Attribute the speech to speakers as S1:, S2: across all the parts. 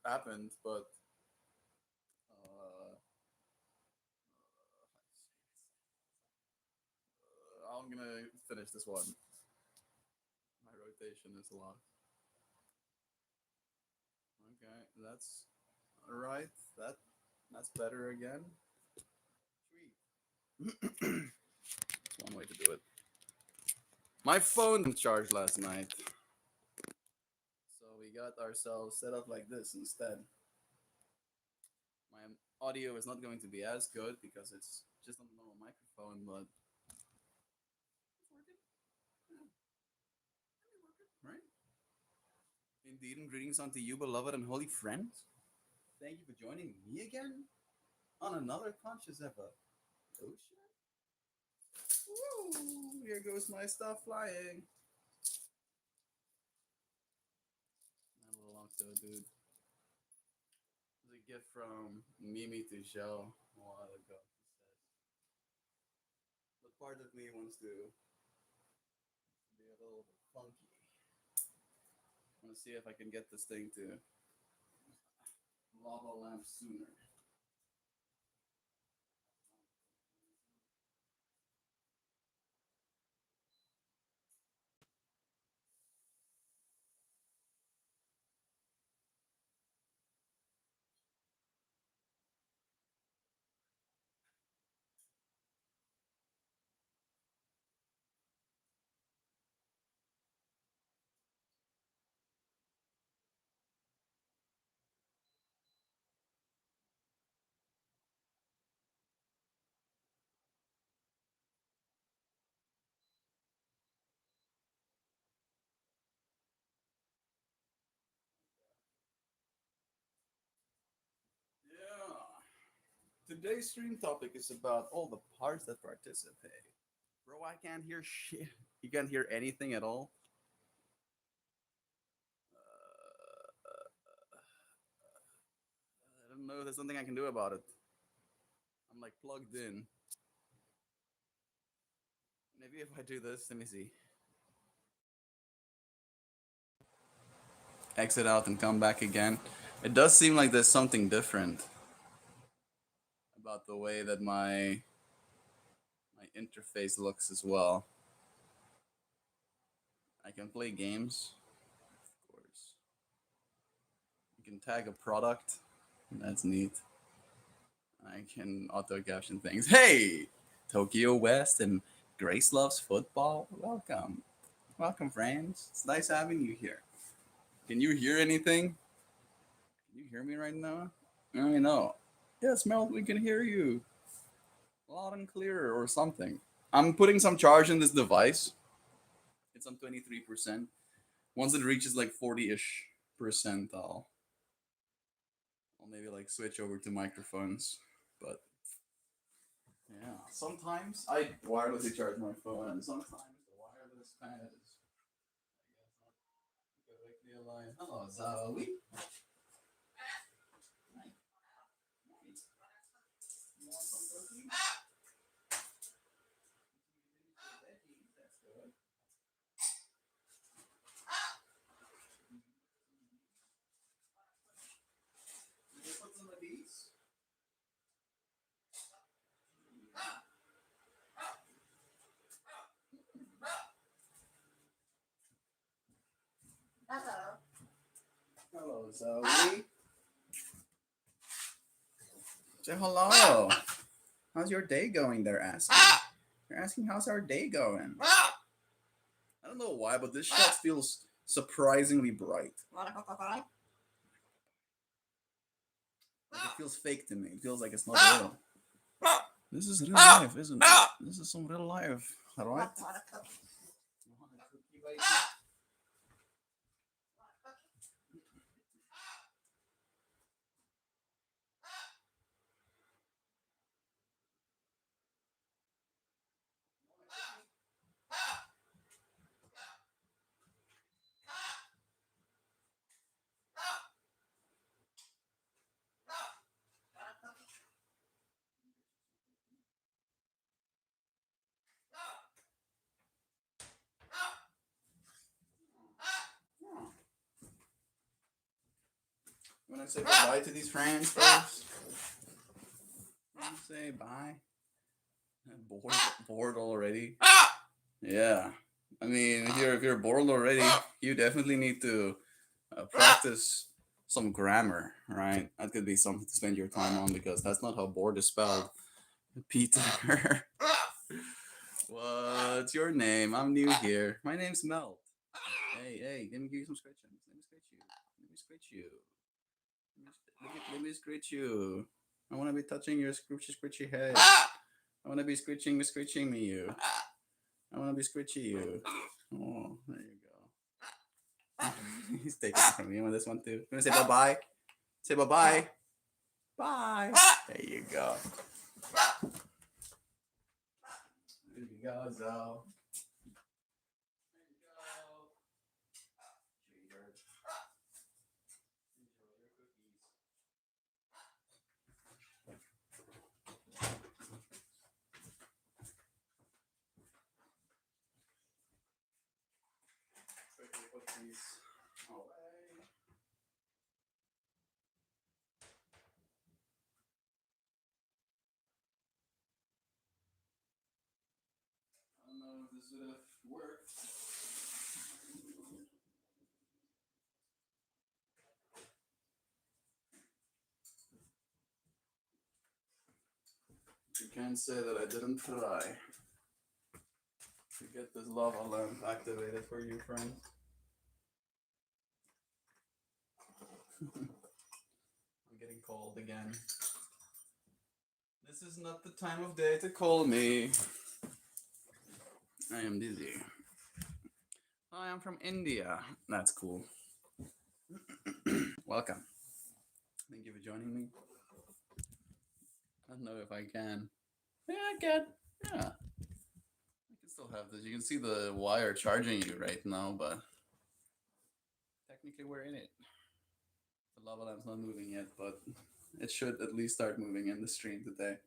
S1: happened, but uh, I'm gonna finish this one. My rotation is a lot. Okay, that's all right. That's better again. Sweet. That's one way to do it. My phone didn't charge last night, so we got ourselves set up like this instead. My audio is not going to be as good because it's just on the normal microphone, but it's working. Yeah, right? Indeed, and greetings unto you, beloved and holy friends. Thank you for joining me again on another conscious episode. Oh shit! Woo! Here goes my stuff flying. My little octo dude. It's a gift from Mimi to Joe a while ago. He says, but part of me wants to be a little bit funky. I want to see if I can get this thing to lava lamp sooner. Yeah. Today's stream topic is about all the parts that participate. Bro, I can't hear shit. You can't hear anything at all. I don't know if there's something I can do about it. I'm like plugged in. Maybe if I do this, let me see. Exit out and come back again. It does seem like there's something different about the way that my interface looks as well. I can play games, of course. You can tag a product. That's neat. I can auto caption things. Hey, Tokyo West and Grace loves football. Welcome, welcome, friends. It's nice having you here. Can you hear anything? Can you hear me right now? I know. Yes, Mel, we can hear you loud and clear or something. I'm putting some charge in this device. It's on 23%. Once it reaches like 40-ish percent, I'll maybe like switch over to microphones. But yeah, sometimes I wirelessly charge my phone, and sometimes the wireless pad is, I guess, not directly aligned. Hello, Zoe. You want some cookies? That's good. You put some of these. Hello, Zoe. Say hello. How's your day going? They're asking. They're asking how's our day going. I don't know why, but this shot feels surprisingly bright. Like it feels fake to me. It feels like it's not real. This is real life, isn't it? This is some real life, right? You wanna say goodbye to these friends first? Say bye. Bored, bored already. Yeah. I mean, if you're bored already, you definitely need to practice some grammar, right? That could be something to spend your time on because that's not how bored is spelled. Peter. What's your name? I'm new here. My name's Melt. Hey, hey, let me give you some scratching. Let me scratch you. Let me scratch you. Let me scratch you. I want to be touching your scratchy, scratchy head. I want to be scratching me, you. I want to be scratchy you. Oh, there you go. He's taking it from me. You want this one too? You want to say bye bye? Say bye bye. Bye. There you go. There you go, Zo. There you go. Cheater. Enjoy your cookies. Quickly put these away. I don't know if this would have worked. You can't say that I didn't try to get this lava lamp activated for you, friends. I'm getting cold again. This is not the time of day to call me. I am dizzy. I am from India. That's cool. Welcome. Thank you for joining me. I don't know if I can. Yeah, I can. Yeah. I can still have this. You can see the wire charging you right now, but technically we're in it. The lava lamp's not moving yet, but it should at least start moving in the stream today.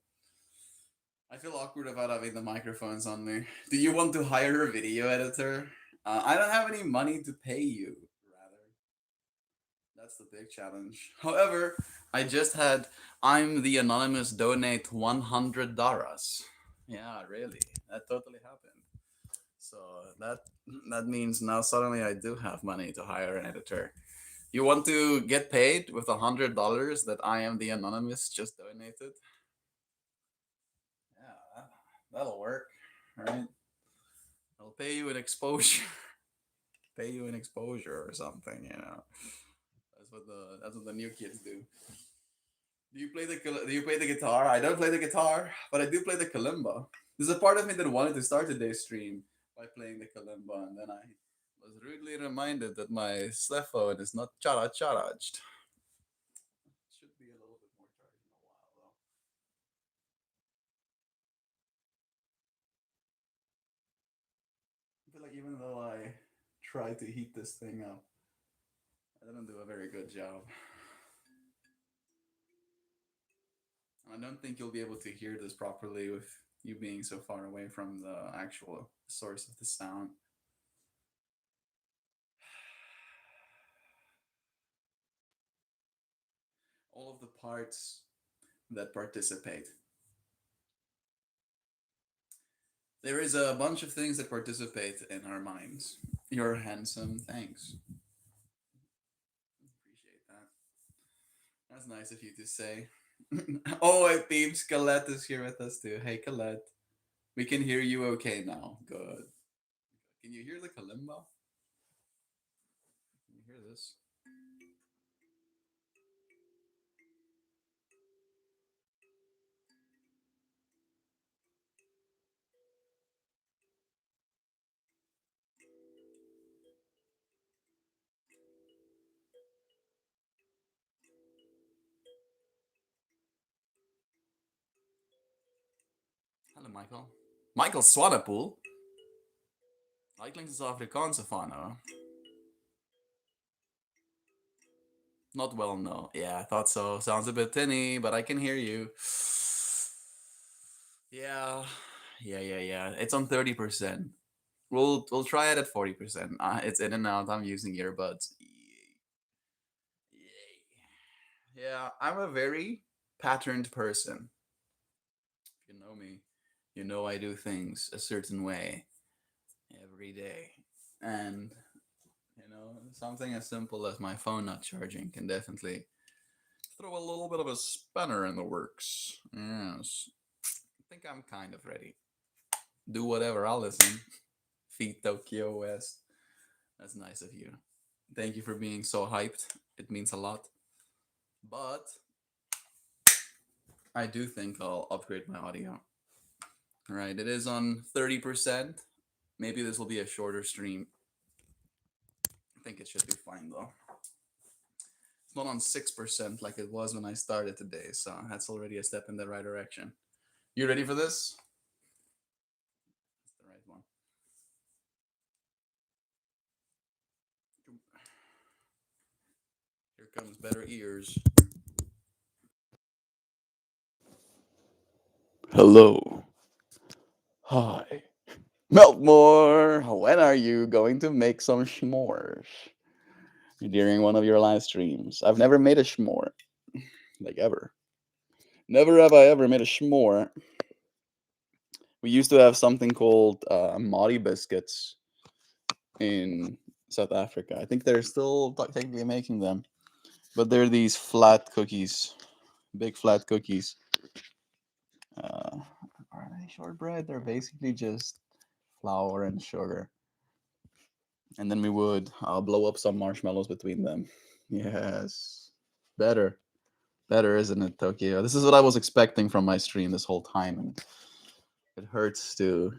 S1: I feel awkward about having the microphones on me. Do you want to hire a video editor? I don't have any money to pay you, rather. That's the big challenge. However, I just had I'm the Anonymous donate $100. Yeah, really. That totally happened. So that means now suddenly I do have money to hire an editor. You want to get paid with $100 that I am the Anonymous just donated? Yeah, that'll work, right? I'll pay you an exposure, pay you an exposure or something. That's what the new kids do. Do you play the guitar? I don't play the guitar, but I do play the kalimba. There's a part of me that wanted to start today's stream by playing the kalimba, and then I was rudely reminded that my cell phone is not charged. Should be a little bit more charged in a while though. I feel like even though I try to heat this thing up, I didn't do a very good job. I don't think you'll be able to hear this properly with you being so far away from the actual source of the sound. All of the parts that participate. There is a bunch of things that participate in our minds. You're handsome, thanks. Appreciate that. That's nice of you to say. Oh, I think Colette is here with us too. Hey, Colette. We can hear you okay now. Good. Can you hear the kalimba? Can you hear this? Hallo Michael. Michael Swanepoel? Hij klinkt als Afrikaanse van, hoor. Not well, no. Yeah, I thought so. Sounds a bit tinny, but I can hear you. Yeah, yeah. It's on 30%. We'll try it at 40%. It's in and out. I'm using earbuds. Yay. Yeah, I'm a very patterned person. If you know me, you know I do things a certain way every day. And, something as simple as my phone not charging can definitely throw a little bit of a spanner in the works. Yes. I think I'm kind of ready. Do whatever, I'll listen. Feed Tokyo West. That's nice of you. Thank you for being so hyped. It means a lot. But I do think I'll upgrade my audio. Right, it is on 30%. Maybe this will be a shorter stream. I think it should be fine though. It's not on 6% like it was when I started today, so that's already a step in the right direction. You ready for this? That's the right one. Here comes better ears. Hello. Hi. MeltMore, when are you going to make some s'mores during one of your live streams? I've never made a s'more, like ever. Never have I ever made a s'more. We used to have something called Mari biscuits in South Africa. I think they're still technically making them, but they're these flat cookies, big flat cookies. Uh, are they shortbread? They're basically just flour and sugar, and then we would blow up some marshmallows between them. Yes, better, better, isn't it, Tokyo? This is what I was expecting from my stream this whole time, and it hurts to,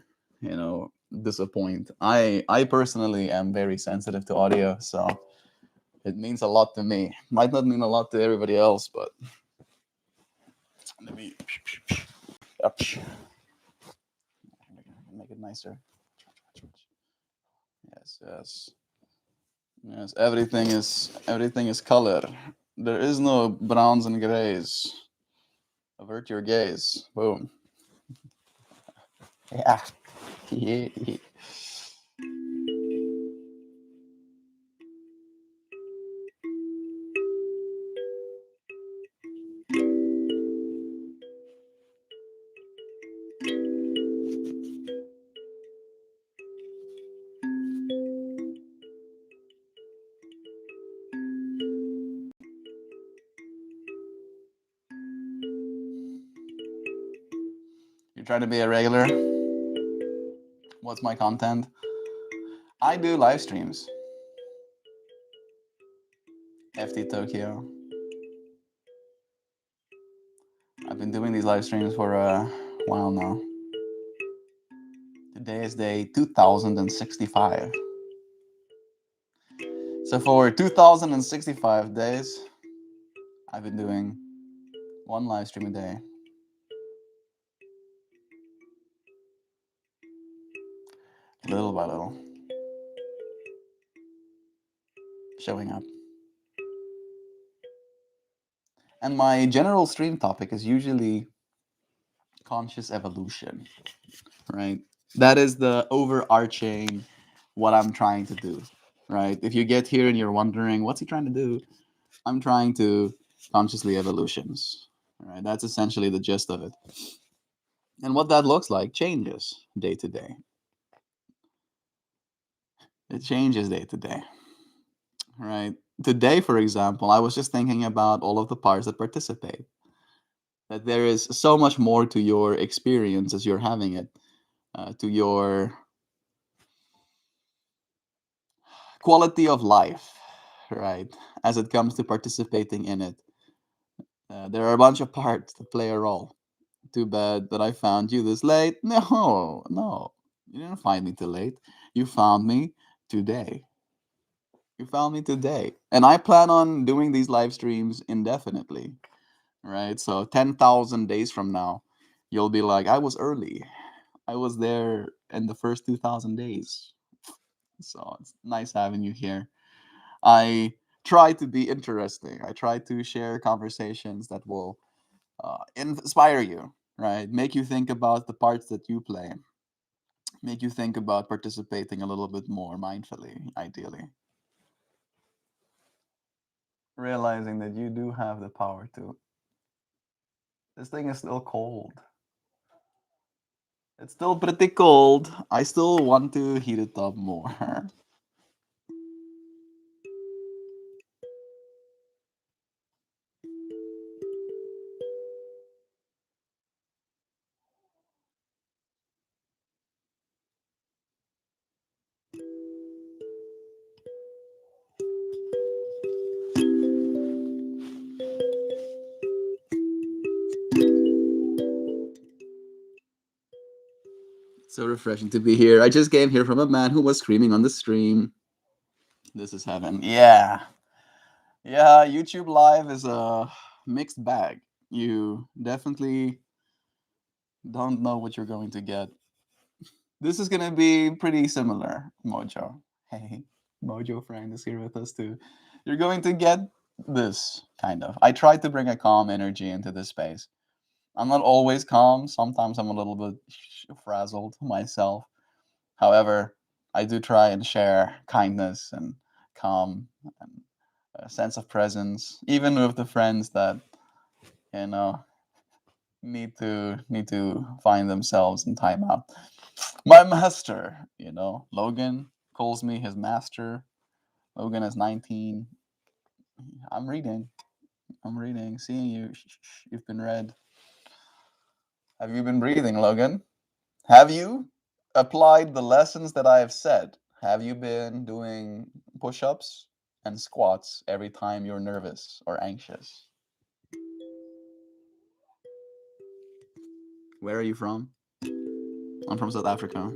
S1: disappoint. I personally am very sensitive to audio, so it means a lot to me. Might not mean a lot to everybody else, but let me make it nicer. Yes, yes, yes. Everything is color. There is no browns and grays. Avert your gaze. Boom. Yeah. Yeah. You're trying to be a regular. What's my content? I do live streams. FT Tokyo. I've been doing these live streams for a while now. Today is day 2065. So for 2065 days, I've been doing one live stream a day. Little by little. Showing up. And my general stream topic is usually conscious evolution, right? That is the overarching what I'm trying to do, right? If you get here and you're wondering, what's he trying to do? I'm trying to consciously evolutions, right? That's essentially the gist of it. And what that looks like changes day to day. It changes day to day, right? Today, for example, I was just thinking about all of the parts that participate. That there is so much more to your experience as you're having it, to your quality of life, right? As it comes to participating in it, there are a bunch of parts that play a role. Too bad that I found you this late. No, no, you didn't find me too late. You found me today. You found me today. And I plan on doing these live streams indefinitely, right? So 10,000 days from now, you'll be like, I was early. I was there in the first 2,000 days. So it's nice having you here. I try to be interesting. I try to share conversations that will inspire you, right? Make you think about the parts that you play. Make you think about participating a little bit more mindfully, ideally. realizing that you do have the power to. This thing is still cold. It's still pretty cold. I still want to heat it up more. So refreshing to be here. I just came here from a man who was screaming on the stream. This is heaven. Yeah. Yeah, YouTube Live is a mixed bag. You definitely don't know what you're going to get. This is going to be pretty similar, Mojo. Hey, Mojo friend is here with us too. You're going to get this, kind of. I tried to bring a calm energy into this space. I'm not always calm. Sometimes I'm a little bit frazzled myself. However, I do try and share kindness and calm and a sense of presence, even with the friends that you know need to find themselves in timeout. My master, Logan calls me his master. Logan is 19. I'm reading. I'm reading. Seeing you. You've been read. Have you been breathing, Logan? Have you applied the lessons that I have said? Have you been doing push ups and squats every time you're nervous or anxious? Where are you from? I'm from South Africa.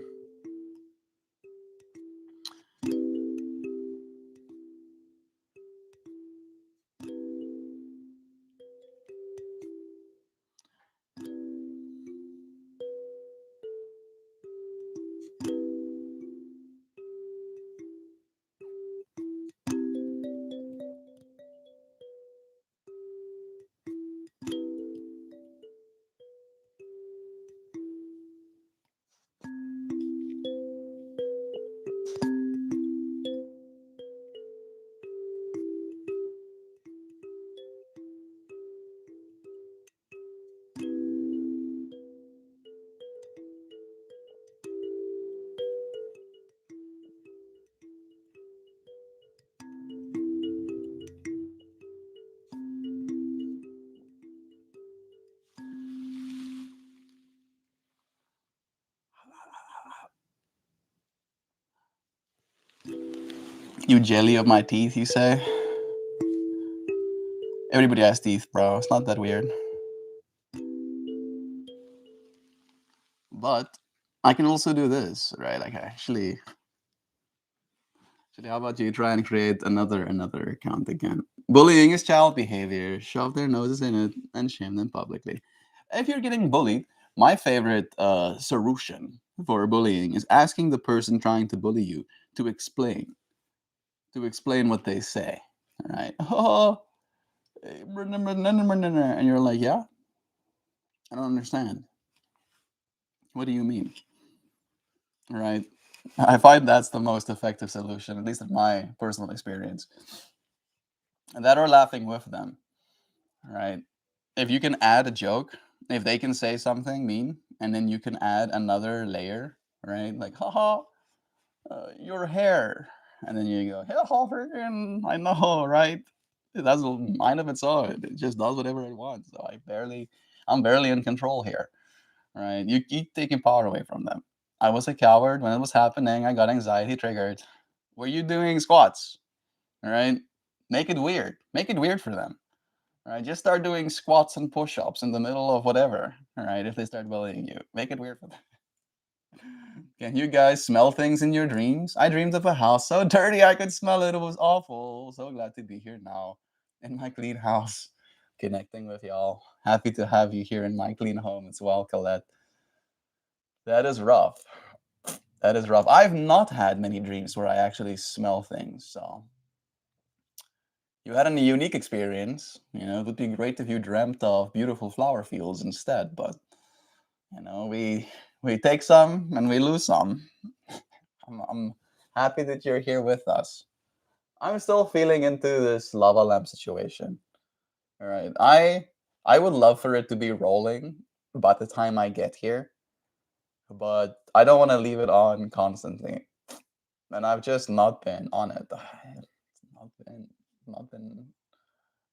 S1: You jelly of my teeth, you say? Everybody has teeth, bro. It's not that weird. But I can also do this, right? Like actually, how about you try and create another account again? Bullying is child behavior. Shove their noses in it and shame them publicly. If you're getting bullied, my favorite solution for bullying is asking the person trying to bully you to explain what they say. All right. Oh, and you're like, yeah, I don't understand. What do you mean? Right. I find that's the most effective solution, at least in my personal experience. And that or laughing with them. Right. If you can add a joke, if they can say something mean, and then you can add another layer, right? Like, haha, your hair. And then you go, haha, freaking, I know, right? That's a mind of its own. It just does whatever it wants. So I'm barely in control here, right? You keep taking power away from them. I was a coward when it was happening. I got anxiety triggered. Were you doing squats? All right. Make it weird. Make it weird for them. All right. Just start doing squats and push ups in the middle of whatever. All right. If they start bullying you, make it weird for them. Can you guys smell things in your dreams? I dreamed of a house so dirty I could smell it. It was awful. So glad to be here now in my clean house, connecting with y'all. Happy to have you here in my clean home as well, Colette. That is rough. That is rough. I've not had many dreams where I actually smell things. So you had a unique experience. It would be great if you dreamt of beautiful flower fields instead. But we take some and we lose some. I'm happy that you're here with us. I'm still feeling into this lava lamp situation. All right. I would love for it to be rolling by the time I get here, but I don't want to leave it on constantly. And I've just not been on it. It's not been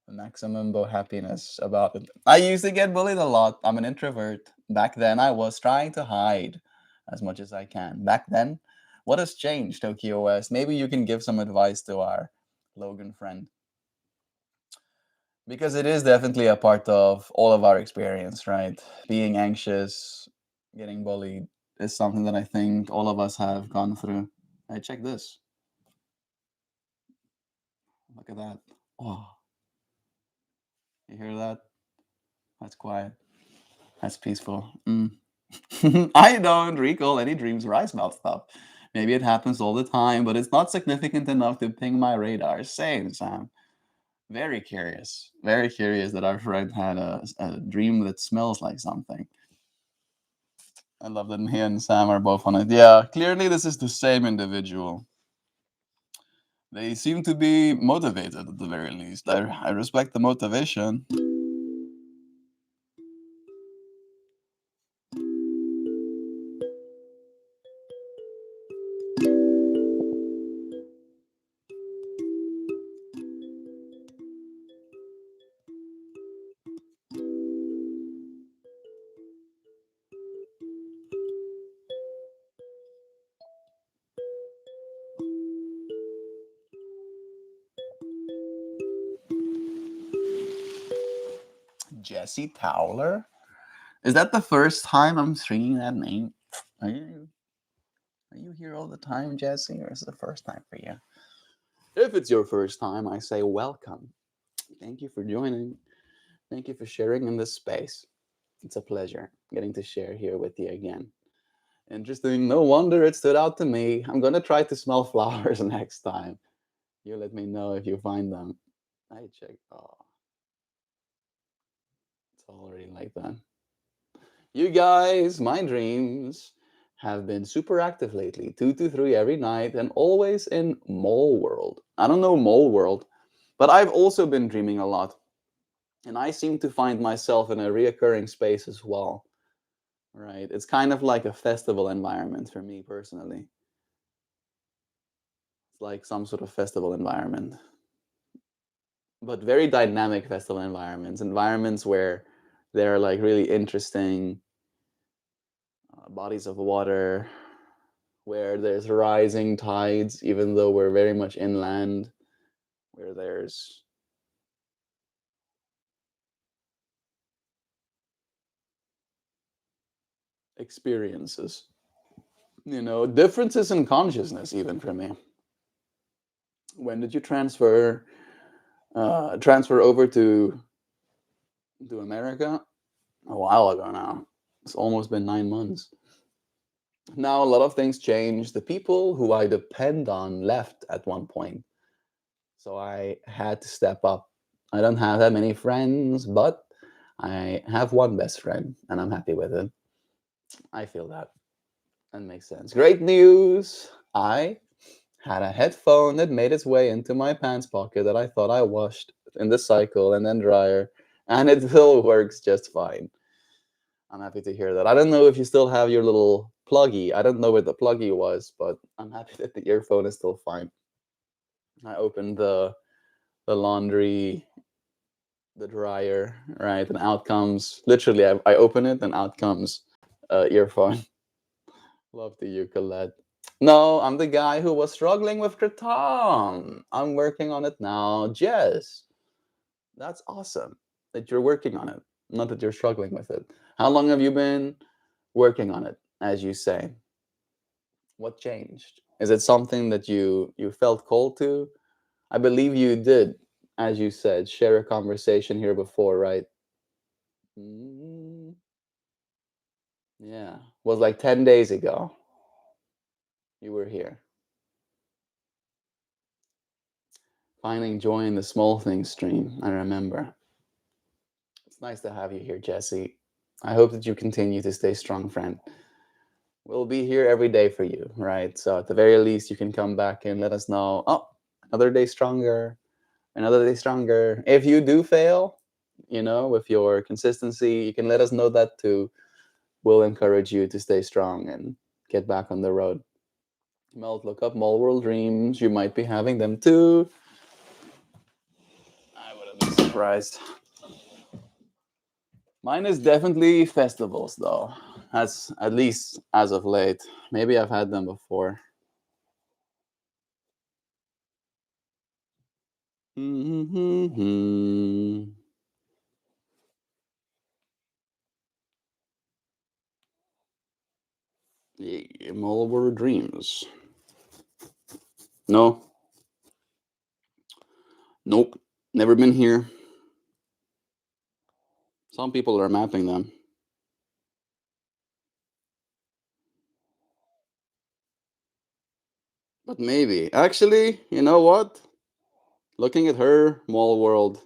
S1: the maximum happiness about it. I used to get bullied a lot. I'm an introvert. Back then, I was trying to hide as much as I can. Back then, what has changed, Tokyo West? Maybe you can give some advice to our Logan friend. Because it is definitely a part of all of our experience, right? Being anxious, getting bullied is something that I think all of us have gone through. Hey, check this. Look at that. Oh, you hear that? That's quiet. That's peaceful. I don't recall any dreams where I smell stuff. Maybe it happens all the time, but it's not significant enough to ping my radar. Same, Sam. Very curious that our friend had a dream that smells like something. I love that he and Sam are both on it. Yeah, clearly this is the same individual. They seem to be motivated at the very least. I respect the motivation. Jesse Towler? Is that the first time I'm stringing that name? Are you are you here all the time, Jesse, or is it the first time for you? If it's your first time, I say welcome. Thank you for joining. Thank you for sharing in this space. It's a pleasure getting to share here with you again. Interesting. No wonder it stood out to me. I'm gonna try to smell flowers next time. You let me know if you find them. I check. Oh, it's already like that. You guys, my dreams have been super active lately. 2 to 3 every night and always in Mole World. I don't know Mole World, but I've also been dreaming a lot. And I seem to find myself in a reoccurring space as well. Right? It's kind of like a festival environment for me personally. It's like some sort of festival environment, but very dynamic festival environments, environments where there are like really interesting bodies of water, where there's rising tides, even though we're very much inland, where there's experiences, differences in consciousness, even for me. When did you transfer over to America? A while ago now. It's almost been 9 months. Now, a lot of things changed. The people who I depend on left at one point. So I had to step up. I don't have that many friends, but I have one best friend and I'm happy with it. I feel that. That makes sense. Great news. I had a headphone that made its way into my pants pocket that I thought I washed in the cycle and then dryer, and it still works just fine. I'm happy to hear that. I don't know if you still have your little pluggy. I don't know what the pluggy was, but I'm happy that the earphone is still fine. I opened the laundry, the dryer, right, and out comes literally. I open it and out comes earphone. Love the ukulele. No, I'm the guy who was struggling with Kratom. I'm working on it now. Jess, that's awesome that you're working on it. Not that you're struggling with it. How long have you been working on it, as you say? What changed? Is it something that you felt called to? I believe you did, as you said, share a conversation here before, right? Mm, yeah, was like 10 days ago. You were here. Finding joy in the small things stream, I remember. It's nice to have you here, Jesse. I hope that you continue to stay strong, friend. We'll be here every day for you, right? So at the very least, you can come back and let us know. Oh, another day stronger, another day stronger. If you do fail, with your consistency, you can let us know that too. We'll encourage you to stay strong and get back on the road. Melt, look up Mall World Dreams. You might be having them too. I wouldn't be surprised. Mine is definitely festivals, though. That's at least as of late. Maybe I've had them before. Yeah, Mall World Dreams. No, nope, never been here. Some people are mapping them. But maybe. Actually, you know what? Looking at her, Mall World,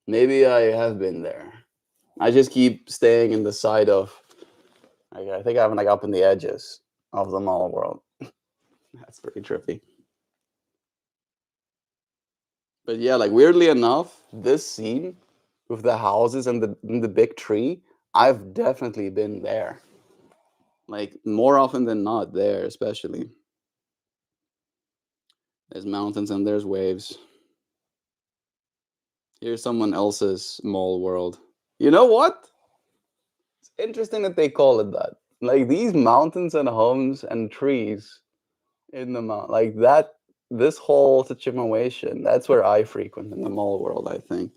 S1: maybe I have been there. I just keep staying in the side of, like, I think I'm like up in the edges of the Mall World. That's pretty trippy. But yeah, like weirdly enough, this scene with the houses and the big tree, I've definitely been there. Like more often than not there, especially. There's mountains and there's waves. Here's someone else's Mall World. You know what? It's interesting that they call it that. Like these mountains and homes and trees in the mount, like that. This whole situation, that's where I frequent in the Mall World. I think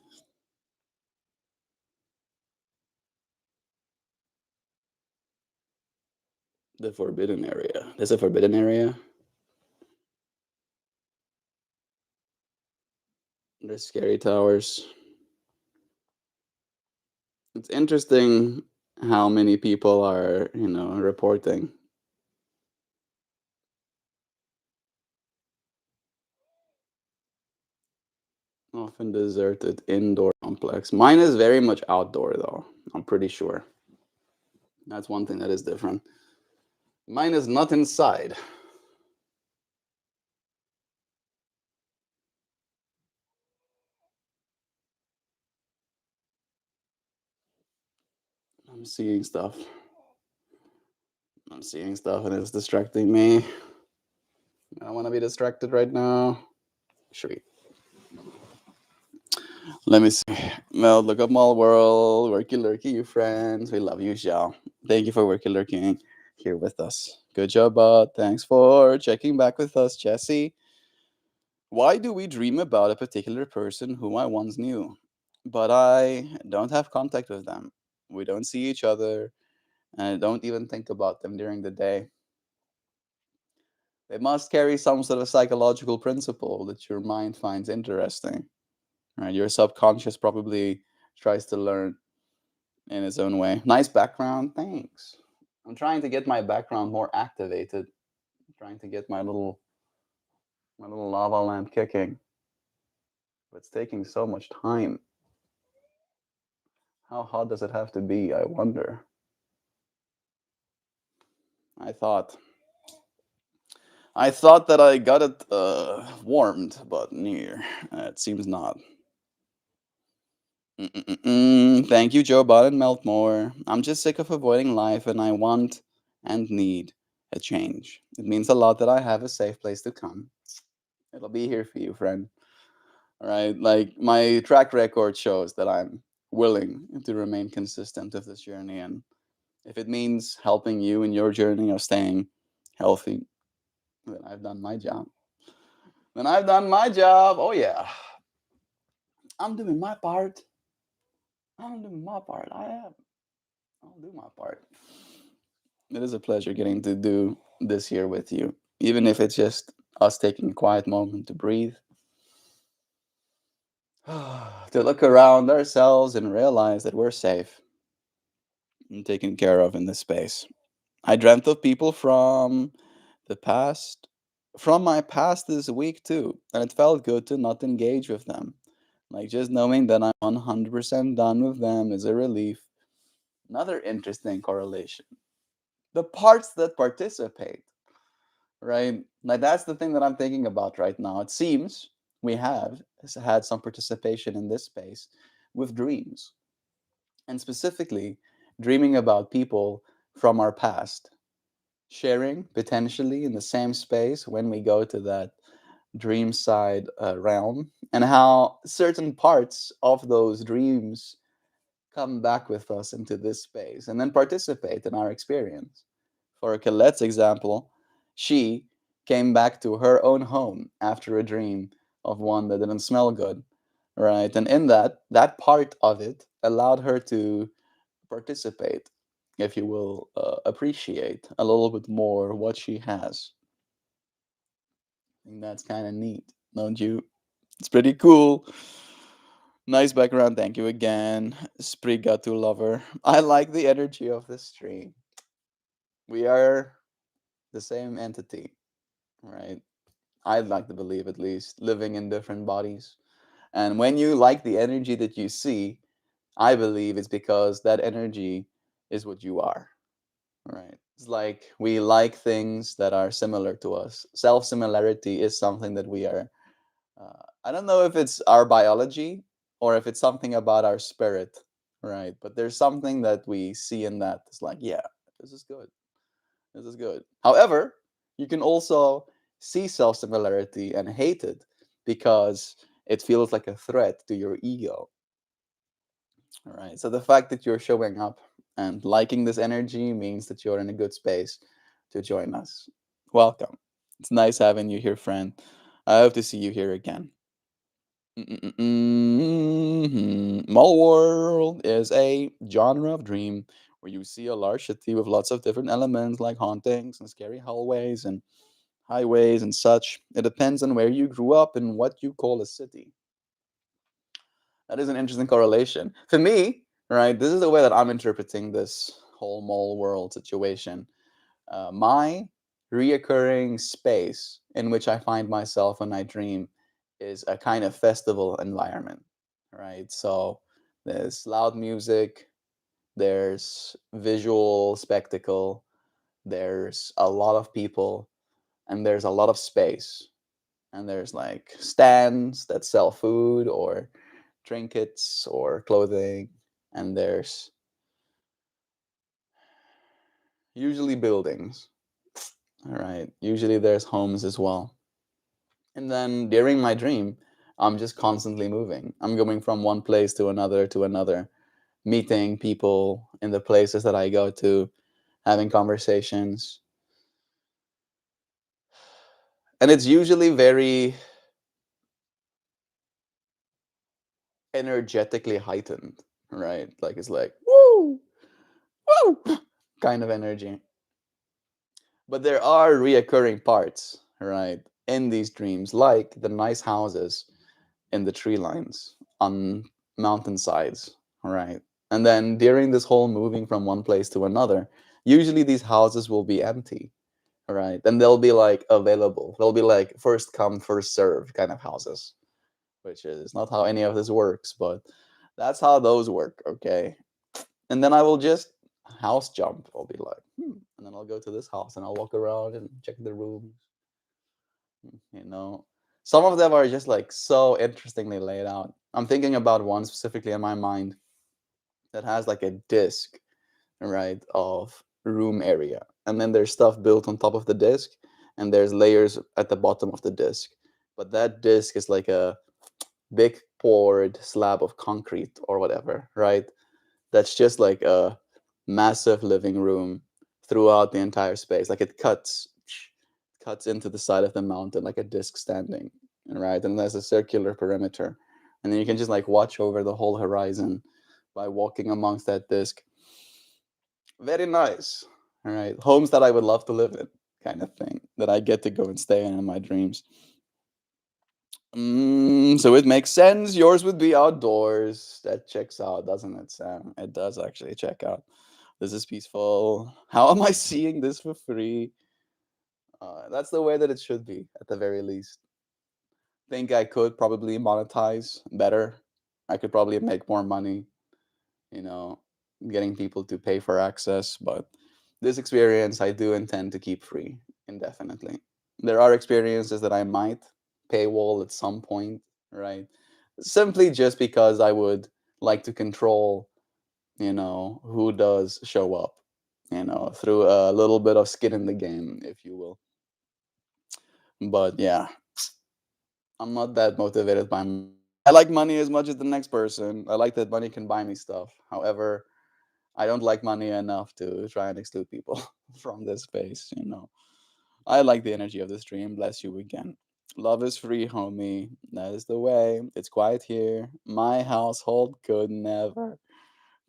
S1: the forbidden area. There's a forbidden area. There's scary towers. It's interesting how many people are, reporting. Often deserted indoor complex. Mine is very much outdoor, though. I'm pretty sure. That's one thing that is different. Mine is not inside. I'm seeing stuff. I'm seeing stuff and it's distracting me. I don't want to be distracted right now. Sweet. Let me see. Mel, look up Mall World. Worky lurky, you friends. We love you, Xiao. Thank you for worky lurking here with us. Good job, bud. Thanks for checking back with us, Jesse. Why do we dream about a particular person whom I once knew, but I don't have contact with them? We don't see each other, and I don't even think about them during the day. They must carry some sort of psychological principle that your mind finds interesting. Right? Your subconscious probably tries to learn in its own way. Nice background, thanks. I'm trying to get my background more activated. I'm trying to get my little lava lamp kicking. But it's taking so much time. How hot does it have to be? I wonder. I thought. I thought that I got it warmed, but near. It seems not. Thank you, Joe Biden Meltmore. I'm just sick of avoiding life and I want and need a change. It means a lot that I have a safe place to come. It'll be here for you, friend. All right. Like my track record shows that I'm willing to remain consistent with this journey. And if it means helping you in your journey of staying healthy, then I've done my job. Then I've done my job. Oh, yeah. I'm doing my part. I'm doing my part. I am. I'll do my part. It is a pleasure getting to do this here with you, even if it's just us taking a quiet moment to breathe, to look around ourselves and realize that we're safe and taken care of in this space. I dreamt of people the past, from my past this week too, and it felt good to not engage with them. Like just knowing that I'm 100% done with them is a relief. Another interesting correlation. The parts that participate, right? Like that's the thing that I'm thinking about right now. It seems we have had some participation in this space with dreams, and specifically dreaming about people from our past, sharing potentially in the same space when we go to that dream side realm, and how certain parts of those dreams come back with us into this space and then participate in our experience. For Colette's example, she came back to her own home after a dream of one that didn't smell good, right? And in that part of it allowed her to participate, if you will, appreciate a little bit more what she has. I think that's kind of neat, don't you? It's pretty cool. Nice background. Thank you again. Sprigatu lover. I like the energy of this stream. We are the same entity, right? I'd like to believe, at least, living in different bodies. And when you like the energy that you see, I believe it's because that energy is what you are, right? It's like we like things that are similar to us. Self similarity is something that we are. I don't know if it's our biology or if it's something about our spirit, right? But there's something that we see in that. It's like, yeah, this is good. This is good. However, you can also see self similarity and hate it because it feels like a threat to your ego. All right. So the fact that you're showing up and liking this energy means that you're in a good space to join us. Welcome. It's nice having you here, friend. I hope to see you here again. Mall World is a genre of dream where you see a large city with lots of different elements like hauntings and scary hallways and highways and such. It depends on where you grew up and what you call a city. That is an interesting correlation. For me, right, this is the way that I'm interpreting this whole mall world situation. My reoccurring space in which I find myself when I dream is a kind of festival environment, right? So there's loud music, there's visual spectacle, there's a lot of people, and there's a lot of space. And there's like stands that sell food or trinkets or clothing, and there's usually buildings. All right. Usually there's homes as well. And then during my dream, I'm just constantly moving. I'm going from one place to another, meeting people in the places that I go to, having conversations. And it's usually very energetically heightened, right? Like it's like, woo, woo, kind of energy. But there are reoccurring parts, right, in these dreams, like the nice houses in the tree lines on mountainsides, right? And then during this whole moving from one place to another, usually these houses will be empty, right? And they'll be like available. They'll be like first come, first serve kind of houses, which is not how any of this works, but that's how those work, okay? And then I will just house jump. I'll be like, and then I'll go to this house and I'll walk around and check the rooms, you know. Some of them are just like so interestingly laid out. I'm thinking about one specifically in my mind that has like a disc, right, of room area. And then there's stuff built on top of the disc, and there's layers at the bottom of the disc. But that disc is like a big poured slab of concrete or whatever, right? That's just like a massive living room throughout the entire space. Like it cuts into the side of the mountain like a disc standing, right? And there's a circular perimeter. And then you can just like watch over the whole horizon by walking amongst that disc. Very nice. All right. Homes that I would love to live in, kind of thing, that I get to go and stay in my dreams. So it makes sense. Yours would be outdoors. That checks out, doesn't it, Sam? It does actually check out. This is peaceful. How am I seeing this for free? That's the way that it should be, at the very least. Think I could probably monetize better. I could probably make more money, you know, getting people to pay for access. But this experience, I do intend to keep free indefinitely. There are experiences that I might paywall at some point, right? Simply just because I would like to control, who does show up, through a little bit of skin in the game, if you will. But yeah, I'm not that motivated by money. I like money as much as the next person. I like that money can buy me stuff. However, I don't like money enough to try and exclude people from this space. I like the energy of the stream. Bless you again. Love is free, homie. That is the way. It's quiet here. My household could never.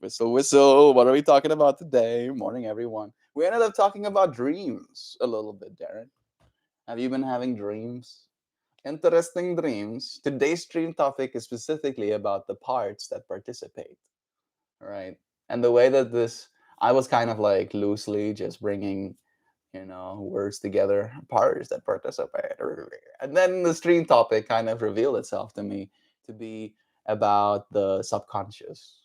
S1: Whistle, whistle. What are we talking about today? Morning, everyone. We ended up talking about dreams a little bit, Darren. Have you been having dreams? Interesting dreams. Today's stream topic is specifically about the parts that participate, right? And the way that I was kind of like loosely just bringing, words together, parts that participate. And then the stream topic kind of revealed itself to me to be about the subconscious,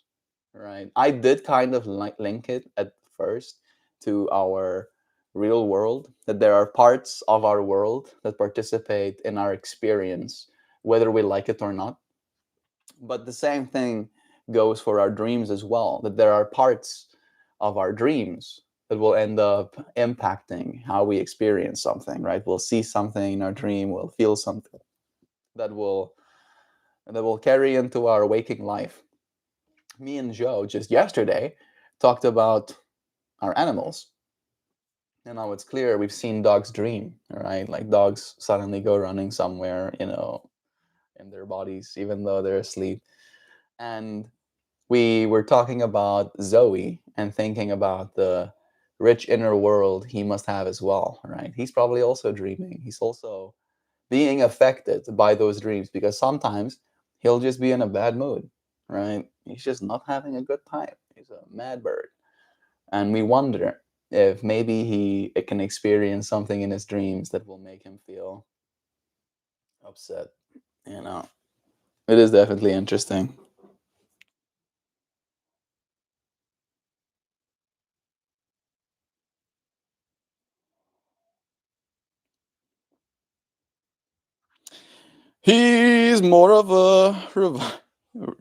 S1: right? I did kind of link it at first to our real world, that there are parts of our world that participate in our experience, whether we like it or not. But the same thing goes for our dreams as well, that there are parts of our dreams that will end up impacting how we experience something, right? We'll see something in our dream, we'll feel something that will carry into our waking life. Me and Joe just yesterday talked about our animals. And now it's clear we've seen dogs dream, right? Like dogs suddenly go running somewhere, in their bodies, even though they're asleep. And we were talking about Zoe and thinking about the rich inner world he must have as well, right? He's probably also dreaming. He's also being affected by those dreams because sometimes he'll just be in a bad mood, right? He's just not having a good time. He's a mad bird. And we wonder if maybe he it can experience something in his dreams that will make him feel upset. You know, it is definitely interesting. He's more of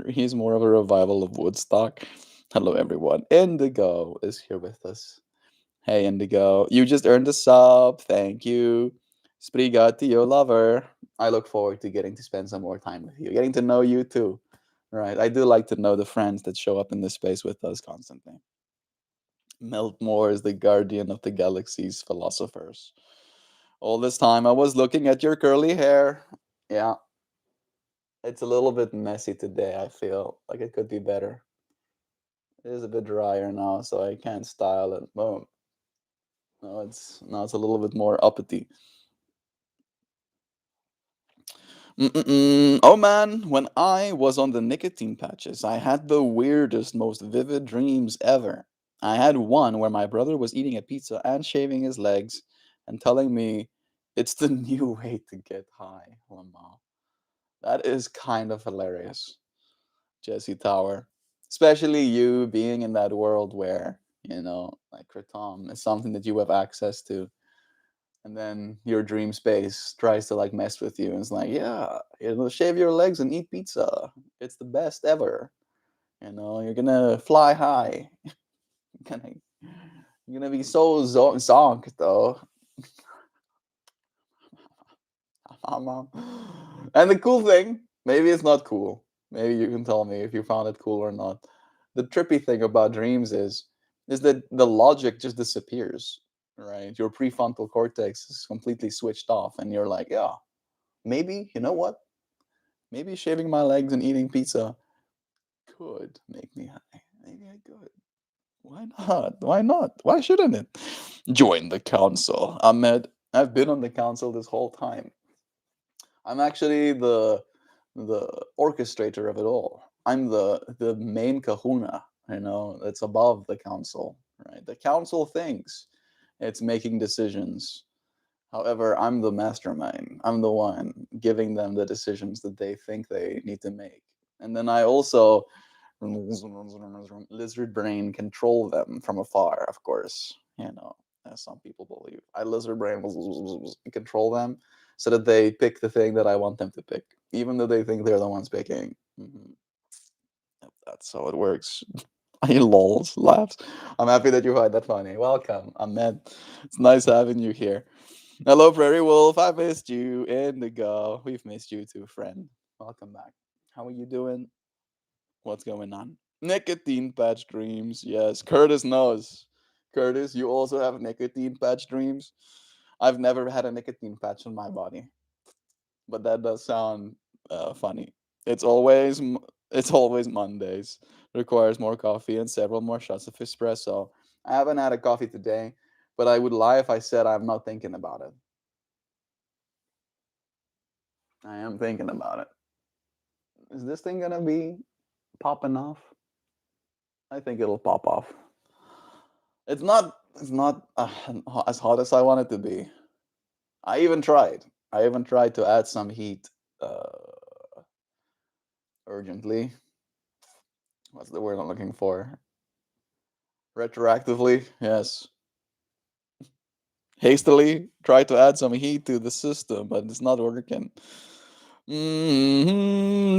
S1: he's more of a revival of Woodstock. Hello, everyone. Indigo is here with us. Hey, Indigo, you just earned a sub. Thank you. Sprigati, your lover. I look forward to getting to spend some more time with you, getting to know you too. Right. I do like to know the friends that show up in this space with us constantly. Meltmore is the guardian of the galaxy's philosophers. All this time I was looking at your curly hair. Yeah, it's a little bit messy today. I feel like it could be better. It is a bit drier now, so I can't style it. Boom. Now it's a little bit more uppity. Mm-mm-mm. Oh man, when I was on the nicotine patches, I had the weirdest, most vivid dreams ever. I had one where my brother was eating a pizza and shaving his legs and telling me it's the new way to get high. Lamau. That is kind of hilarious, Jesse Tower. Especially you being in that world where, like Kratom is something that you have access to, and then your dream space tries to like mess with you and it's like, yeah, shave your legs and eat pizza. It's the best ever. You're gonna fly high. You're gonna, you're gonna be so zonked though. And the cool thing, maybe it's not cool. Maybe you can tell me if you found it cool or not. The trippy thing about dreams is that the logic just disappears, right? Your prefrontal cortex is completely switched off, and you're like, yeah, maybe you know what? Maybe shaving my legs and eating pizza could make me high. Maybe I could. Why not? Why not? Why shouldn't it? Join the council, Ahmed. I've been on the council this whole time. I'm actually the orchestrator of it all. I'm the main kahuna, that's above the council, right? The council thinks it's making decisions. However, I'm the mastermind. I'm the one giving them the decisions that they think they need to make. And then I also lizard brain control them from afar, of course, as some people believe. I lizard brain control them so that they pick the thing that I want them to pick, even though they think they're the ones picking. That's how it works. He lols, laughs. I'm happy that you find that funny. Welcome, Ahmed. It's nice having you here. Hello, Prairie Wolf. I missed you. Indigo. We've missed you too, friend. Welcome back. How are you doing? What's going on? Nicotine patch dreams. Yes, Curtis knows. Curtis, you also have nicotine patch dreams. I've never had a nicotine patch on my body, but that does sound funny. It's always it's always Mondays. Requires more coffee and several more shots of espresso. I haven't had a coffee today, but I would lie if I said I'm not thinking about it. I am thinking about it. Is this thing gonna be popping off? I think it'll pop off. It's not as hot as I want it to be. I even tried. I even tried to add some heat uh, urgently. What's the word I'm looking for? Retroactively, yes. Hastily try to add some heat to the system, but it's not working.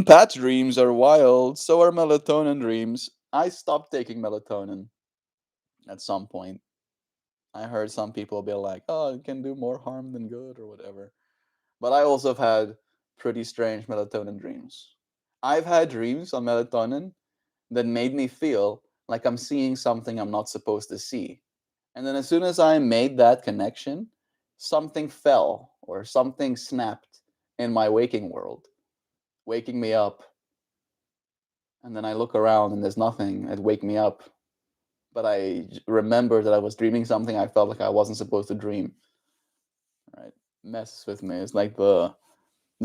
S1: Patch dreams are wild. So are melatonin dreams. I stopped taking melatonin at some point. I heard some people be like, "Oh, it can do more harm than good," or whatever. But I also have had pretty strange melatonin dreams. I've had dreams on melatonin that made me feel like I'm seeing something I'm not supposed to see. And then as soon as I made that connection, something fell or something snapped in my waking world, waking me up. And then I look around and there's nothing. It wake me up. But remember that I was dreaming something I felt like I wasn't supposed to dream. Right? Messes with me. It's like the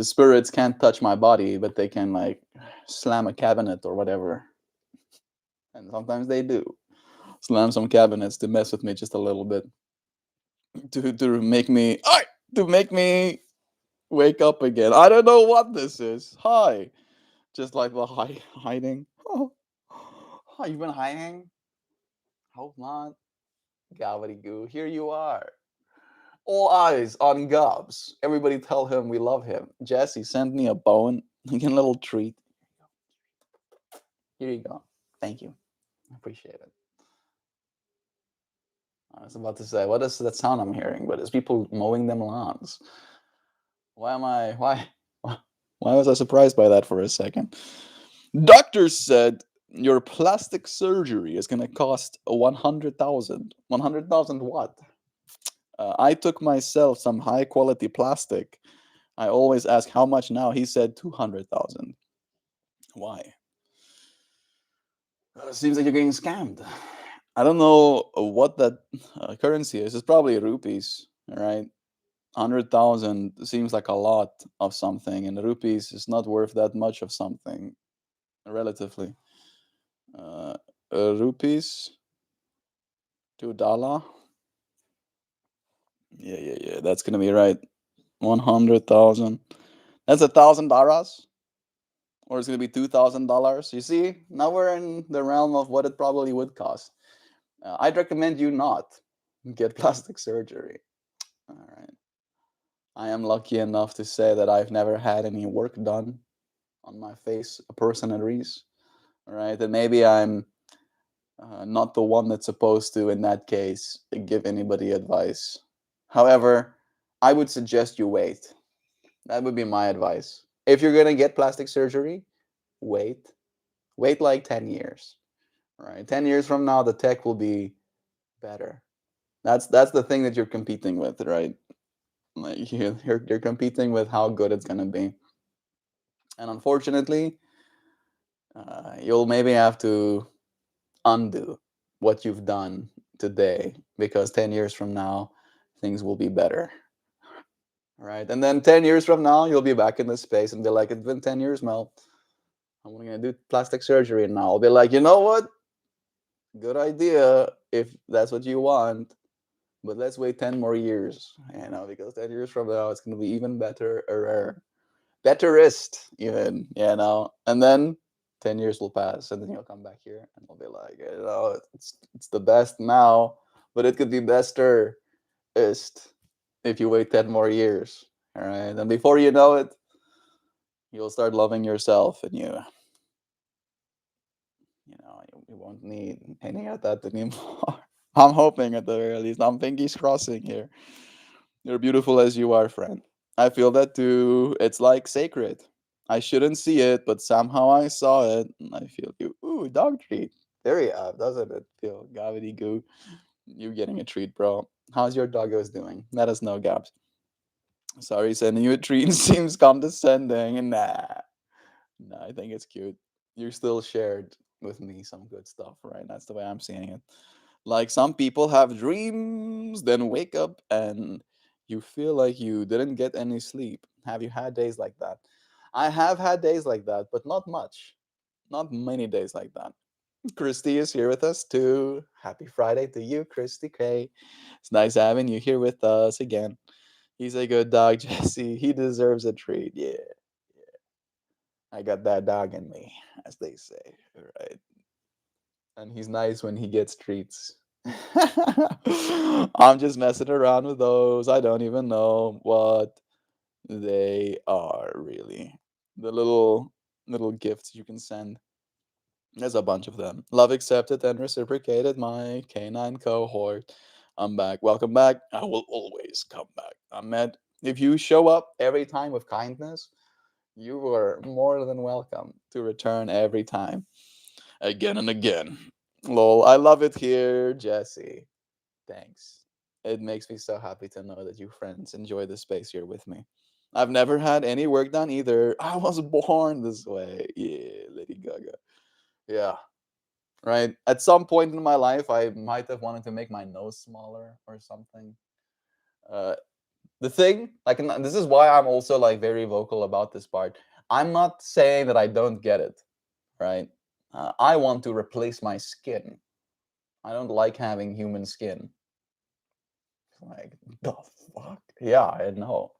S1: spirits can't touch my body, but they can like slam a cabinet or whatever. And sometimes they do. Slam some cabinets to mess with me just a little bit. To make me to make me wake up again. I don't know what this is. Hi. Just like the hiding. Oh, you've been hiding? Hope not. Gobbledygoo, here you are. All eyes on Gobs. Everybody tell him we love him. Jesse, send me a bone. You get a little treat. Here you go. Thank you. I appreciate it. I was about to say, what is that sound I'm hearing? But it's people mowing them lawns. Why was I surprised by that for a second? Doctors said your plastic surgery is going to cost 100,000. 100,000 what? I took myself some high quality plastic. I always ask how much now. He said 200,000. Why? Seems like you're getting scammed. I don't know what that currency is. It's probably rupees, right? 100,000 seems like a lot of something, and rupees is not worth that much of something, relatively. Uh, rupees to dollar. Yeah. That's gonna be right. 100,000. That's $1,000, or it's gonna be $2,000. You see, now we're in the realm of what it probably would cost. I'd recommend you not get plastic surgery. All right. I am lucky enough to say that I've never had any work done on my face, personaries. All right, and maybe I'm not the one that's supposed to, in that case, give anybody advice. However, I would suggest you wait. That would be my advice. If you're gonna get plastic surgery, wait. Wait like 10 years. All right, 10 years from now, the tech will be better. That's the thing that you're competing with, right? Like you're competing with how good it's gonna be. And unfortunately, you'll maybe have to undo what you've done today because 10 years from now, things will be better. Right. And then 10 years from now, you'll be back in this space and be like, it's been 10 years, Mel. I'm going to do plastic surgery now. I'll be like, you know what? Good idea if that's what you want. But let's wait 10 more years, because 10 years from now, it's going to be even better, or betterist, even, And then 10 years will pass, and then you'll come back here, and we'll be like, it's the best now, but it could be bester ist if you wait 10 more years. All right. And before you know it, you'll start loving yourself, and you won't need any of that anymore. I'm hoping at the very least. I'm fingers crossing here. You're beautiful as you are, friend. I feel that too. It's like sacred. I shouldn't see it, but somehow I saw it, and I feel you. Ooh, dog treat. There you have, doesn't it? Feel gravity goo. You getting a treat, bro. How's your doggos doing? Let us know, Gabs. Sorry, sending you a treat seems condescending. Nah, nah, I think it's cute. You still shared with me some good stuff, right? That's the way I'm seeing it. Like some people have dreams, then wake up and you feel like you didn't get any sleep. Have you had days like that? I have had days like that, but not much. Not many days like that. Christy is here with us too. Happy Friday to you, Christy K. It's nice having you here with us again. He's a good dog, Jesse. He deserves a treat. Yeah, I got that dog in me, as they say. Right. And he's nice when he gets treats. I'm just messing around with those. I don't even know what they are really. The little gifts you can send. There's a bunch of them. Love accepted and reciprocated, my canine cohort. I'm back. Welcome back. I will always come back. Ahmed, if you show up every time with kindness, you are more than welcome to return every time. Again and again. Lol, I love it here, Jesse. Thanks. It makes me so happy to know that you friends enjoy the space here with me. I've never had any work done either. I was born this way. Yeah, Lady Gaga. Yeah, right. At some point in my life, I might have wanted to make my nose smaller or something. Uh, the thing, like, and this is why I'm also like very vocal about this part. I'm not saying that I don't get it, right? I want to replace my skin. I don't like having human skin. Like, the fuck? Yeah, I know.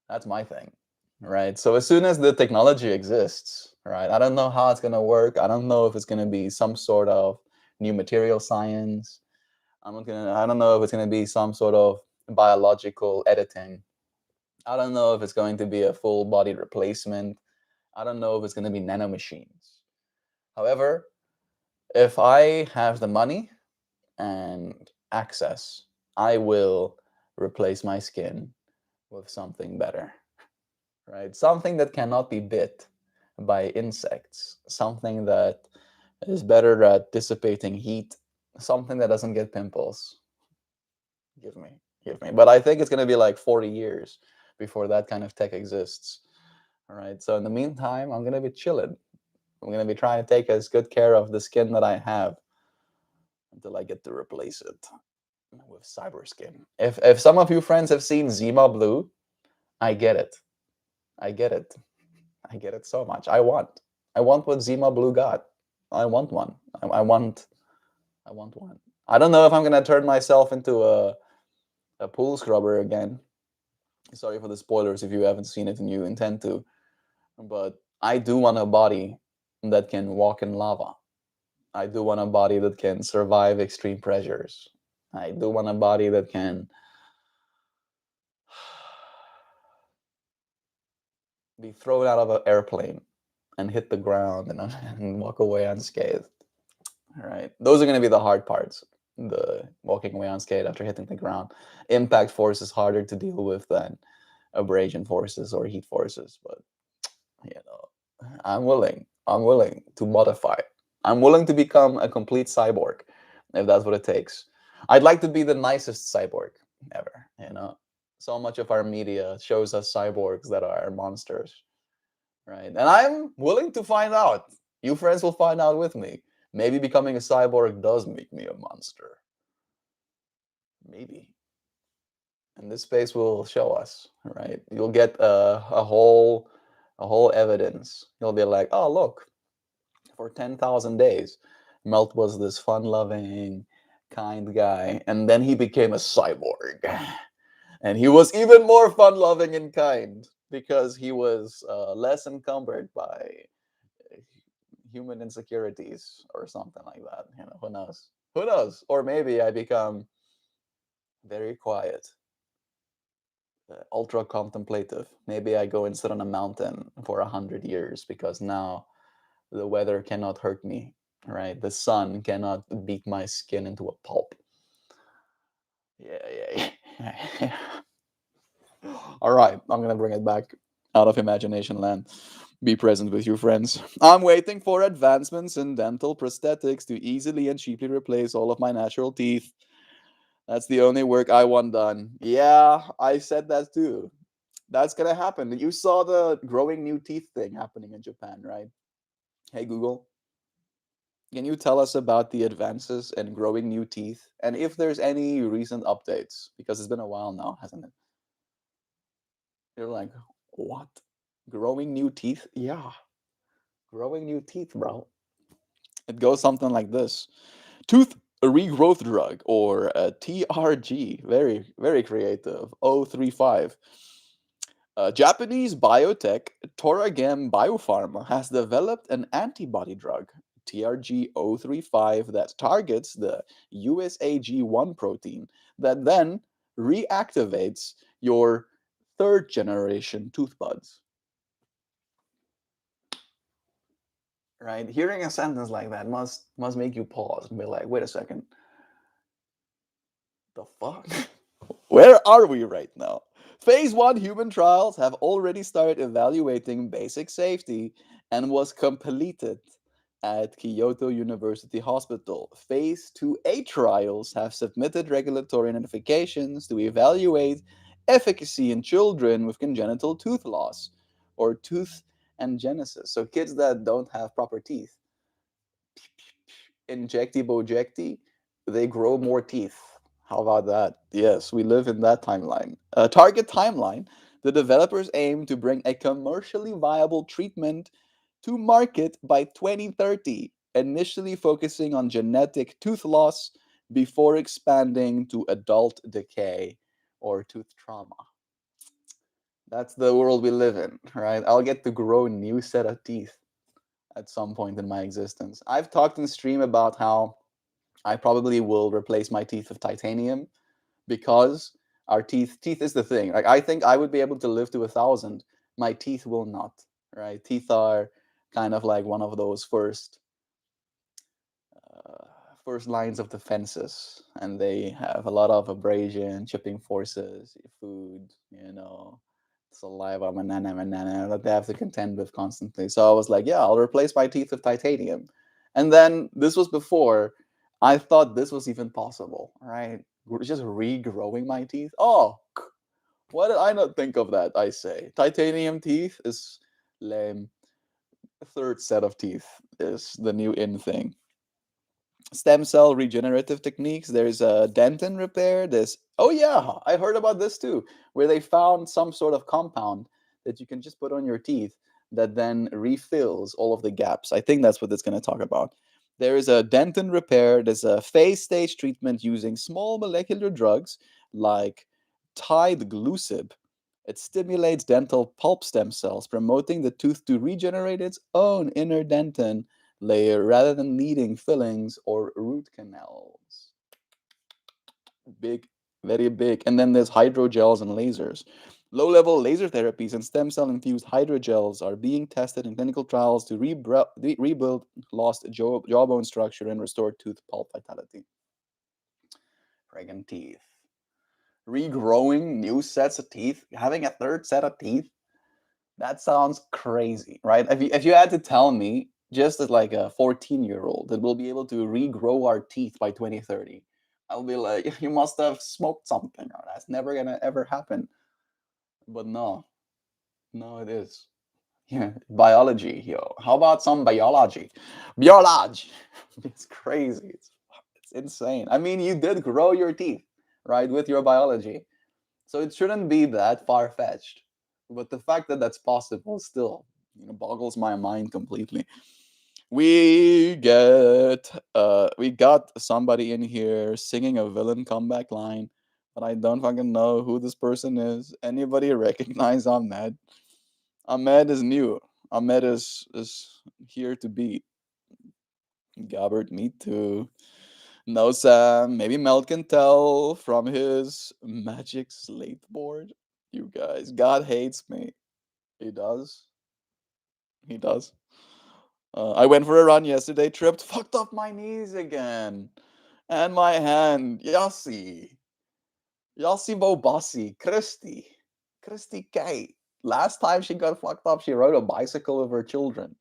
S1: That's my thing. Right. So as soon as the technology exists, right, I don't know how it's gonna work. I don't know if it's gonna be some sort of new material science. I don't know if it's gonna be some sort of biological editing. I don't know if it's going to be a full body replacement. I don't know if it's gonna be nanomachines. However, if I have the money and access, I will replace my skin with something better, right? Something that cannot be bit by insects, something that is better at dissipating heat, something that doesn't get pimples. Give me, give me. But I think it's going to be like 40 years before that kind of tech exists. All right. So in the meantime, I'm going to be chilling. I'm going to be trying to take as good care of the skin that I have until I get to replace it with cyber skin. If some of you friends have seen Zima Blue, I get it. I get it. I get it so much. I want what Zima Blue got. I want one. I want one. I don't know if I'm gonna turn myself into a pool scrubber again. Sorry for the spoilers if you haven't seen it and you intend to, but I do want a body that can walk in lava. I do want a body that can survive extreme pressures. I do want a body that can be thrown out of an airplane and hit the ground and walk away unscathed. All right. Those are going to be the hard parts. The walking away unscathed after hitting the ground. Impact force is harder to deal with than abrasion forces or heat forces, but I'm willing. I'm willing to modify. I'm willing to become a complete cyborg if that's what it takes. I'd like to be the nicest cyborg ever. So much of our media shows us cyborgs that are monsters, right? And I'm willing to find out. You friends will find out with me. Maybe becoming a cyborg does make me a monster. Maybe. And this space will show us, right? You'll get a whole evidence. You'll be like, oh look, for 10,000 days, Melt was this fun-loving, kind guy, and then he became a cyborg, and he was even more fun-loving and kind because he was less encumbered by human insecurities or something like that. Who knows? Who knows? Or maybe I become very quiet, ultra contemplative. Maybe I go and sit on a mountain for 100 years because now the weather cannot hurt me, right? The sun cannot beat my skin into a pulp. Yeah, yeah, yeah. All right, I'm gonna bring it back out of imagination land. Be present with your friends. I'm waiting for advancements in dental prosthetics to easily and cheaply replace all of my natural teeth. That's the only work I want done. Yeah, I said that too. That's gonna happen. You saw the growing new teeth thing happening in Japan, right? Hey Google, can you tell us about the advances in growing new teeth and if there's any recent updates? Because it's been a while now, hasn't it? You're like, what? Growing new teeth? Yeah, growing new teeth, bro. It goes something like this: tooth regrowth drug, or TRG. Very, very creative. 035. Japanese biotech Toragem Biopharma has developed an antibody drug, TRG 035, that targets the USAG1 protein that then reactivates your third generation tooth buds. Right? Hearing a sentence like that must make you pause and be like, wait a second, the fuck? Where are we right now? Phase 1 human trials have already started evaluating basic safety and was completed at Kyoto University Hospital. Phase 2A trials have submitted regulatory notifications to evaluate efficacy in children with congenital tooth loss or tooth angenesis. So kids that don't have proper teeth. Injecty bojecti, they grow more teeth. How about that? Yes, we live in that timeline. Target timeline: the developers aim to bring a commercially viable treatment to market by 2030, initially focusing on genetic tooth loss before expanding to adult decay or tooth trauma. That's the world we live in, right? I'll get to grow a new set of teeth at some point in my existence. I've talked in stream about how I probably will replace my teeth with titanium because our teeth is the thing. Like I think I would be able to live to 1,000. My teeth will not. Right? Teeth are kind of like one of those uh, first lines of defenses, and they have a lot of abrasion, chipping forces, food, saliva, manana, that they have to contend with constantly. So I was like, yeah, I'll replace my teeth with titanium. And then this was before I thought this was even possible, right? Just regrowing my teeth. Oh, why did I not think of that? I say titanium teeth is lame. Third set of teeth is the new in thing. Stem cell regenerative techniques. There's a dentin repair. There's, oh yeah, I heard about this too, where they found some sort of compound that you can just put on your teeth that then refills all of the gaps. I think that's what it's going to talk about. There is a dentin repair. There's a phase stage treatment using small molecular drugs like tideglusib. It stimulates dental pulp stem cells, promoting the tooth to regenerate its own inner dentin layer rather than needing fillings or root canals. Big, very big. And then there's hydrogels and lasers. Low level laser therapies and stem cell infused hydrogels are being tested in clinical trials to rebuild lost jawbone structure and restore tooth pulp vitality. Friggin' teeth. Regrowing new sets of teeth, having a third set of teeth. That sounds crazy, right? If you had to tell me, just as like a 14-year-old, that we'll be able to regrow our teeth by 2030, I'll be like, you must have smoked something, or that's never gonna ever happen. But no, no, it is. Yeah, biology, yo. How about some biology? Biology. It's crazy. It's insane. I mean, you did grow your teeth, right, with your biology. So it shouldn't be that far fetched. But the fact that that's possible still, boggles my mind completely. We got somebody in here singing a villain comeback line, but I don't fucking know who this person is. Anybody recognize Ahmed? Ahmed is new. Ahmed is here to beat. Gabbard, me too. No, Sam. Maybe Mel can tell from his magic slate board. You guys, God hates me. He does. He does. I went for a run yesterday, tripped, fucked up my knees again. And my hand. Yossi. Yossi Bobassi. Christy. Christy K. Last time she got fucked up, she rode a bicycle with her children.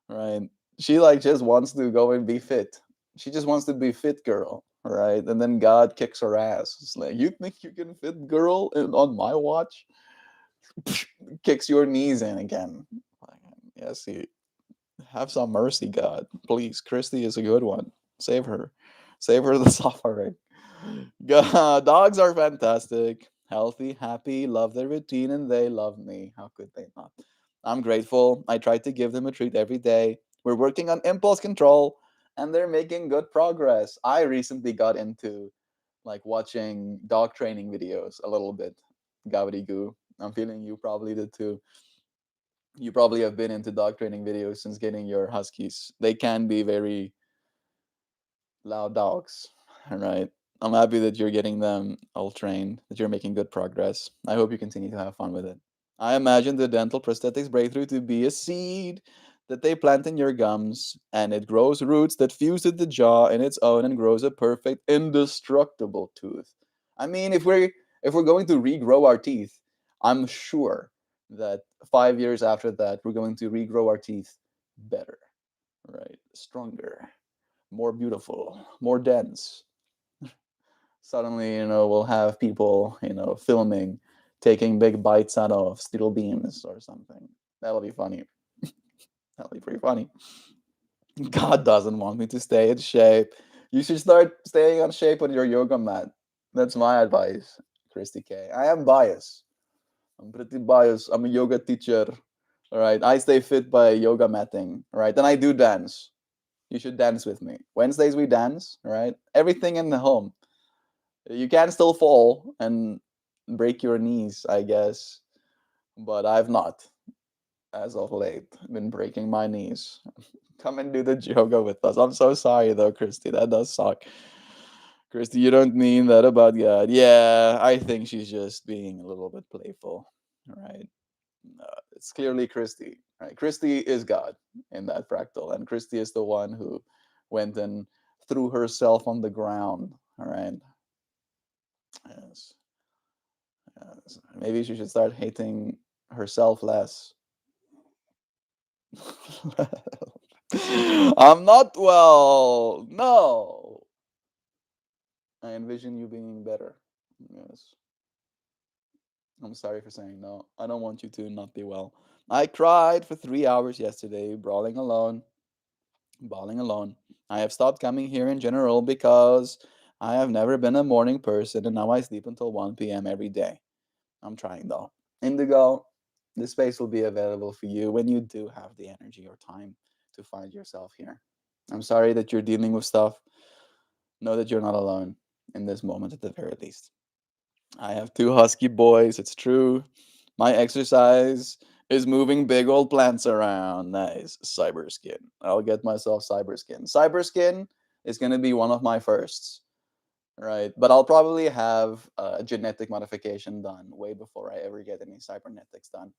S1: Right? She like just wants to go and be fit. She just wants to be fit girl. Right? And then God kicks her ass. It's like, you think you can fit girl on my watch? Kicks your knees in again. Yes, he have some mercy, God. Please, Christy is a good one. Save her. Save her the suffering. Dogs are fantastic, healthy, happy, love their routine, and they love me. How could they not? I'm grateful. I try to give them a treat every day. We're working on impulse control, and they're making good progress. I recently got into like watching dog training videos a little bit. Goo. I'm feeling you probably did too. You probably have been into dog training videos since getting your huskies. They can be very loud dogs. All right. I'm happy that you're getting them all trained, that you're making good progress. I hope you continue to have fun with it. I imagine the dental prosthetics breakthrough to be a seed that they plant in your gums, and it grows roots that fuse with the jaw in its own and grows a perfect, indestructible tooth. I mean, if we're going to regrow our teeth, I'm sure that 5 years after that, we're going to regrow our teeth better, right? Stronger, more beautiful, more dense. Suddenly, we'll have people, filming, taking big bites out of steel beams or something. That'll be funny. That'll be pretty funny. God doesn't want me to stay in shape. You should start staying on shape on your yoga mat. That's my advice, Christy K. I am biased. I'm pretty biased. I'm a yoga teacher. All right. I stay fit by yoga matting. All right. And I do dance. You should dance with me. Wednesdays we dance. All right. Everything in the home. You can still fall and break your knees, I guess, but I've not, as of late, been breaking my knees. Come and do the yoga with us. I'm so sorry though, Christy. That does suck. Christy, you don't mean that about God. Yeah, I think she's just being a little bit playful. Right? It's clearly Christy. Right? Christy is God in that fractal, and Christy is the one who went and threw herself on the ground. All right. Yes. Maybe she should start hating herself less. I'm not well. No. I envision you being better. Yes. I'm sorry for saying no. I don't want you to not be well. I cried for 3 hours yesterday, brawling alone. Bawling alone. I have stopped coming here in general because I have never been a morning person and now I sleep until 1 p.m. every day. I'm trying though. Indigo, the space will be available for you when you do have the energy or time to find yourself here. I'm sorry that you're dealing with stuff. Know that you're not alone in this moment at the very least. I have two husky boys, it's true. My exercise is moving big old plants around. Nice. Cyber skin. I'll get myself cyber skin. Cyber skin is going to be one of my firsts, right? But I'll probably have a genetic modification done way before I ever get any cybernetics done.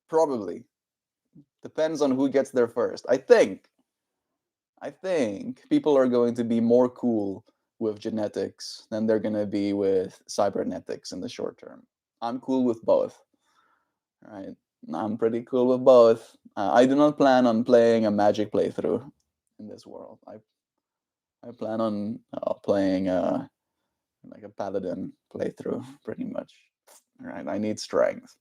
S1: Probably. Depends on who gets there first. I think people are going to be more cool with genetics than they're going to be with cybernetics in the short term. I'm cool with both, right? I'm pretty cool with both. I do not plan on playing a magic playthrough in this world. I plan on playing like a paladin playthrough, pretty much. Right? I need strength.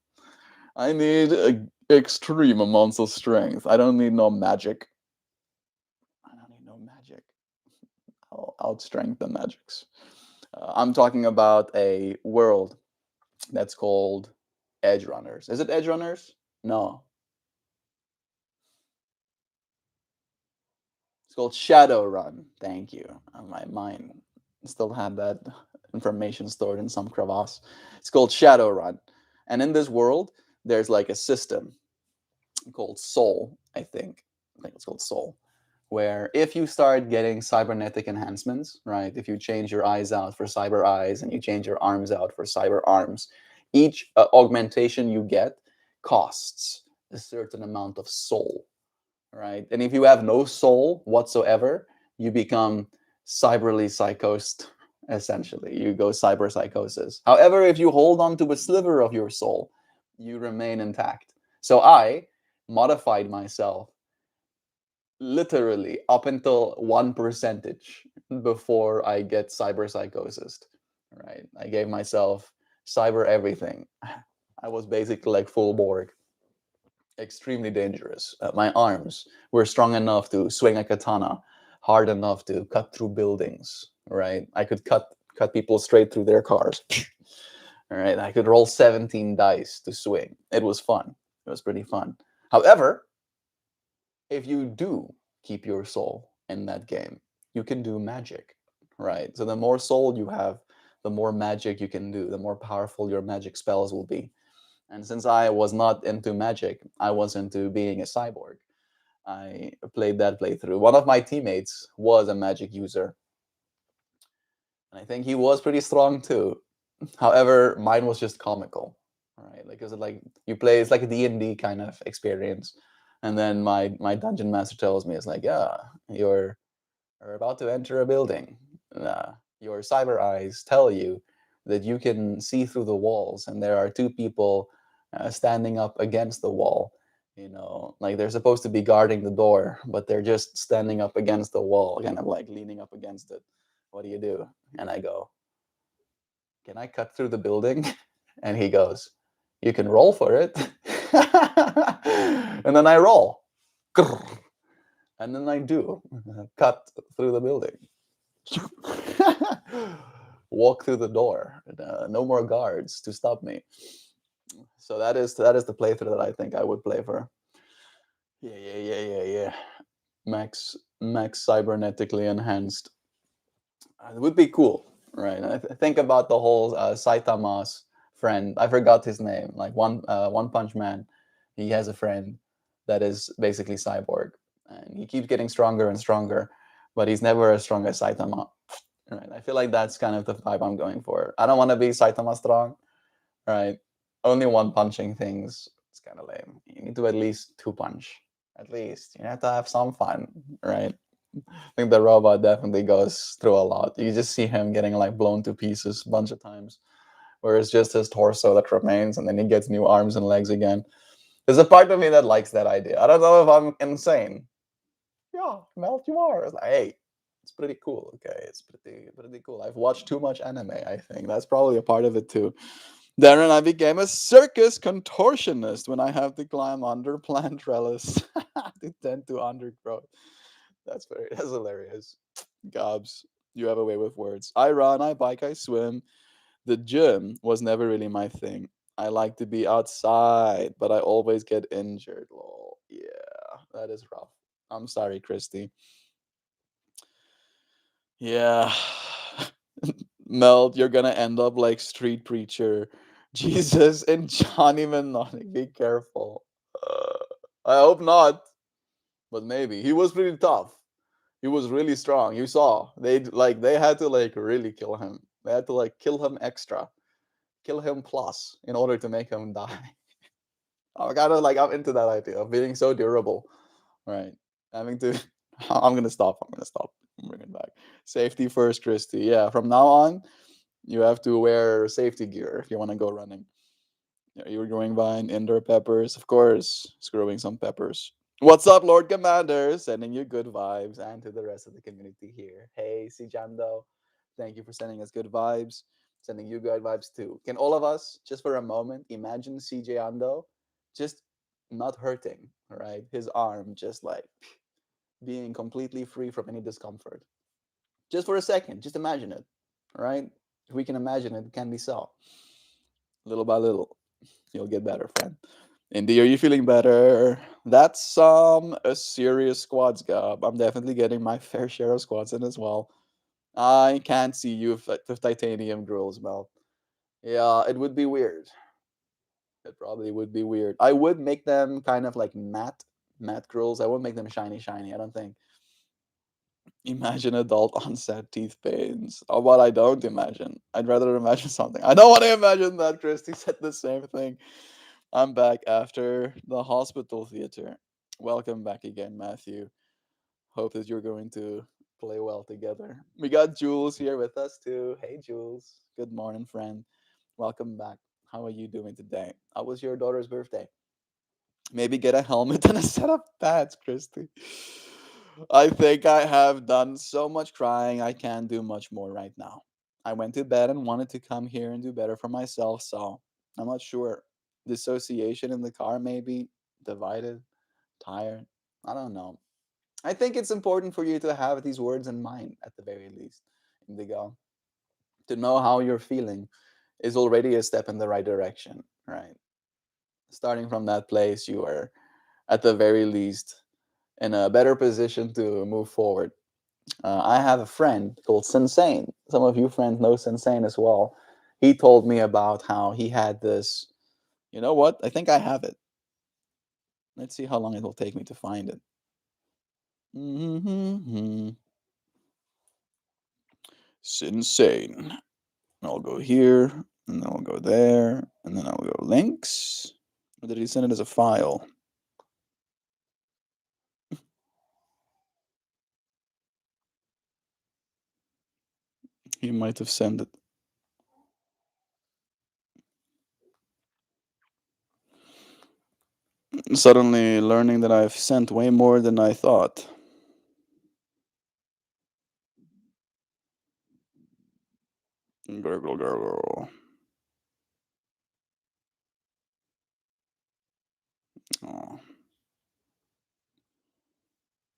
S1: I need extreme amounts of strength. I don't need no magic. I don't need no magic. I'll outstrength the magics. I'm talking about a world that's called Edge Runners. Is it Edge Runners? No. It's called Shadowrun. Thank you. My mind still had that information stored in some crevasse. It's called Shadowrun. And in this world, there's like a system called Soul, I think. I think it's called Soul. Where if you start getting cybernetic enhancements, right? If you change your eyes out for cyber eyes and you change your arms out for cyber arms,
S2: Each augmentation you get costs a certain amount of soul, right? And if you have no soul whatsoever, you become cyberly psychosed, essentially. You go cyber psychosis. However, if you hold on to a sliver of your soul, you remain intact. So I modified myself literally up until 1% before I get cyber psychosis, right? I gave myself cyber everything. I was basically like full Borg, extremely dangerous. My arms were strong enough to swing a katana, hard enough to cut through buildings. Right, I could cut people straight through their cars. All right, I could roll 17 dice to swing. It was fun. It was pretty fun. However, if you do keep your soul in that game, you can do magic. Right. So the more soul you have, the more magic you can do, the more powerful your magic spells will be. And since I was not into magic, I was into being a cyborg. I played that playthrough. One of my teammates was a magic user, and I think he was pretty strong too. However, mine was just comical, right? Like, cause like you play, it's like a D&D kind of experience, and then my dungeon master tells me, it's like, yeah, you're about to enter a building. Your cyber eyes tell you that you can see through the walls, and there are two people standing up against the wall. Like they're supposed to be guarding the door, but they're just standing up against the wall, kind of like leaning up against it. What do you do? And I go, can I cut through the building? And he goes, you can roll for it. And then I roll. And then I do cut through the building. Walk through the door. No more guards to stop me. So that is the playthrough that I think I would play for. Yeah. Max cybernetically enhanced. It would be cool, right? Think about the whole Saitama's friend. I forgot his name. Like One Punch Man, he has a friend that is basically cyborg, and he keeps getting stronger and stronger, but he's never as strong as Saitama. Right? I feel like that's kind of the vibe I'm going for. I don't want to be Saitama strong, right? Only one punching things. It's kind of lame. You need to at least two punch. At least you have to have some fun, right? I think the robot definitely goes through a lot. You just see him getting like blown to pieces a bunch of times, where it's just his torso that remains, and then he gets new arms and legs again. There's a part of me that likes that idea. I don't know if I'm insane. Yeah, Melt, you are. It's like, hey, it's pretty cool. Okay, it's pretty cool. I've watched too much anime. I think that's probably a part of it too. Then I became a circus contortionist when I have to climb under plant trellis to tend to undergrowth. That's hilarious. Gobs, you have a way with words. I run, I bike, I swim. The gym was never really my thing. I like to be outside, but I always get injured. Lol. Yeah, that is rough. I'm sorry, Christy. Yeah. Melt, you're gonna end up like Street Preacher. Jesus and Johnny Mnemonic. Be careful. I hope not, but maybe. He was pretty tough. He was really strong. You saw. They had to like really kill him. They had to like kill him extra. Kill him plus in order to make him die. I'm into that idea of being so durable. Right. Having to I'm gonna stop. I'm gonna stop. I'm bringing it back. Safety first, Christy. Yeah, from now on, you have to wear safety gear if you want to go running. Yeah, you're growing vine, indoor peppers, of course, screwing some peppers. What's up, Lord Commander? Sending you good vibes and to the rest of the community here. Hey, Sijando, thank you for sending us good vibes. Sending you good vibes too. Can all of us, just for a moment, imagine CJ Ando just not hurting, right? His arm just like being completely free from any discomfort. Just for a second, just imagine it, right? If we can imagine it, it can be so. Little by little, you'll get better, friend. Indy, are you feeling better? That's a serious squads gob. I'm definitely getting my fair share of squats in as well. I can't see you with titanium grills, Mel. Yeah, it would be weird. It probably would be weird. I would make them kind of like matte grills. I won't make them shiny. I don't think. Imagine adult onset teeth pains. Oh, what I don't imagine. I'd rather imagine something. I don't want to imagine that. Christy said the same thing. I'm back after the hospital theater. Welcome back again, Matthew. Hope that you're going to play well together. We got Jules here with us too. Hey, Jules. Good morning, friend. Welcome back. How are you doing today? How was your daughter's birthday? Maybe get a helmet and a set of pads, Christy. I think I have done so much crying, I can't do much more right now. I went to bed and wanted to come here and do better for myself, so I'm not sure. Dissociation in the car, maybe? Divided? Tired? I don't know. I think it's important for you to have these words in mind at the very least, Indigo. To know how you're feeling is already a step in the right direction, right? Starting from that place, you are at the very least in a better position to move forward. I have a friend called Sensane. Some of you friends know Sensane as well. He told me about how he had this. You know what? I think I have it. Let's see how long it will take me to find it. Sensane. I'll go here, and then I'll go there, and then I'll go links. Or did he send it as a file? He might have sent it. Suddenly learning that I've sent way more than I thought. Gurgle, gurgle. Oh,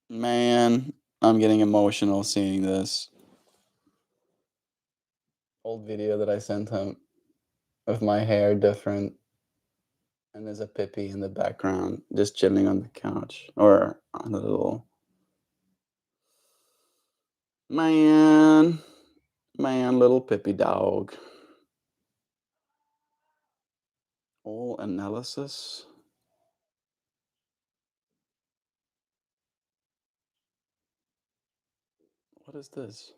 S2: man, I'm getting emotional seeing this old video that I sent him with my hair different, and there's a Pippi in the background just chilling on the couch or on the little. Man, man, little Pippi dog. All analysis. What is this?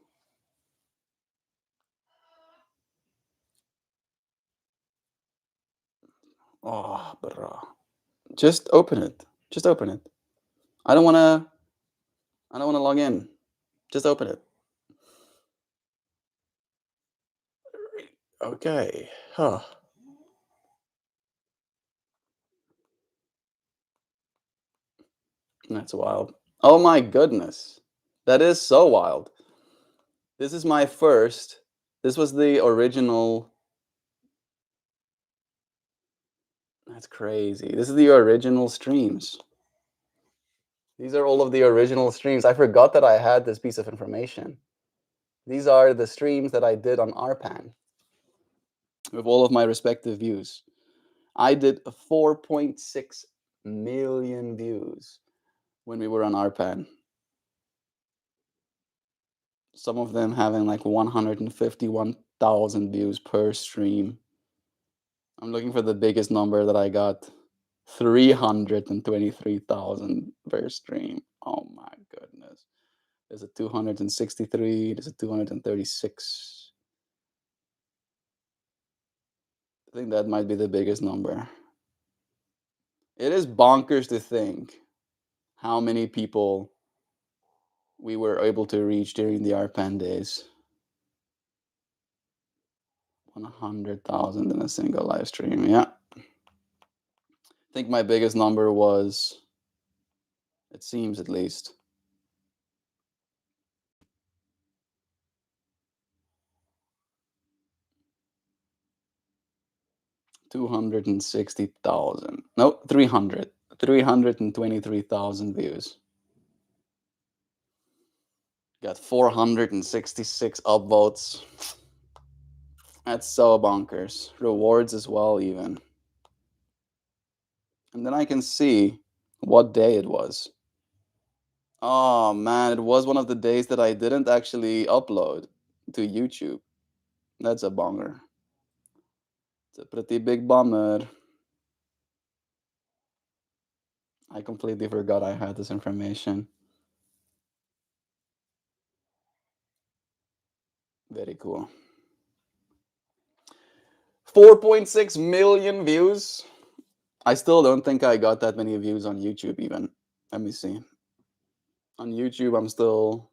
S2: Oh, bruh. Just open it. Just open it. I don't wanna. I don't wanna log in. Just open it. Okay. Huh. That's wild. Oh my goodness. That is so wild. This is my first. This was the original. That's crazy. This is the original streams. These are all of the original streams. I forgot that I had this piece of information. These are the streams that I did on RPAN with all of my respective views. I did 4.6 million views when we were on RPAN. Some of them having like 151,000 views per stream. I'm looking for the biggest number that I got. 323,000 per stream. Oh my goodness. There's a 263, there's a 236. I think that might be the biggest number. It is bonkers to think how many people we were able to reach during the RPAN days. 100,000 in a single live stream. Yeah. I think my biggest number was, it seems at least, 260,000. No, 300. 323,000 views. Got 466 upvotes. That's so bonkers. Rewards as well, even. And then I can see what day it was. Oh man, it was one of the days that I didn't actually upload to YouTube. That's a bummer. It's a pretty big bummer. I completely forgot I had this information. Very cool. 4.6 million views. I still don't think I got that many views on YouTube even. Let me see. On YouTube, I'm still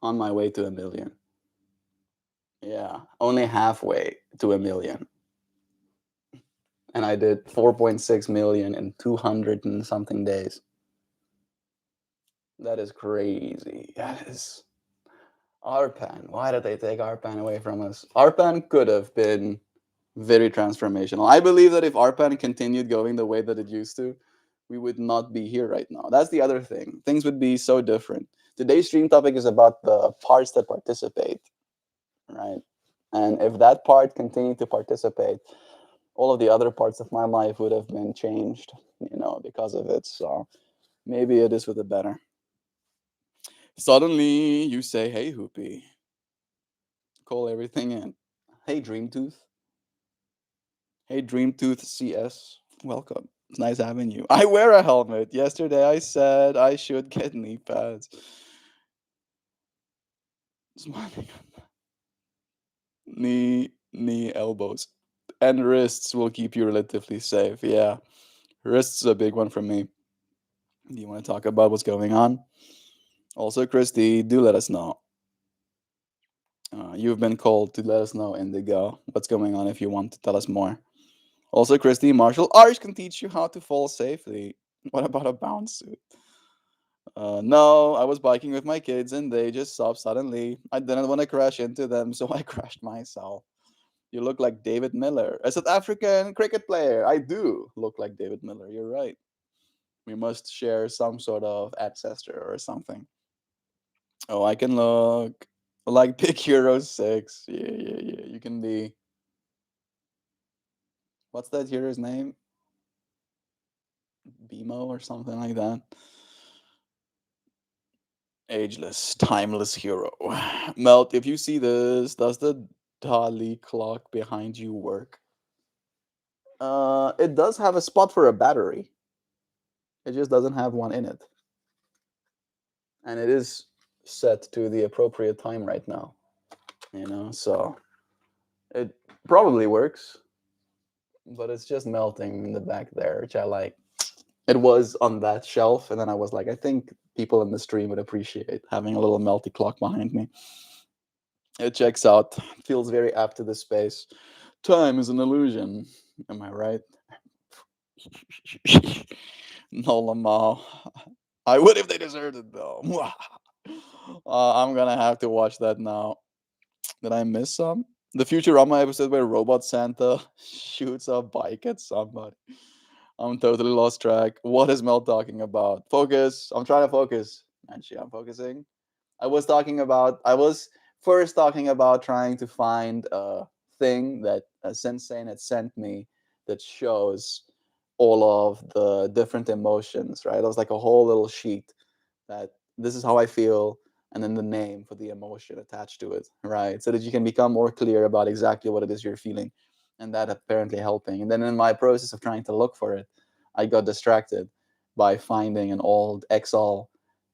S2: on my way to a million. Yeah, only halfway to a million. And I did 4.6 million in 200 and something days. That is crazy. That is Arpan. Why did they take Arpan away from us? Arpan could have been very transformational. I believe that if Arpan continued going the way that it used to, we would not be here right now. That's the other thing. Things would be so different. Today's stream topic is about the parts that participate, right? And if that part continued to participate, all of the other parts of my life would have been changed, because of it. So maybe it is for the better. Suddenly you say, hey, Hoopy, call everything in. Hey, Dreamtooth. Hey, Dreamtooth CS. Welcome. It's nice having you. I wear a helmet. Yesterday I said I should get knee pads. Smiling. Knee, elbows, and wrists will keep you relatively safe. Yeah, wrists is a big one for me. Do you want to talk about what's going on? Also, Christy, do let us know. You've been called to let us know, Indigo, what's going on if you want to tell us more. Also, Christy, martial arts can teach you how to fall safely. What about a bounce suit? No, I was biking with my kids and they just stopped suddenly. I didn't want to crash into them, so I crashed myself. You look like David Miller, a South African cricket player. I do look like David Miller. You're right. We must share some sort of ancestor or something. Oh, I can look like Big Hero 6. Yeah, yeah, yeah. You can be. What's that hero's name? Bimo or something like that. Ageless, timeless hero. Melt, if you see this, does the Dali clock behind you work? It does have a spot for a battery. It just doesn't have one in it. And it is set to the appropriate time right now. So it probably works, but it's just melting in the back there, which I like. It was on that shelf, and then I was like, I think people in the stream would appreciate having a little melty clock behind me. It checks out, feels very apt to the space. Time is an illusion. Am I right? No, Lamar. I would if they deserved it, though. I'm gonna have to watch that now. Did I miss some? The Futurama episode where Robot Santa shoots a bike at somebody. I'm totally lost track. What is Mel talking about? Focus. I'm trying to focus. Actually, I'm focusing. I was first talking about trying to find a thing that Sensei had sent me that shows all of the different emotions, right? It was like a whole little sheet that this is how I feel, and then the name for the emotion attached to it, right? So that you can become more clear about exactly what it is you're feeling. And that apparently helping. And then in my process of trying to look for it, I got distracted by finding an old Excel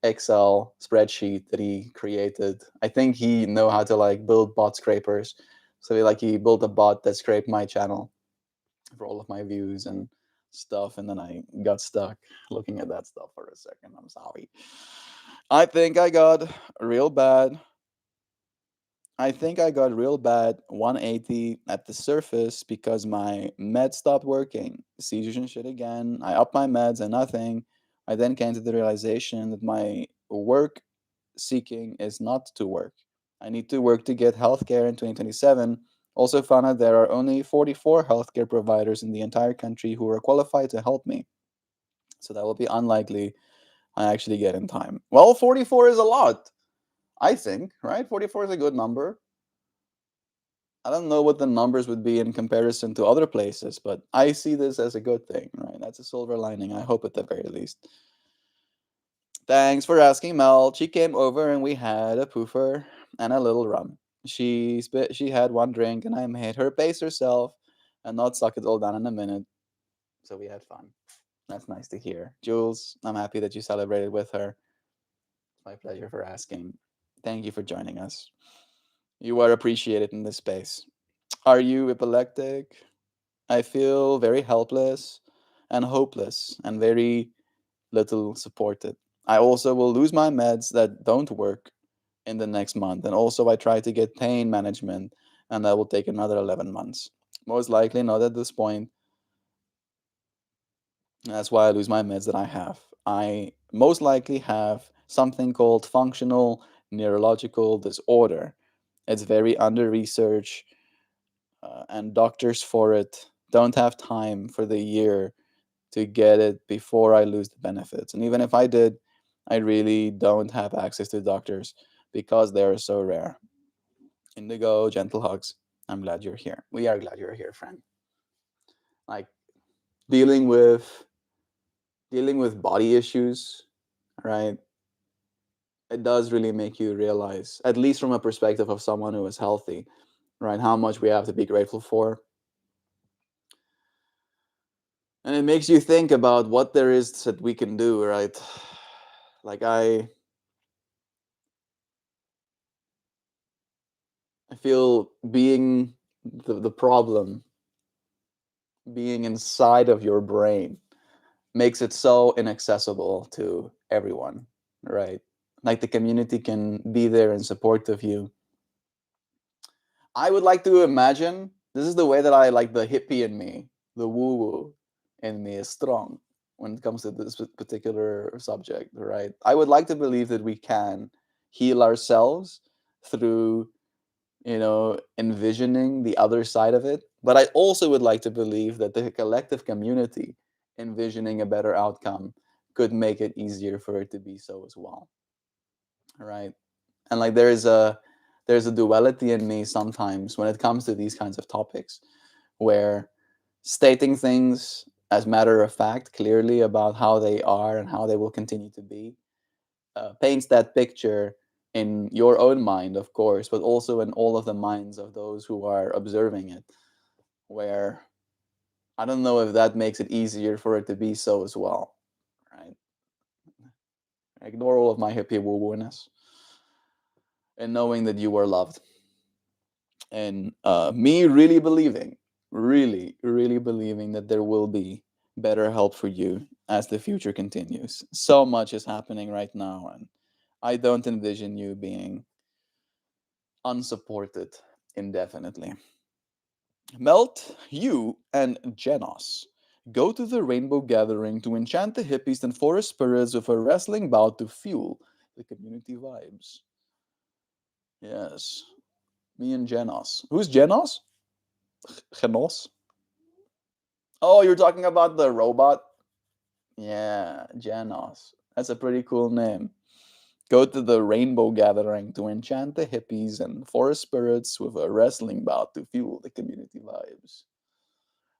S2: spreadsheet that he created. I think he know how to like build bot scrapers. So he built a bot that scraped my channel for all of my views and stuff, and then I got stuck looking at that stuff for a second. I'm sorry. I think I got real bad. I think I got real bad 180 at the surface because my meds stopped working. Seizures and shit again. I upped my meds and nothing. I then came to the realization that my work seeking is not to work. I need to work to get healthcare in 2027. Also found out there are only 44 healthcare providers in the entire country who are qualified to help me. So that will be unlikely I actually get in time. Well, 44 is a lot, I think, right? 44 is a good number. I don't know what the numbers would be in comparison to other places, but I see this as a good thing, right? That's a silver lining, I hope at the very least. Thanks for asking, Mel. She came over and we had a poofer and a little rum. She had one drink and I made her pace herself and not suck it all down in a minute. So we had fun. That's nice to hear. Jules, I'm happy that you celebrated with her. My pleasure for asking. Thank you for joining us. You are appreciated in this space. Are you epileptic? I feel very helpless and hopeless and very little supported. I also will lose my meds that don't work in the next month. And also, I try to get pain management, and that will take another 11 months. Most likely not at this point. That's why I lose my meds that I have. I most likely have something called functional neurological disorder. It's very under research, and doctors for it don't have time for the year to get it before I lose the benefits. And even if I did, I really don't have access to doctors because they are so rare. Indigo, gentle hugs. I'm glad you're here. We are glad you're here, friend. Like dealing with dealing with body issues, right? It does really make you realize, at least from a perspective of someone who is healthy, right, how much we have to be grateful for. And it makes you think about what there is that we can do, right? Like I feel being the problem, being inside of your brain, makes it so inaccessible to everyone, right? Like the community can be there in support of you. I would like to imagine this is the way that I like the hippie in me, the woo woo in me is strong when it comes to this particular subject, right? I would like to believe that we can heal ourselves through envisioning the other side of it. But I also would like to believe that the collective community envisioning a better outcome could make it easier for it to be so as well. Right. And like there's a duality in me sometimes when it comes to these kinds of topics where stating things as matter of fact clearly about how they are and how they will continue to be paints that picture in your own mind, of course, but also in all of the minds of those who are observing it. Where I don't know if that makes it easier for it to be so as well, right? Ignore all of my hippie woo woo-ness and knowing that you are loved, and me really, really believing that there will be better help for you as the future continues. So much is happening right now, and I don't envision you being unsupported indefinitely. Melt, you, and Genos go to the rainbow gathering to enchant the hippies and forest spirits with a wrestling bout to fuel the community vibes. Yes, me and Genos. Who's Genos? Genos? Oh, you're talking about the robot? Yeah, Genos. That's a pretty cool name. Go to the rainbow gathering to enchant the hippies and forest spirits with a wrestling bout to fuel the community vibes.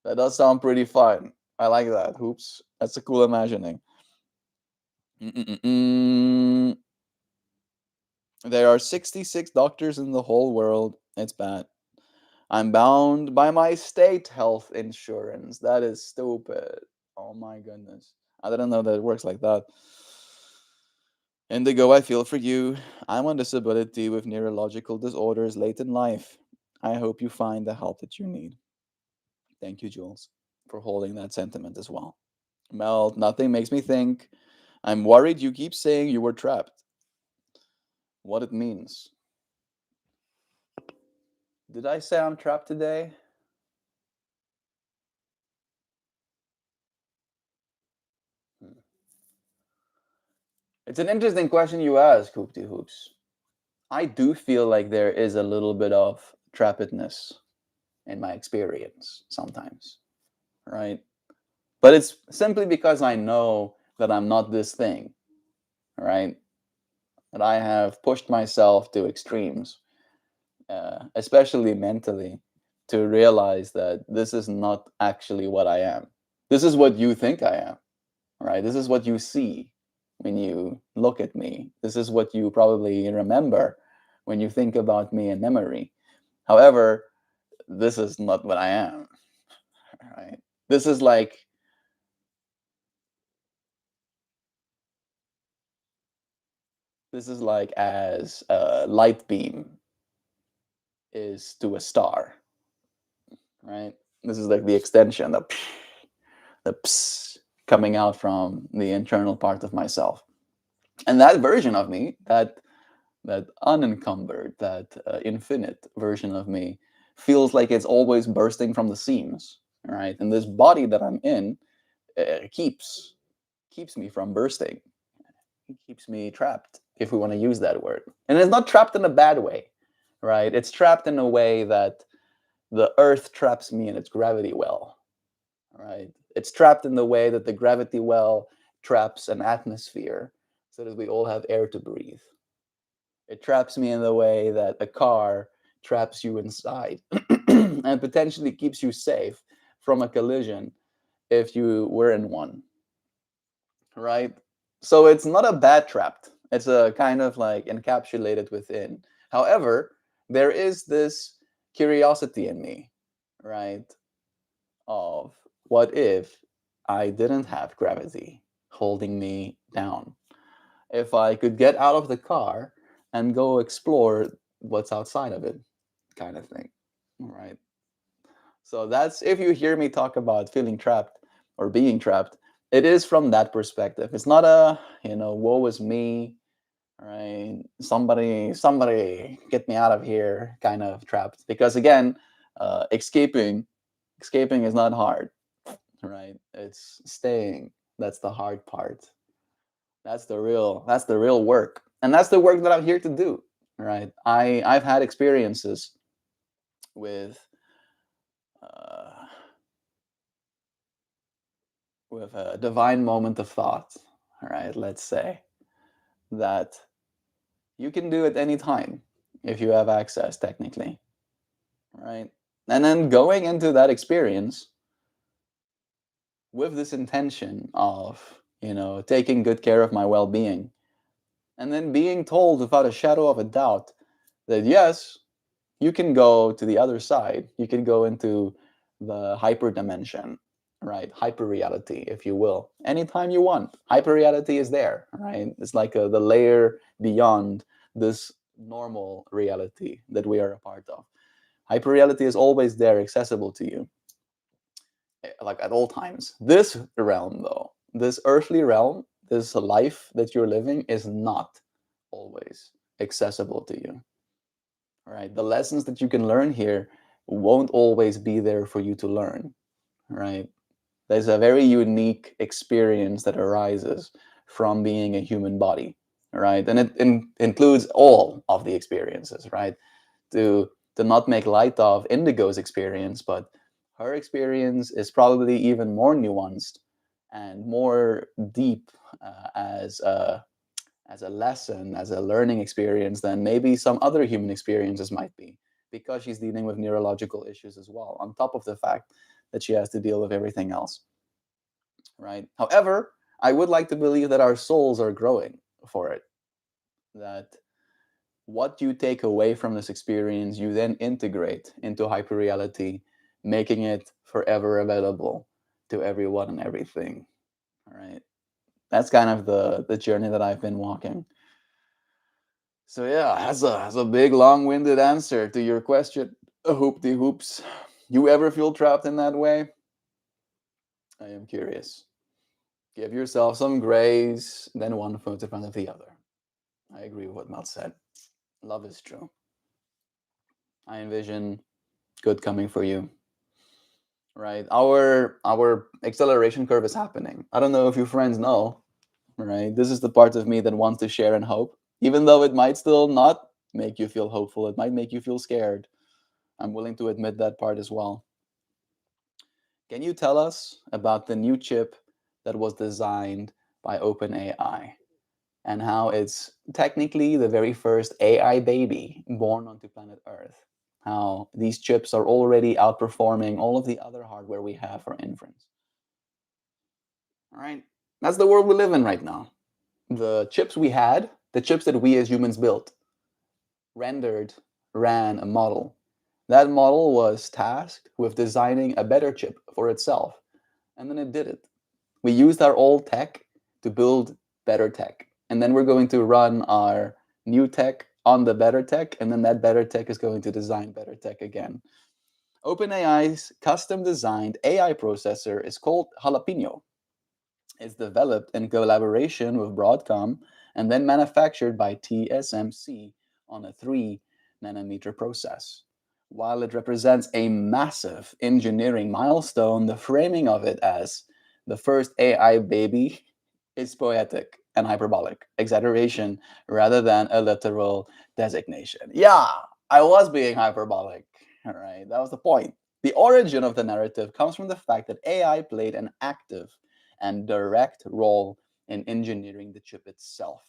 S2: That does sound pretty fun. I like that. Hoops. That's a cool imagining. Mm-mm-mm. There are 66 doctors in the whole world. It's bad. I'm bound by my state health insurance. That is stupid. Oh my goodness. I didn't know that it works like that. Indigo, I feel for you. I'm on disability with neurological disorders late in life. I hope you find the help that you need. Thank you, Jules, for holding that sentiment as well. Mel, nothing makes me think. I'm worried you keep saying you were trapped. What it means. Did I say I'm trapped today? Hmm. It's an interesting question you ask, Hoopty Hoops. I do feel like there is a little bit of trappedness in my experience sometimes, right? But it's simply because I know that I'm not this thing, right? That I have pushed myself to extremes, especially mentally, to realize that this is not actually what I am. This is what you think I am, right? This is what you see when you look at me. This is what you probably remember when you think about me in memory. However, this is not what I am, right? This is like as a light beam, is to a star, right? This is like the extension, the pss coming out from the internal part of myself. And that version of me, that unencumbered, that infinite version of me, feels like it's always bursting from the seams, right? And this body that I'm in keeps me from bursting. It keeps me trapped, if we want to use that word. And it's not trapped in a bad way, right? It's trapped in a way that the earth traps me in its gravity well, right? It's trapped in the way that the gravity well traps an atmosphere so that we all have air to breathe. It traps me in the way that a car traps you inside and potentially keeps you safe from a collision if you were in one, right? So it's not a bad trap. It's a kind of like encapsulated within. However, there is this curiosity in me, right? Of what if I didn't have gravity holding me down? If I could get out of the car and go explore what's outside of it, kind of thing, right? So that's, if you hear me talk about feeling trapped or being trapped, it is from that perspective. It's not a, woe is me, right? Somebody get me out of here kind of trapped. Because again, escaping is not hard, right? It's staying. That's the hard part. That's the real work. And that's the work that I'm here to do, right? I've had experiences with uh, with a divine moment of thought, right? Let's say that you can do it any time if you have access, technically, right? And then going into that experience with this intention of, taking good care of my well-being, and then being told without a shadow of a doubt that yes, you can go to the other side. You can go into the hyper dimension, right? Hyper reality, if you will, anytime you want. Hyper reality is there, right? It's like the layer beyond this normal reality that we are a part of. Hyper reality is always there, accessible to you, like at all times. This realm, though, this earthly realm, this life that you're living is not always accessible to you, right? The lessons that you can learn here won't always be there for you to learn, right? There's a very unique experience that arises from being a human body, right? And it includes all of the experiences, right? To not make light of Indigo's experience, but her experience is probably even more nuanced and more deep as a lesson, as a learning experience than maybe some other human experiences might be, because she's dealing with neurological issues as well, on top of the fact that she has to deal with everything else, right? However, I would like to believe that our souls are growing for it, that what you take away from this experience, you then integrate into hyperreality, making it forever available to everyone and everything, all right? That's kind of the journey that I've been walking. So yeah, has a big long-winded answer to your question. Hoopty hoops. You ever feel trapped in that way? I am curious. Give yourself some grace, then one foot in front of the other. I agree with what Mel said. Love is true. I envision good coming for you. Right? Our acceleration curve is happening. I don't know if you friends know, right? This is the part of me that wants to share and hope. Even though it might still not make you feel hopeful, it might make you feel scared. I'm willing to admit that part as well. Can you tell us about the new chip that was designed by OpenAI and how it's technically the very first AI baby born onto planet Earth? How these chips are already outperforming all of the other hardware we have for inference. All right? That's the world we live in right now. The chips we had, the chips that we as humans built, ran a model. That model was tasked with designing a better chip for itself, and then it did it. We used our old tech to build better tech, and then we're going to run our new tech on the better tech, and then that better tech is going to design better tech again. OpenAI's custom designed AI processor is called Jalapeno. It's developed in collaboration with Broadcom and then manufactured by TSMC on a 3 nanometer process. While it represents a massive engineering milestone, the framing of it as the first AI baby is poetic and hyperbolic exaggeration rather than a literal designation. Yeah, I was being hyperbolic. All right, that was the point. The origin of the narrative comes from the fact that AI played an active and direct role in engineering the chip itself.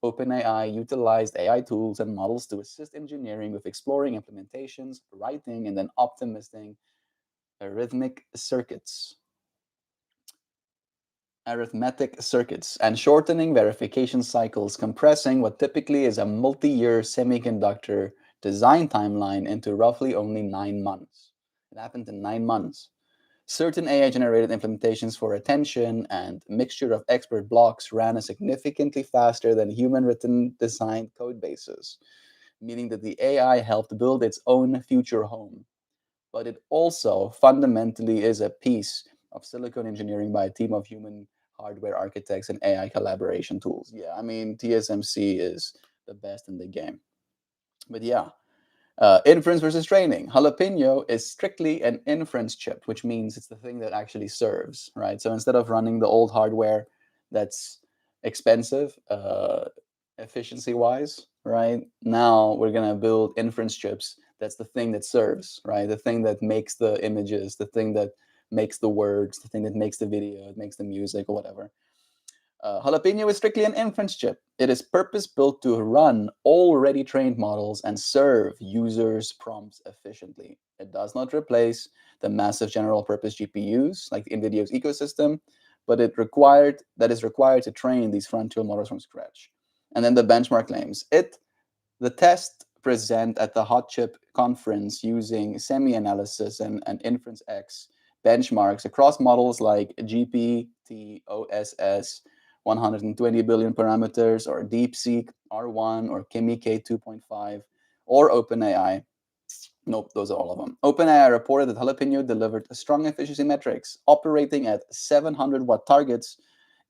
S2: OpenAI utilized AI tools and models to assist engineering with exploring implementations, writing, and then optimizing arithmetic circuits arithmetic circuits and shortening verification cycles, compressing what typically is a multi-year semiconductor design timeline into roughly only 9 months. It happened in 9 months. Certain AI-generated implementations for attention and mixture of expert blocks ran significantly faster than human-written designed code bases, meaning that the AI helped build its own future home. But it also fundamentally is a piece of silicon engineering by a team of human hardware architects and AI collaboration tools. Yeah, I mean, TSMC is the best in the game. But yeah, inference versus training. Jalapeno is strictly an inference chip, which means it's the thing that actually serves, right? So instead of running the old hardware that's expensive, efficiency wise, right? Now we're going to build inference chips. That's the thing that serves, right? The thing that makes the images, the thing that makes the words, the thing that makes the video, it makes the music or whatever. Jalapeno is strictly an inference chip. It is purpose built to run already trained models and serve users' prompts efficiently. It does not replace the massive general purpose GPUs like NVIDIA's ecosystem, but that is required to train these frontier models from scratch. And then the benchmark claims the test present at the Hot Chip conference using semi-analysis and inference X benchmarks across models like GPT, OSS, 120 billion parameters, or DeepSeek R1, or Kimi-K 2.5, or OpenAI. Nope, those are all of them. OpenAI reported that Jalapeno delivered strong efficiency metrics. Operating at 700 watt targets,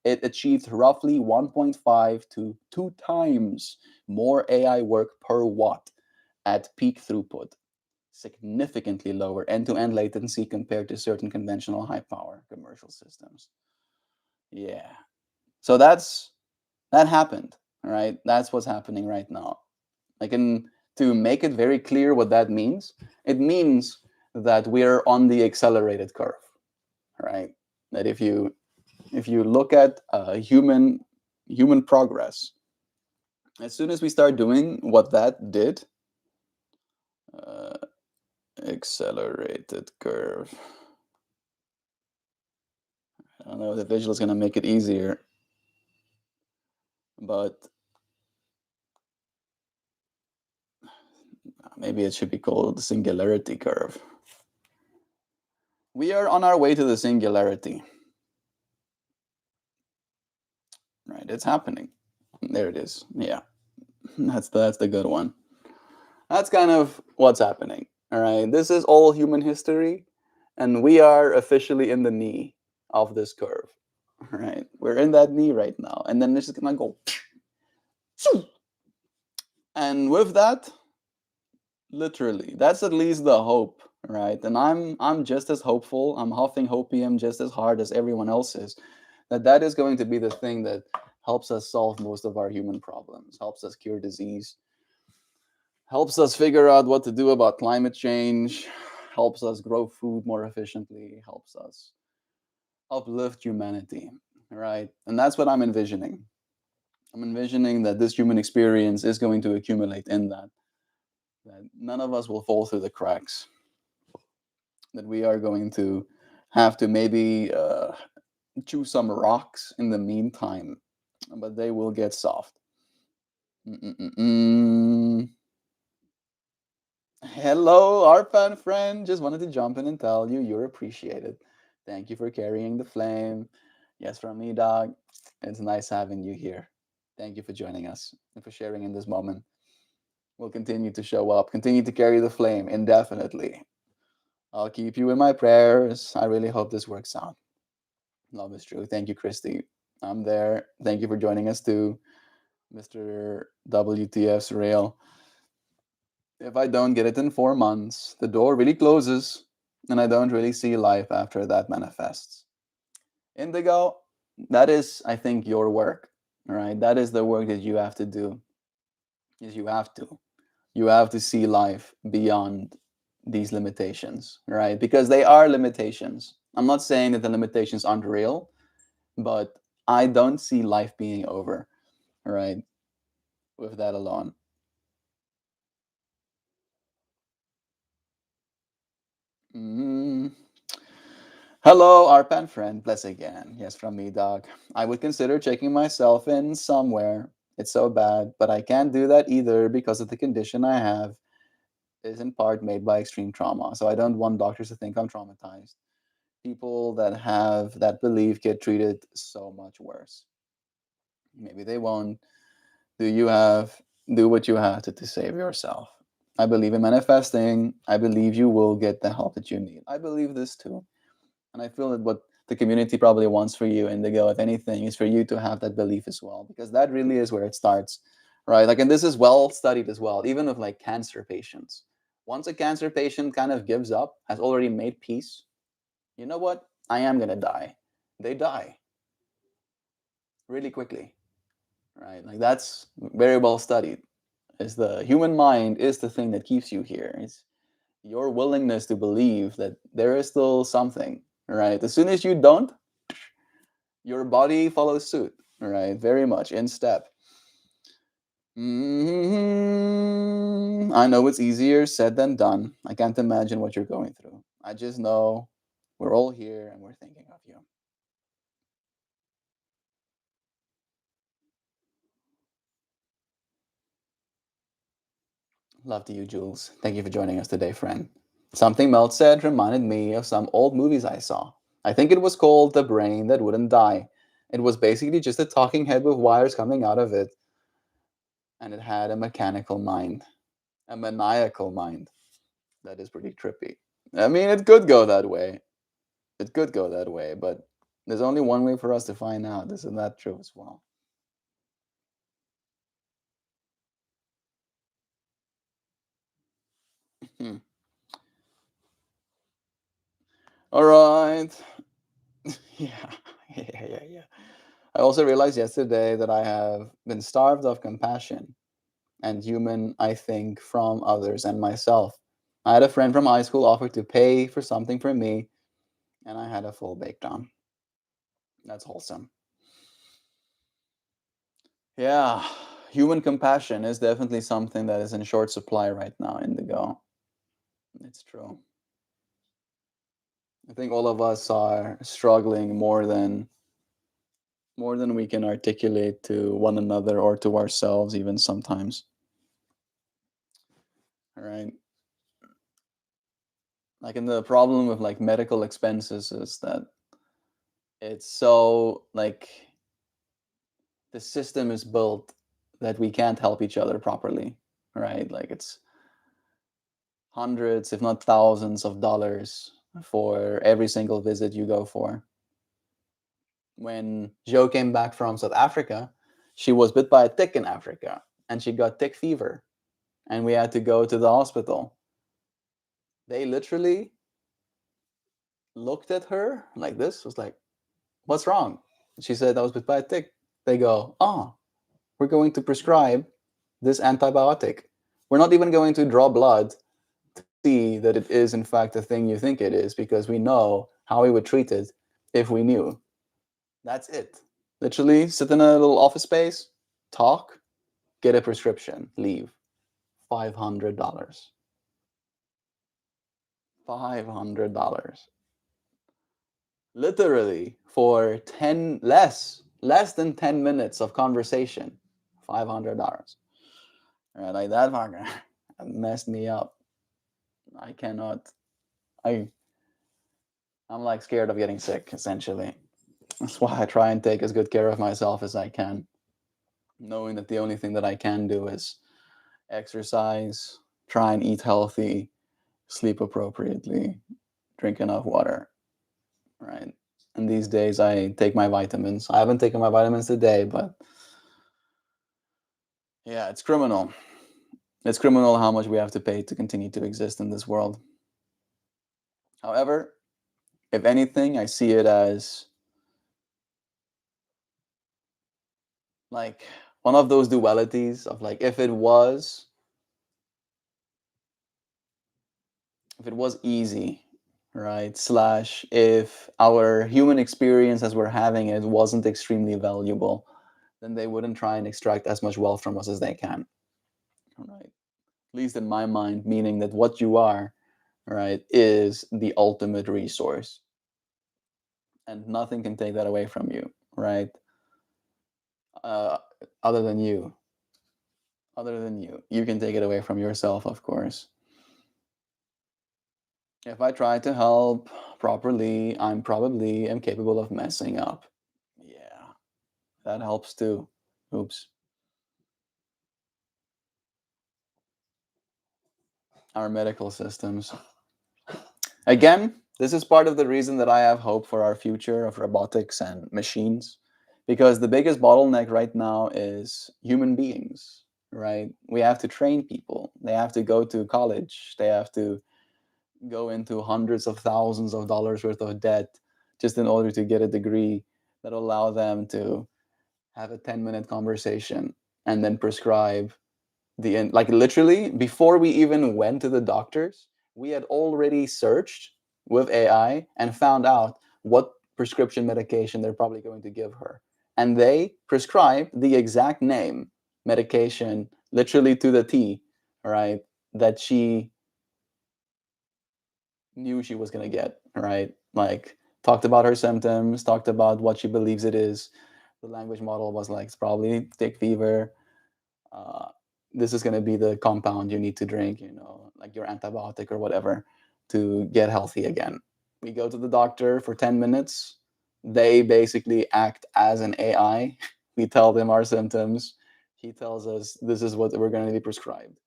S2: it achieved roughly 1.5 to 2 times more AI work per watt at peak throughput, significantly lower end-to-end latency compared to certain conventional high-power commercial systems. Yeah. So that happened, right? That's what's happening right now. Like, to make it very clear what that means, it means that we're on the accelerated curve, right? That if you look at human progress, as soon as we start doing what that did, uh, accelerated curve. I don't know if the visual is going to make it easier, but maybe it should be called the singularity curve. We are on our way to the singularity. Right, it's happening. There it is. Yeah, that's the good one. That's kind of what's happening. All right, this is all human history, and we are officially in the knee of this curve. All right, we're in that knee right now, and then this is gonna go. And with that, literally, that's at least the hope, right? And I'm just as hopeful. I'm huffing hopium just as hard as everyone else is. That is going to be the thing that helps us solve most of our human problems, helps us cure disease, helps us figure out what to do about climate change, helps us grow food more efficiently, helps us uplift humanity, right? And that's what I'm envisioning. I'm envisioning that this human experience is going to accumulate in that none of us will fall through the cracks, that we are going to have to maybe chew some rocks in the meantime, but they will get soft. Hello, our fan friend. Just wanted to jump in and tell you you're appreciated. Thank you for carrying the flame. Yes, from me, dog. It's nice having you here. Thank you for joining us and for sharing in this moment. will continue to show up, continue to carry the flame indefinitely. I'll keep you in my prayers. I really hope this works out. Love is true. Thank you, Christy. I'm there. Thank you for joining us too, Mr. WTF's Rail. If I don't get it in 4 months, the door really closes, and I don't really see life after that manifests. Indigo, that is, I think, your work. All right, that is the work that you have to do. Is you have to see life beyond these limitations, right? Because they are limitations. I'm not saying that the limitations aren't real, but I don't see life being over, right? With that alone. Mm. Hello, our pen friend. Bless again. Yes, from me, dog. I would consider checking myself in somewhere. It's so bad, but I can't do that either because of the condition I have is in part made by extreme trauma. So I don't want doctors to think I'm traumatized. People that have that belief get treated so much worse. Maybe they won't. Do you have do what you have to save yourself? I believe in manifesting. I believe you will get the help that you need. I believe this too. And I feel that what the community probably wants for you, Indigo, if anything, is for you to have that belief as well, because that really is where it starts, right? Like, and this is well studied as well, even of like cancer patients. Once a cancer patient kind of gives up, has already made peace, you know what? I am going to die. They die really quickly, right? Like, that's very well studied. Is the human mind is the thing that keeps you here. It's your willingness to believe that there is still something, right? As soon as you don't, your body follows suit, right? Very much in step. I know it's easier said than done. I can't imagine what you're going through. I just know we're all here and we're thinking of you. Love to you, Jules. Thank you for joining us today, friend. Something Melt said reminded me of some old movies I saw. I think it was called The Brain That Wouldn't Die. It was basically just a talking head with wires coming out of it, and it had a mechanical mind, a maniacal mind. That is pretty trippy. I mean, it could go that way. It could go that way, but there's only one way for us to find out. Isn't that true as well? Hmm. All right. Yeah. Yeah. I also realized yesterday that I have been starved of compassion and human, I think, from others and myself. I had a friend from high school offer to pay for something for me, and I had a full breakdown. That's wholesome. Yeah, human compassion is definitely something that is in short supply right now, Indigo. It's true. I think all of us are struggling more than we can articulate to one another or to ourselves even sometimes. All right. Like, and the problem with like medical expenses is that it's so like the system is built that we can't help each other properly, right? Like, it's hundreds, if not thousands of dollars for every single visit you go for. When Jo came back from South Africa, she was bit by a tick in Africa and she got tick fever and we had to go to the hospital. They literally looked at her like this, was like, "What's wrong?" She said, "I was bit by a tick." They go, "Oh, we're going to prescribe this antibiotic. We're not even going to draw blood to see that it is in fact the thing you think it is because we know how we would treat it if we knew." That's it. Literally sit in a little office space, talk, get a prescription, leave. $500. $500. Literally for 10 less than 10 minutes of conversation. $500. Right, like that fucker messed me up. I cannot I I'm like scared of getting sick essentially. That's why I try and take as good care of myself as I can, knowing that the only thing that I can do is exercise, try and eat healthy, sleep appropriately, drink enough water, right? And these days I take my vitamins. I haven't taken my vitamins today, but yeah, it's criminal. It's criminal how much we have to pay to continue to exist in this world. However, if anything, I see it as like one of those dualities of like if it was easy, right? Slash if our human experience as we're having it wasn't extremely valuable, then they wouldn't try and extract as much wealth from us as they can, right? At least in my mind, meaning that what you are, right, is the ultimate resource, and nothing can take that away from you, right? Uh, other than you, you can take it away from yourself, of course. If I try to help properly, I'm probably am capable of messing up. Yeah, that helps too. Oops. Our medical systems. Again, this is part of the reason that I have hope for our future of robotics and machines, because the biggest bottleneck right now is human beings, right? We have to train people. They have to go to college. They have to go into hundreds of thousands of dollars worth of debt just in order to get a degree that allow them to have a 10-minute conversation and then prescribe like literally before we even went to the doctors, we had already searched with AI and found out what prescription medication they're probably going to give her, and they prescribed the exact name medication literally to the T, right, that she knew she was going to get, right? Like talked about her symptoms, talked about what she believes it is. The language model was like, it's probably tick fever. uh, this is going to be the compound you need to drink, like your antibiotic or whatever, to get healthy again. We go to the doctor for 10 minutes. They basically act as an AI. We tell them our symptoms. He tells us this is what we're going to be prescribed.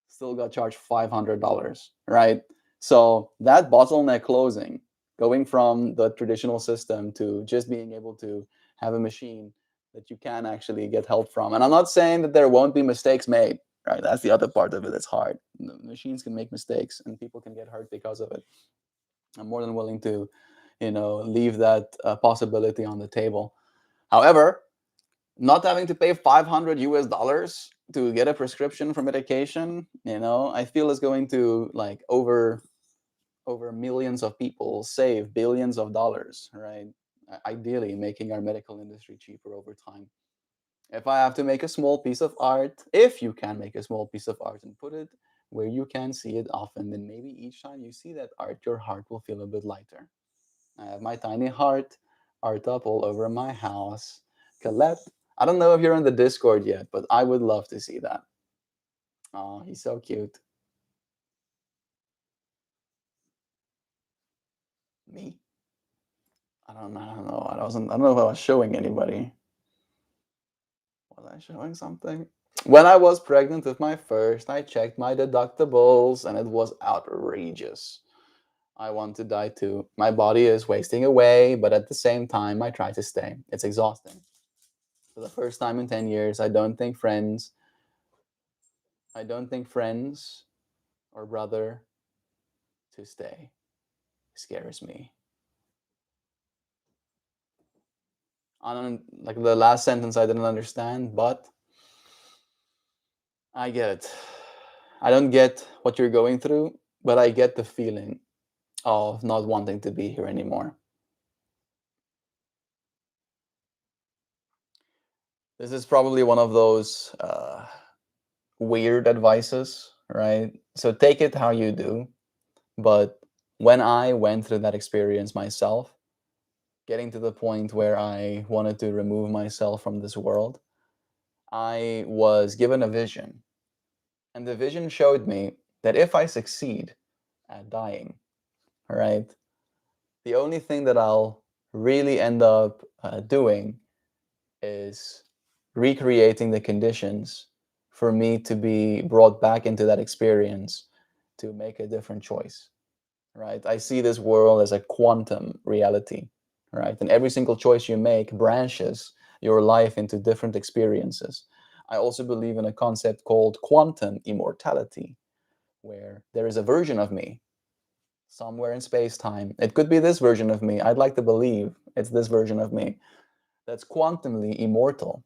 S2: Still got charged $500, right? So that bottleneck closing, going from the traditional system to just being able to have a machine that you can actually get help from. And I'm not saying that there won't be mistakes made, right? That's the other part of it that's hard. The machines can make mistakes and people can get hurt because of it. I'm more than willing to, leave that possibility on the table. However, not having to pay 500 US dollars to get a prescription for medication, I feel is going to like over millions of people save billions of dollars, right? Ideally making our medical industry cheaper over time. If I have to make a small piece of art, if you can make a small piece of art and put it where you can see it often, then maybe each time you see that art, your heart will feel a bit lighter. I have my tiny heart art up all over my house. Colette, I don't know if you're in the Discord yet, but I would love to see that. Oh, he's so cute. Me? I don't know. I don't know if I was showing anybody. Was I showing something? When I was pregnant with my first, I checked my deductibles and it was outrageous. I want to die too. My body is wasting away, but at the same time, I try to stay. It's exhausting. For the first time in 10 years, I don't think friends or brother to stay scares me. I don't like the last sentence I didn't understand, but I get it. I don't get what you're going through, but I get the feeling of not wanting to be here anymore. This is probably one of those weird advices, right? So take it how you do. But when I went through that experience myself, getting to the point where I wanted to remove myself from this world, I was given a vision. And the vision showed me that if I succeed at dying, right, the only thing that I'll really end up doing is recreating the conditions for me to be brought back into that experience to make a different choice, right? I see this world as a quantum reality, right? And every single choice you make branches your life into different experiences. I also believe in a concept called quantum immortality, where there is a version of me somewhere in space time. It could be this version of me. I'd like to believe it's this version of me that's quantumly immortal.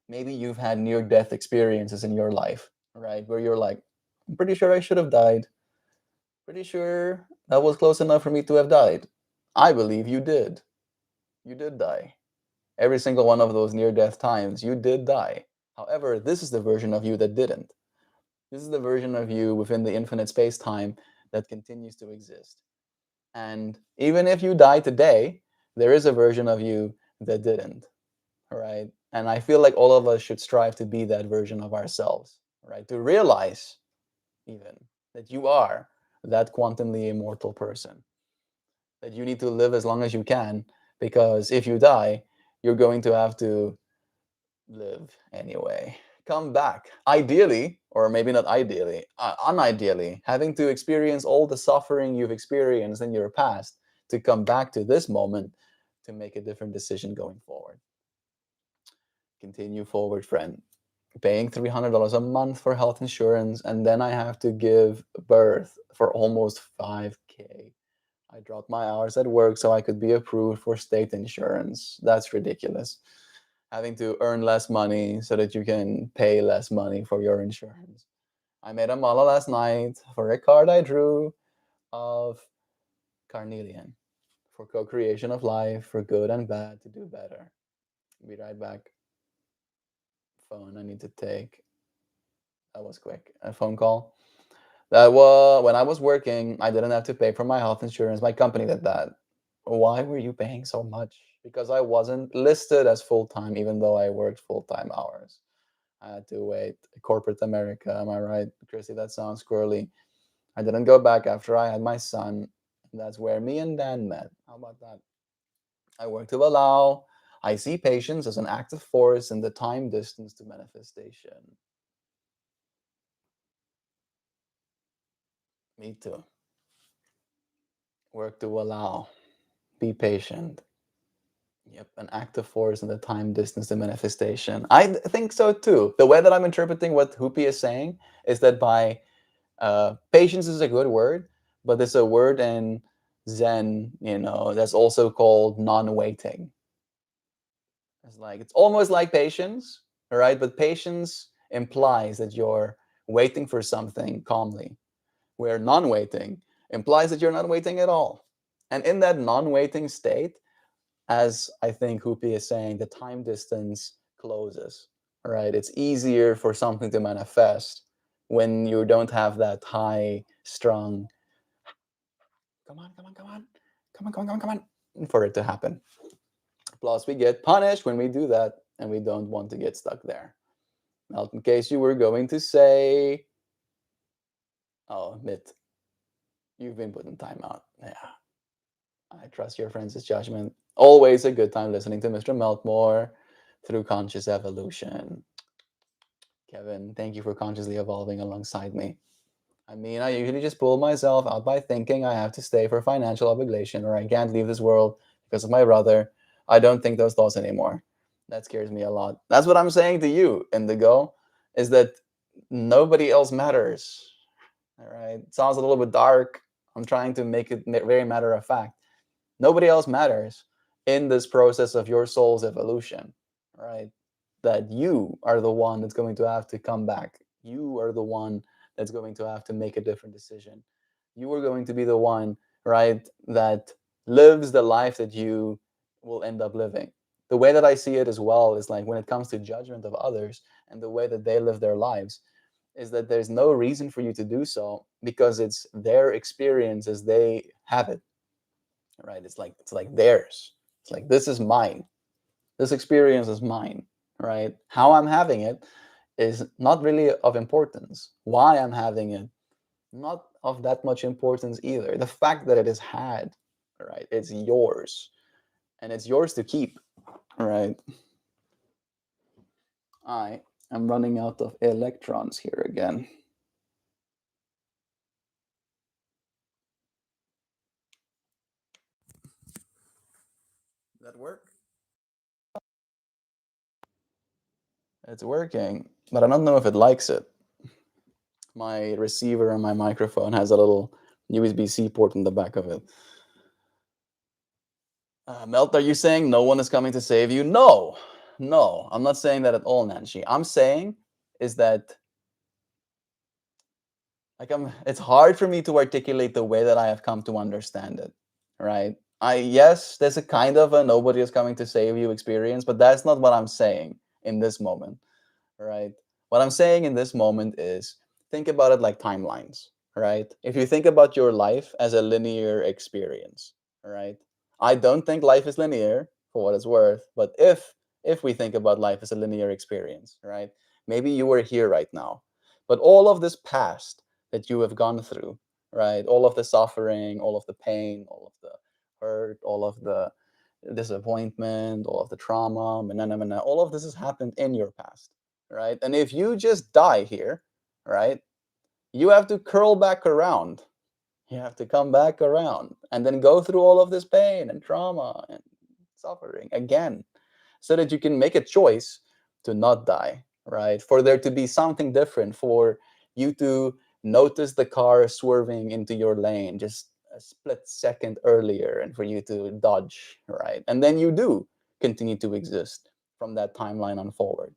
S2: Maybe you've had near death experiences in your life, right? Where you're like, I'm pretty sure I should have died. Pretty sure that was close enough for me to have died. I believe you did. You did die. Every single one of those near death times, you did die. However, this is the version of you that didn't. This is the version of you within the infinite space time that continues to exist. And even if you die today, there is a version of you that didn't, right? And I feel like all of us should strive to be that version of ourselves, right? To realize even that you are that quantumly immortal person, that you need to live as long as you can, because if you die, you're going to have to live anyway. Come back. Ideally, or maybe not ideally, unideally, having to experience all the suffering you've experienced in your past to come back to this moment to make a different decision going forward. Continue forward, friend. Paying $300 a month for health insurance, and then I have to give birth for almost 5K. I dropped my hours at work so I could be approved for state insurance. That's ridiculous. Having to earn less money so that you can pay less money for your insurance. I made a mala last night for a card I drew of carnelian for co-creation of life, for good and bad, to do better. Be right back. Phone I need to take. That was quick. A phone call. That was when I was working, I didn't have to pay for my health insurance. My company did that. Why were you paying so much? Because I wasn't listed as full time, even though I worked full time hours. I had to wait. Corporate America, am I right, Chrissy? That sounds squirrely. I didn't go back after I had my son. That's where me and Dan met. How about that? I work to allow. I see patience as an active force in the time distance to manifestation. Me too. Work to allow. Be patient. Yep, an active force in the time distance to manifestation. Think so too. The way that I'm interpreting what Hoopy is saying is that by patience is a good word, but there's a word in Zen, that's also called non-waiting. It's almost like patience, right? But patience implies that you're waiting for something calmly, where non-waiting implies that you're not waiting at all. And in that non-waiting state, as I think Hoopy is saying, the time distance closes, right? It's easier for something to manifest when you don't have that high strung, come on, come on, come on, come on, come on, come on, come on, for it to happen. Plus, we get punished when we do that, and we don't want to get stuck there. Now, in case you were going to say, oh, Mitt, you've been put in timeout. Yeah. I trust your friends' judgment. Always a good time listening to Mr. Meltmore through conscious evolution. Kevin, thank you for consciously evolving alongside me. I mean, I usually just pull myself out by thinking I have to stay for financial obligation or I can't leave this world because of my brother. I don't think those thoughts anymore. That scares me a lot. That's what I'm saying to you, Indigo, is that nobody else matters. All right. It sounds a little bit dark. I'm trying to make it very matter of fact. Nobody else matters in this process of your soul's evolution, right? That you are the one that's going to have to come back. You are the one that's going to have to make a different decision. You are going to be the one, right, that lives the life that you will end up living. The way that I see it as well is like when it comes to judgment of others and the way that they live their lives, is that there's no reason for you to do so because it's their experience as they have it, right? It's like theirs. It's like this is mine. This experience is mine, right? How I'm having it is not really of importance. Why I'm having it, not of that much importance either. The fact that it is had, right? It's yours, and it's yours to keep, right? All right. I'm running out of electrons here again.
S1: That work?
S2: It's working, but I don't know if it likes it. My receiver and my microphone has a little USB-C port in the back of it. Melt, are you saying no one is coming to save you? No, no, I'm not saying that at all, Nancy. I'm saying is that it's hard for me to articulate the way that I have come to understand it, right? Yes, there's a kind of a nobody is coming to save you experience, but that's not what I'm saying in this moment, right? What I'm saying in this moment is think about it like timelines, right? If you think about your life as a linear experience, right? I don't think life is linear for what it's worth, but if we think about life as a linear experience, right? Maybe you are here right now, but all of this past that you have gone through, right? All of the suffering, all of the pain, all of the hurt, all of the disappointment, all of the trauma, all of this has happened in your past, right? And if you just die here, right, you have to curl back around. You have to come back around and then go through all of this pain and trauma and suffering again so that you can make a choice to not die, right? For there to be something different, for you to notice the car swerving into your lane just a split second earlier and for you to dodge, right? And then you do continue to exist from that timeline on forward,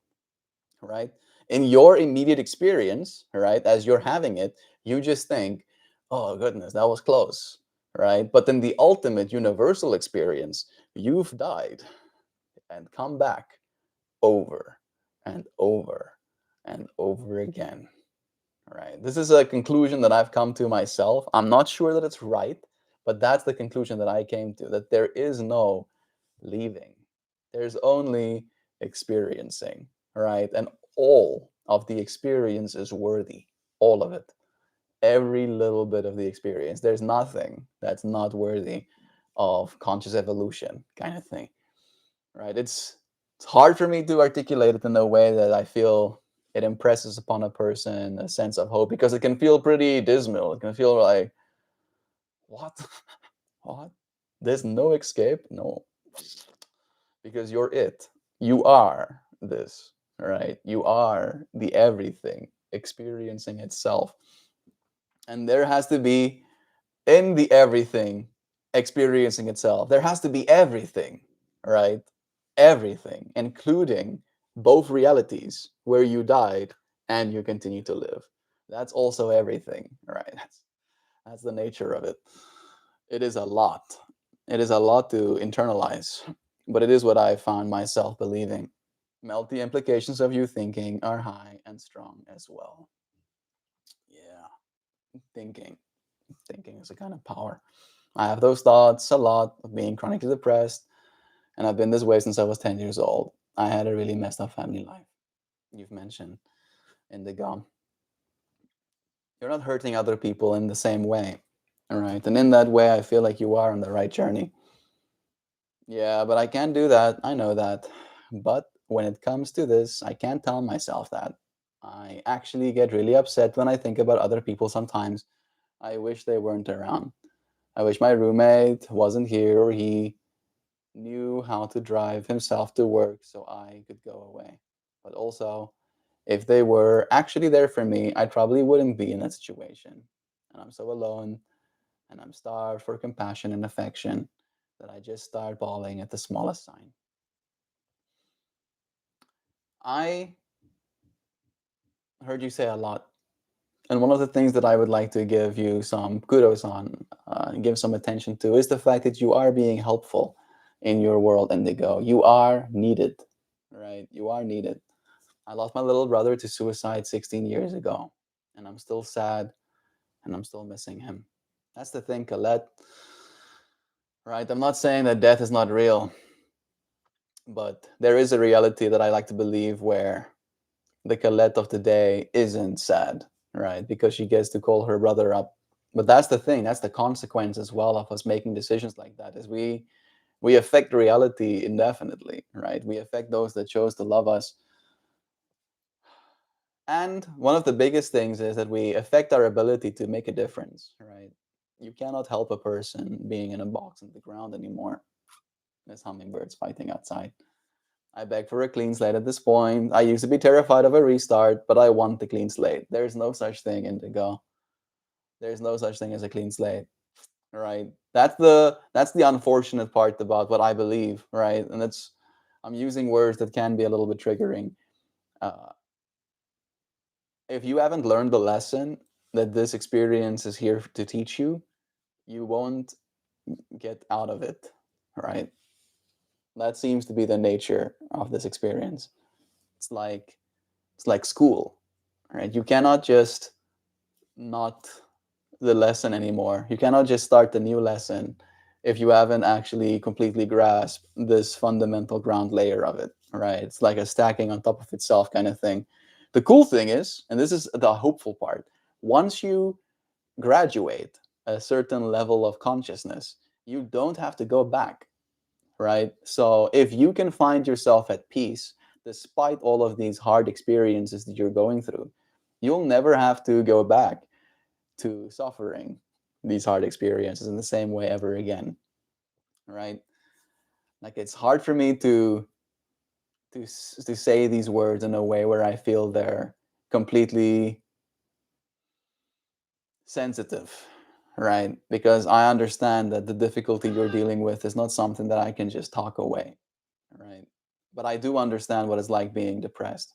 S2: right? In your immediate experience, right, as you're having it, you just think, oh goodness, that was close, right? But in the ultimate universal experience, you've died and come back over and over and over again, right? This is a conclusion that I've come to myself. I'm not sure that it's right, but that's the conclusion that I came to, that there is no leaving. There's only experiencing, right? And all of the experience is worthy, all of it. Every little bit of the experience. There's nothing that's not worthy of conscious evolution, kind of thing, right? It's hard for me to articulate it in a way that I feel it impresses upon a person a sense of hope, because it can feel pretty dismal. It can feel like, what? What? There's no escape? No. Because you're it. You are this, right? You are the everything experiencing itself. And there has to be, in the everything experiencing itself, there has to be everything, right? Everything, including both realities where you died and you continue to live. That's also everything, right? That's the nature of it. It is a lot. It is a lot to internalize, but it is what I found myself believing. Melt, the implications of you thinking are high and strong as well. Yeah, thinking. Thinking is a kind of power. I have those thoughts a lot of being chronically depressed, and I've been this way since I was 10 years old. I had a really messed up family life. You've mentioned in the gum. You're not hurting other people in the same way. All right. And in that way, I feel like you are on the right journey. Yeah, but I can't do that. I know that. But when it comes to this, I can't tell myself that. I actually get really upset when I think about other people sometimes. I wish they weren't around. I wish my roommate wasn't here, or he knew how to drive himself to work so I could go away. But also, if they were actually there for me, I probably wouldn't be in that situation. And I'm so alone, and I'm starved for compassion and affection that I just start bawling at the smallest sign. I heard you say a lot. And one of the things that I would like to give you some kudos on, give some attention to, is the fact that you are being helpful in your world, Indigo. You are needed, right? You are needed. I lost my little brother to suicide 16 years ago, and I'm still sad, and I'm still missing him. That's the thing, Colette, right? I'm not saying that death is not real, but there is a reality that I like to believe where the Colette of today isn't sad, right? Because she gets to call her brother up. But that's the thing, that's the consequence as well of us making decisions like that, is we affect reality indefinitely, right? We affect those that chose to love us And one of the biggest things is that we affect our ability to make a difference, right? You cannot help a person being in a box on the ground anymore. There's hummingbirds fighting outside. I beg for a clean slate at this point. I used to be terrified of a restart, but I want the clean slate. There's no such thing, Indigo. There's no such thing as a clean slate, right? That's the unfortunate part about what I believe, right? And that's I'm using words that can be a little bit triggering. Uh, if you haven't learned the lesson that this experience is here to teach you, you won't get out of it, right? That seems to be the nature of this experience. It's like it's like school, right? You cannot just not the lesson anymore. You cannot just start the new lesson if you haven't actually completely grasped this fundamental ground layer of it, right? It's like a stacking on top of itself kind of thing. The cool thing is, and this is the hopeful part, once you graduate a certain level of consciousness, you don't have to go back, right? So if you can find yourself at peace despite all of these hard experiences that you're going through, you'll never have to go back to suffering these hard experiences in the same way ever again, right? Like it's hard for me to say these words in a way where I feel they're completely sensitive, right? Because I understand that the difficulty you're dealing with is not something that I can just talk away, right? But I do understand what it's like being depressed.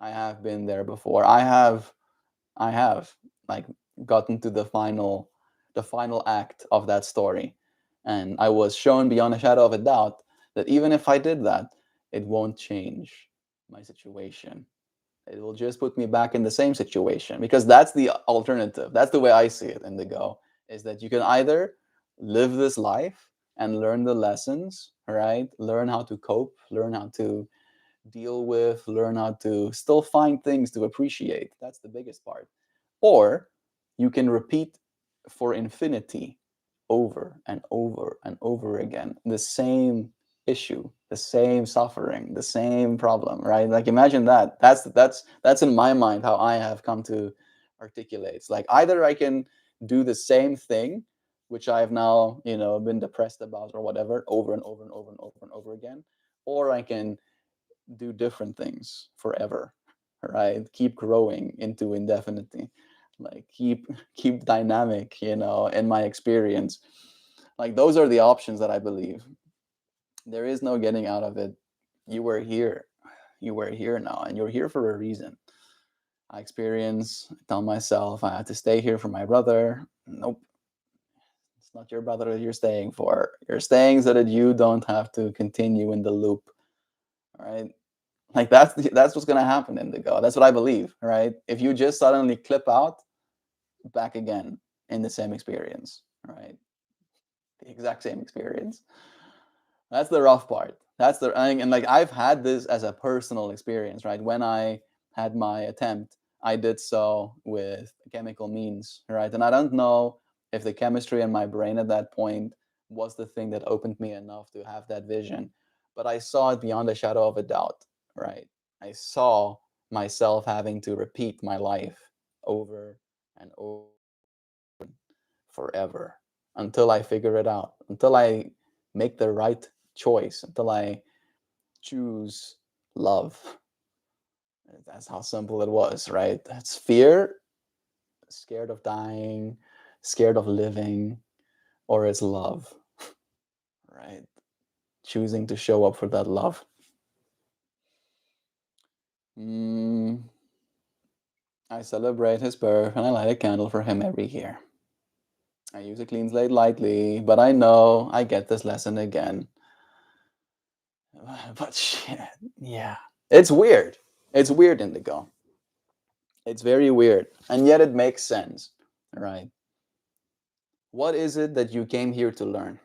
S2: I have been there before. I have like gotten to the final act of that story. And I was shown beyond a shadow of a doubt that even if I did that, it won't change my situation. It will just put me back in the same situation because that's the alternative. That's the way I see it, Indigo, is that you can either live this life and learn the lessons, right? Learn how to cope, learn how to deal with, learn how to still find things to appreciate. That's the biggest part. Or you can repeat for infinity over and over and over again the same issue, the same suffering, the same problem, right? Like imagine that. That's in my mind how I have come to articulate. It's like either I can do the same thing, which I have now, been depressed about or whatever, over and over and over and over and over again, or I can do different things forever, right? Keep growing into indefinity, like keep dynamic, in my experience. Like those are the options that I believe. There is no getting out of it. You were here. You were here now, and you're here for a reason. I tell myself I had to stay here for my brother. Nope, it's not your brother that you're staying for. You're staying so that you don't have to continue in the loop, right? Like that's what's gonna happen, Indigo. That's what I believe, right? If you just suddenly clip out, back again in the same experience, right? The exact same experience. That's the rough part. And like I've had this as a personal experience, right? When I had my attempt, I did so with chemical means, right? And I don't know if the chemistry in my brain at that point was the thing that opened me enough to have that vision, but I saw it beyond a shadow of a doubt, right? I saw myself having to repeat my life over and over forever until I figure it out, until I make the right choice, until I choose love. That's how simple it was, right? That's fear, scared of dying, scared of living, or it's love, right? Choosing to show up for that love. Mm, I celebrate his birth and I light a candle for him every year. I use a clean slate lightly, but I know I get this lesson again. But shit, yeah. It's weird. It's weird, Indigo. It's very weird. And yet it makes sense, right? What is it that you came here to learn?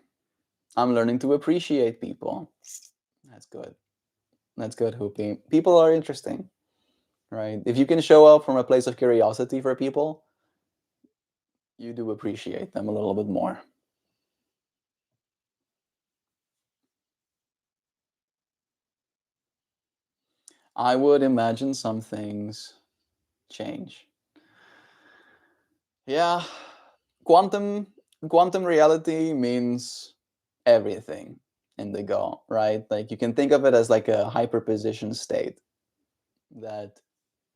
S2: I'm learning to appreciate people. That's good. That's good, Hoopy. People are interesting, right? If you can show up from a place of curiosity for people, you do appreciate them a little bit more. I would imagine some things change. Yeah, quantum quantum reality means everything in the Go, right? Like you can think of it as like a hyperposition state that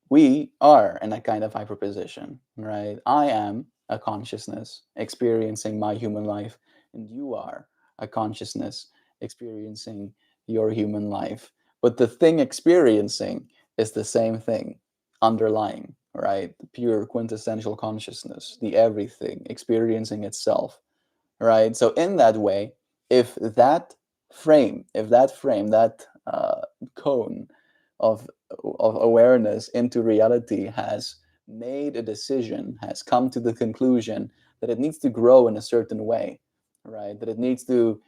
S2: we are in a kind of hyperposition, right? I am a consciousness experiencing my human life, and you are a consciousness experiencing your human life. But the thing experiencing is the same thing underlying, right? The pure quintessential consciousness, the everything experiencing itself, right? So, in that way, if that that cone of awareness into reality has made a decision, has come to the conclusion that it needs to grow in a certain way, right? That it needs to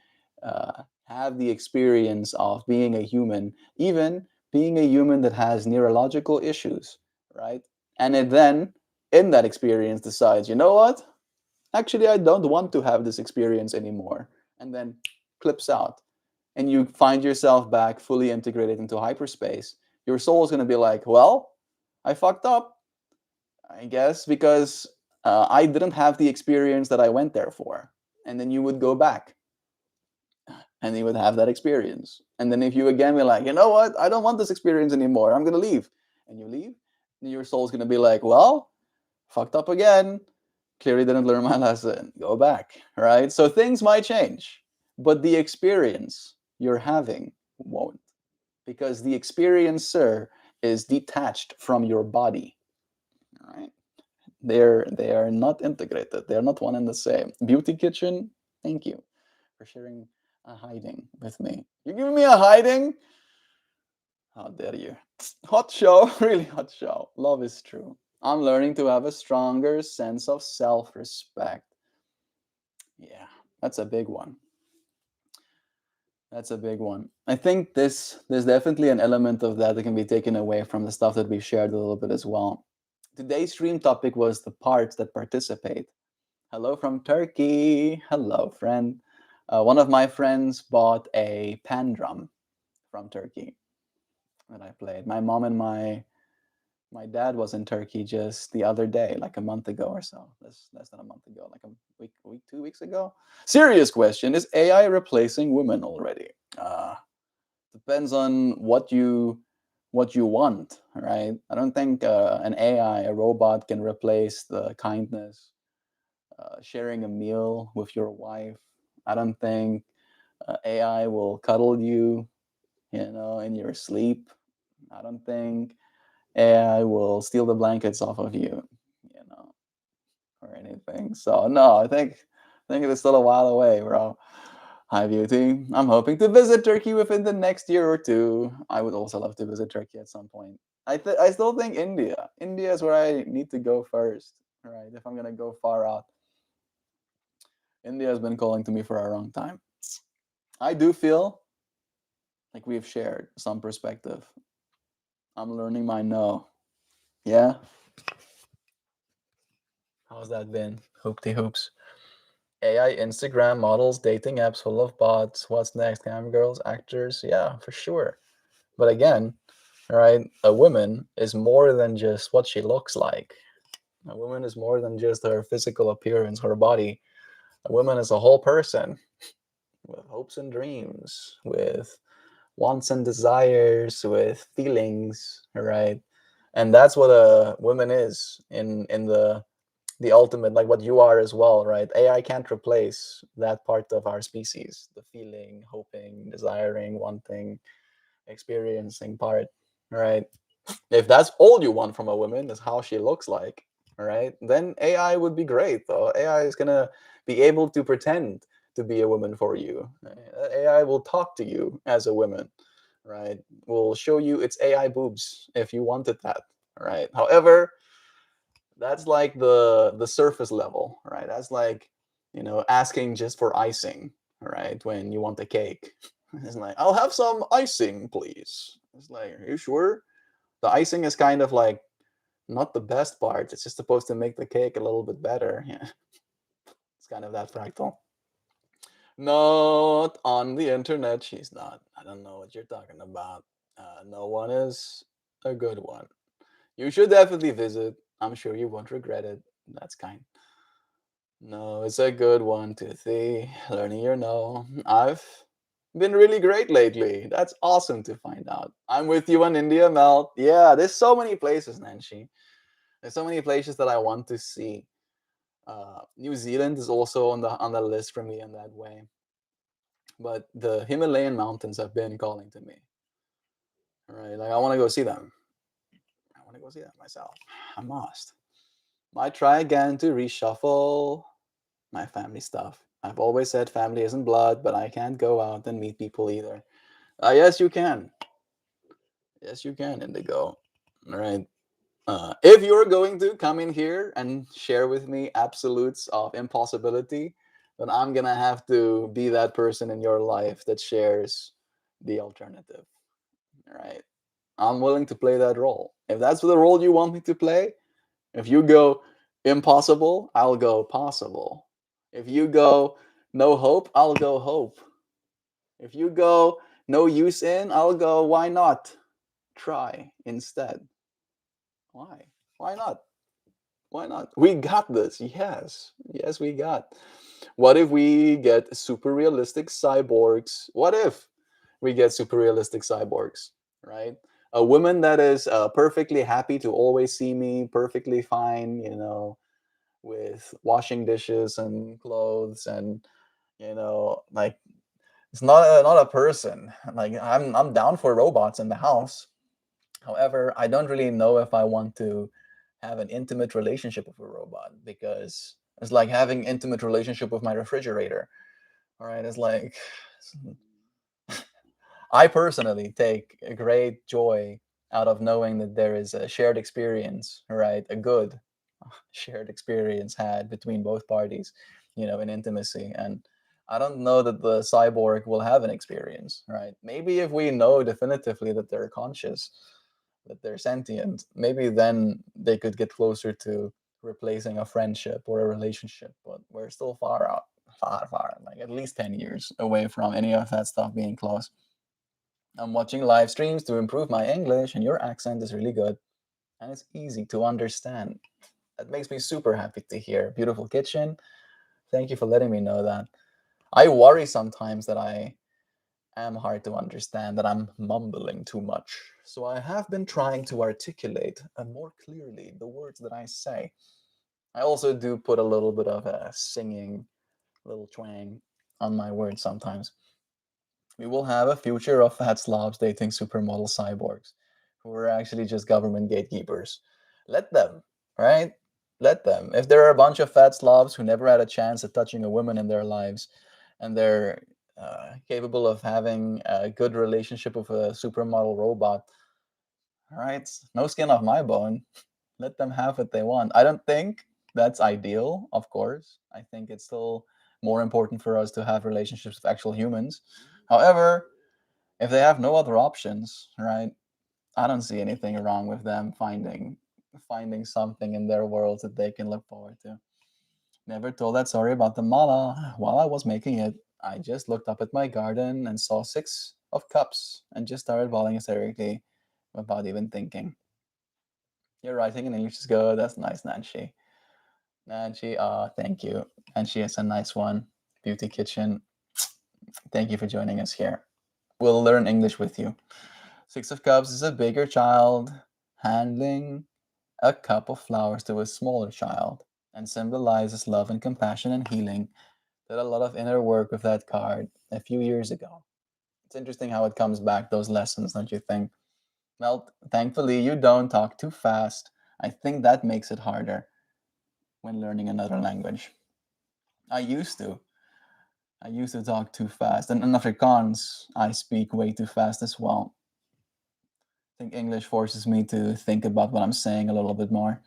S2: have the experience of being a human, even being a human that has neurological issues, right? And it then, in that experience, decides, you know what? Actually, I don't want to have this experience anymore. And then clips out. And you find yourself back fully integrated into hyperspace. Your soul is going to be like, well, I fucked up, I guess, because I didn't have the experience that I went there for. And then you would go back and you would have that experience. And then if you again be like, you know what, I don't want this experience anymore, I'm going to leave. And you leave, and your soul's going to be like, well, fucked up again, clearly didn't learn my lesson, go back, right? So things might change, but the experience you're having won't, because the experiencer is detached from your body, right? They are not integrated, they're not one and the same. Beauty kitchen, thank you for sharing a hiding with me. You're giving me a hiding? How dare you? Hot show, really hot show. Love is true. I'm learning to have a stronger sense of self-respect. Yeah, that's a big one. That's a big one. I think there's definitely an element of that that can be taken away from the stuff that we shared a little bit as well. Today's stream topic was the parts that participate. Hello from Turkey. Hello, friend. One of my friends bought a pan drum from Turkey that I played. My mom and my dad was in Turkey just the other day, like a month ago or so. Less than a month ago, like a week, 2 weeks ago. Serious question: is AI replacing women already? Depends on what you want, right? I don't think an AI, a robot, can replace the kindness, sharing a meal with your wife. I don't think AI will cuddle you, in your sleep. I don't think AI will steal the blankets off of you, you know, or anything. So no, I think it is still a while away, bro. Hi, beauty. I'm hoping to visit Turkey within the next year or two. I would also love to visit Turkey at some point. I still think India. India is where I need to go first, right? If I'm gonna go far out, India has been calling to me for a long time. I do feel like we've shared some perspective. I'm learning my no. Yeah. How's that been? Hoopty hoops. AI Instagram models, dating apps full of bots. What's next? Cam girls, actors. Yeah, for sure. But again, right, a woman is more than just what she looks like. A woman is more than just her physical appearance, her body. A woman is a whole person with hopes and dreams, with wants and desires, with feelings, right? And that's what a woman is in the ultimate, like what you are as well, right? AI can't replace that part of our species, the feeling, hoping, desiring, wanting, experiencing part, right? If that's all you want from a woman is how she looks like, right? Then AI would be great, though. AI is gonna be able to pretend to be a woman for you. AI will talk to you as a woman, right? Will show you its AI boobs if you wanted that, right? However, that's like the surface level, right? That's like, asking just for icing, right? When you want a cake. It's like, I'll have some icing, please. It's like, are you sure? The icing is kind of like not the best part. It's just supposed to make the cake a little bit better. Yeah. It's kind of that fractal. Not on the internet. She's not. I don't know what you're talking about. No one is a good one. You should definitely visit. I'm sure you won't regret it. That's kind. No, it's a good one, Toothy. Learning your no. I've been really great lately. That's awesome to find out. I'm with you on India, Mel. Yeah, there's so many places, Nancy. There's so many places that I want to see. New Zealand is also on the list for me in that way. But the Himalayan mountains have been calling to me. Right, like I want to go see them. I want to go see them myself. I must. Might try again to reshuffle my family stuff. I've always said family isn't blood, but I can't go out and meet people either. Yes, you can. Yes, you can, Indigo. All right. If you're going to come in here and share with me absolutes of impossibility, then I'm gonna have to be that person in your life that shares the alternative. All right. I'm willing to play that role. If that's the role you want me to play, if you go impossible, I'll go possible. If you go no hope, I'll go hope. If you go no use in, I'll go why not? Try instead. Why? Why not? Why not? We got this. Yes. Yes, we got. What if we get super realistic cyborgs? What if we get super realistic cyborgs, right? A woman that is perfectly happy to always see me, perfectly fine, with washing dishes and clothes and like it's not a person. Like I'm down for robots in the house. However, I don't really know if I want to have an intimate relationship with a robot because it's like having intimate relationship with my refrigerator. All right, it's like I personally take a great joy out of knowing that there is a shared experience, right? A good shared experience had between both parties, in intimacy. And I don't know that the cyborg will have an experience, right? Maybe if we know definitively that they're conscious, that they're sentient, maybe then they could get closer to replacing a friendship or a relationship. But we're still far out, far, like at least 10 years away from any of that stuff being close. I'm watching live streams to improve my English, and your accent is really good and it's easy to understand. That makes me super happy to hear. Beautiful kitchen. Thank you for letting me know that. I worry sometimes that I am hard to understand, that I'm mumbling too much. So I have been trying to articulate more clearly the words that I say. I also do put a little bit of a singing, little twang on my words sometimes. We will have a future of fat slobs dating supermodel cyborgs who are actually just government gatekeepers. Let them, right? Let them. If there are a bunch of fat slobs who never had a chance at touching a woman in their lives and they're capable of having a good relationship with a supermodel robot, all right, no skin off my bone. Let them have what they want. I don't think that's ideal, of course. I think it's still more important for us to have relationships with actual humans. However, if they have no other options, right? I don't see anything wrong with them finding something in their world that they can look forward to. Never told that story about the mala. While I was making it, I just looked up at my garden and saw six of cups and just started bawling hysterically without even thinking. Your writing in English is good. That's nice, Nancy. Nancy, thank you. And she has a nice one. Beauty Kitchen. Thank you for joining us here. We'll learn English with you. Six of Cups is a bigger child handling a cup of flowers to a smaller child and symbolizes love and compassion and healing. Did a lot of inner work with that card a few years ago. It's interesting how it comes back, those lessons, don't you think? Well, thankfully, you don't talk too fast. I think that makes it harder when learning another language. I used to. I used to talk too fast. And in Afrikaans, I speak way too fast as well. I think English forces me to think about what I'm saying a little bit more.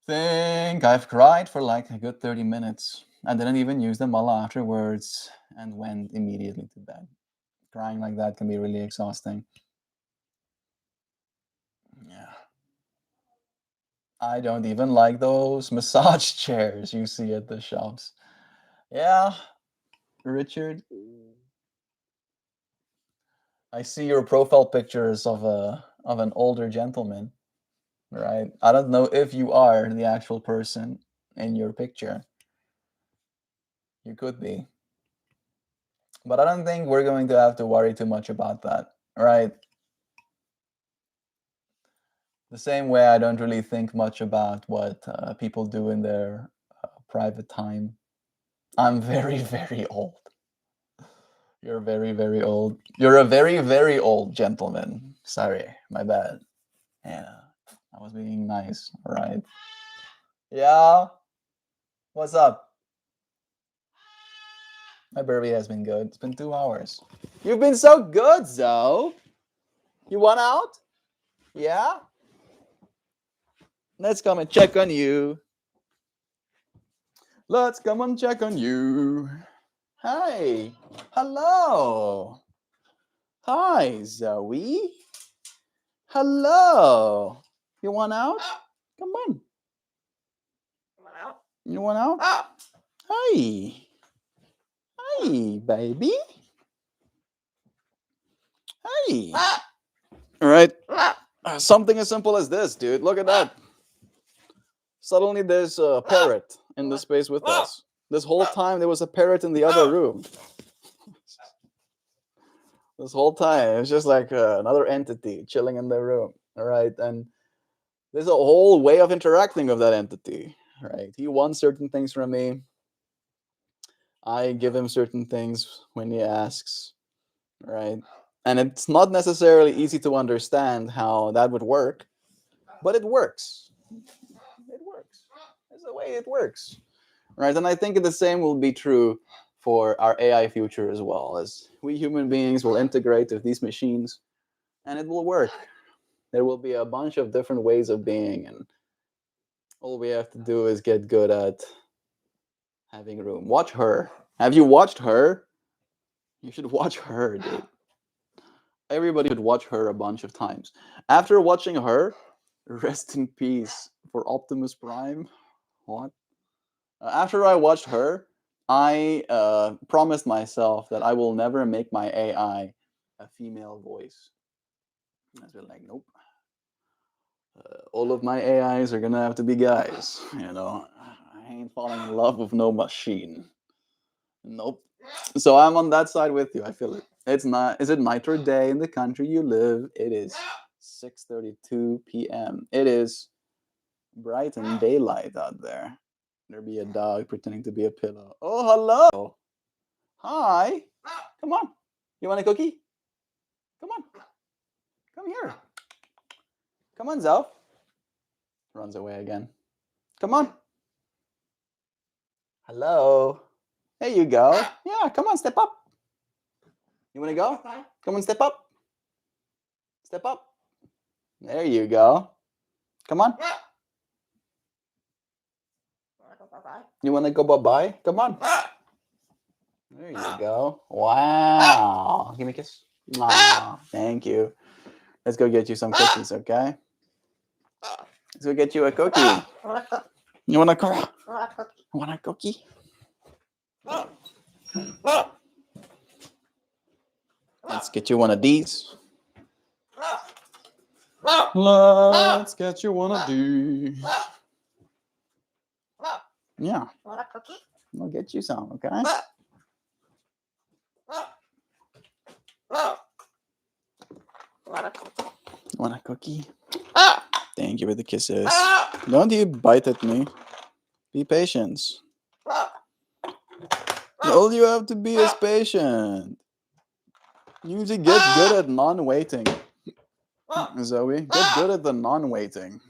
S2: Think I've cried for like a good 30 minutes. I didn't even use the mullah afterwards and went immediately to bed. Crying like that can be really exhausting. Yeah. I don't even like those massage chairs you see at the shops. Yeah, Richard, I see your profile pictures of an older gentleman. right? I don't know if you are the actual person in your picture. You could be. But I don't think we're going to have to worry too much about that, right? The same way I don't really think much about what people do in their private time. I'm very, very old. You're very, very old. You're a very, very old gentleman. Sorry, my bad. Yeah, I was being nice, all right? Yeah, what's up? My birthday has been good. It's been 2 hours. You've been so good, Zoe. You want out? Yeah? Let's come and check on you. Let's come and check on you. Hi. Hello. Hi, Zoe. Hello. You want out? Come on. You want out? Hi. Hi, baby. Hi. All right. Something as simple as this, dude. Look at that. Suddenly there's a parrot in the space with us. This whole time there was a parrot in the other room. This whole time it was just like another entity chilling in the room. All right. And there's a whole way of interacting with that entity. Right. He wants certain things from me. I give him certain things when he asks. Right. And it's not necessarily easy to understand how that would work, but it works. It works. It's the way it works. Right. And I think the same will be true for our AI future as well, as we human beings will integrate with these machines and it will work. There will be a bunch of different ways of being, and all we have to do is get good at having room. Watch her. Have you watched her? You should watch her, dude. Everybody should watch her a bunch of times. After watching her, rest in peace for Optimus Prime. What? After I watched her, I promised myself that I will never make my AI a female voice. I was like, nope. All of my AIs are gonna have to be guys. You know, I ain't falling in love with no machine. Nope. So I'm on that side with you. I feel it. It's not. Is it night or day in the country you live? It is 6:32 p.m. It is bright and daylight out there. There be a dog pretending to be a pillow. Oh, hello. Hi. Come on. You want a cookie? Come on. Come here. Come on, Zoe. Runs away again. Come on. Hello. There you go. Yeah, come on, step up. You want to go? Come on, step up. Step up. There you go. Come on. You want to go bye-bye? Come on. There you go. Wow. Give me a kiss. Aw, thank you. Let's go get you some cookies, okay? Let's go get you a cookie. You want a cookie? Want a cookie? Let's get you one of these. Let's get you one of these. Yeah. Want a cookie? We'll get you some, okay? Want a cookie? Thank you for the kisses. Don't you bite at me. Be patient. All you have to be is patient. You need to get good at non-waiting. Zoe, get good at the non-waiting.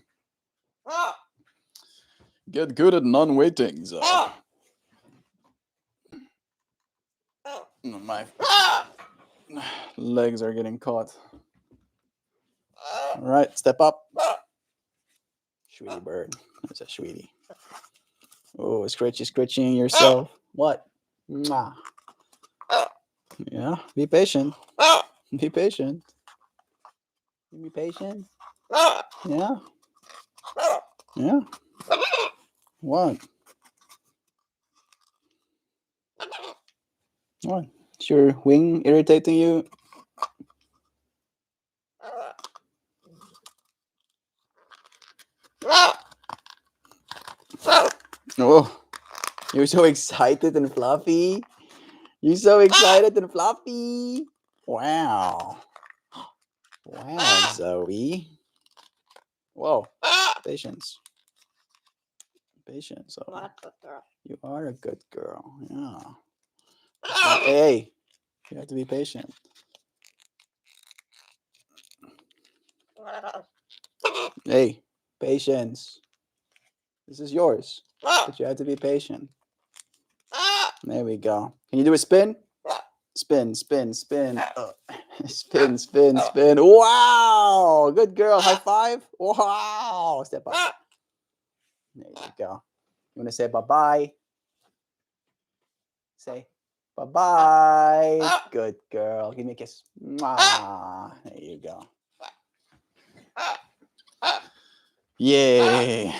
S2: Get good at non-waiting, Zoe. My legs are getting caught. All right, step up. Sweetie bird. That's a sweetie. Oh, scratching yourself. What? Mwah. Yeah, be patient. Be patient. Be patient. Yeah. Yeah. What? What? Is your wing irritating you? You're so excited and fluffy. You're so excited and fluffy. Wow. Wow, Zoe. Whoa. Patience. Patience.
S3: I'm not a good girl.
S2: You are a good girl. Yeah. Hey, you have to be patient. Hey, patience. This is yours. But you have to be patient. There we go. Can you do a spin? Spin, spin, spin. Spin, spin, spin. Wow! Good girl. High five. Wow! Step up. There you go. You want to say bye-bye? Say bye-bye. Good girl. Give me a kiss. Mwah. There you go. Yay.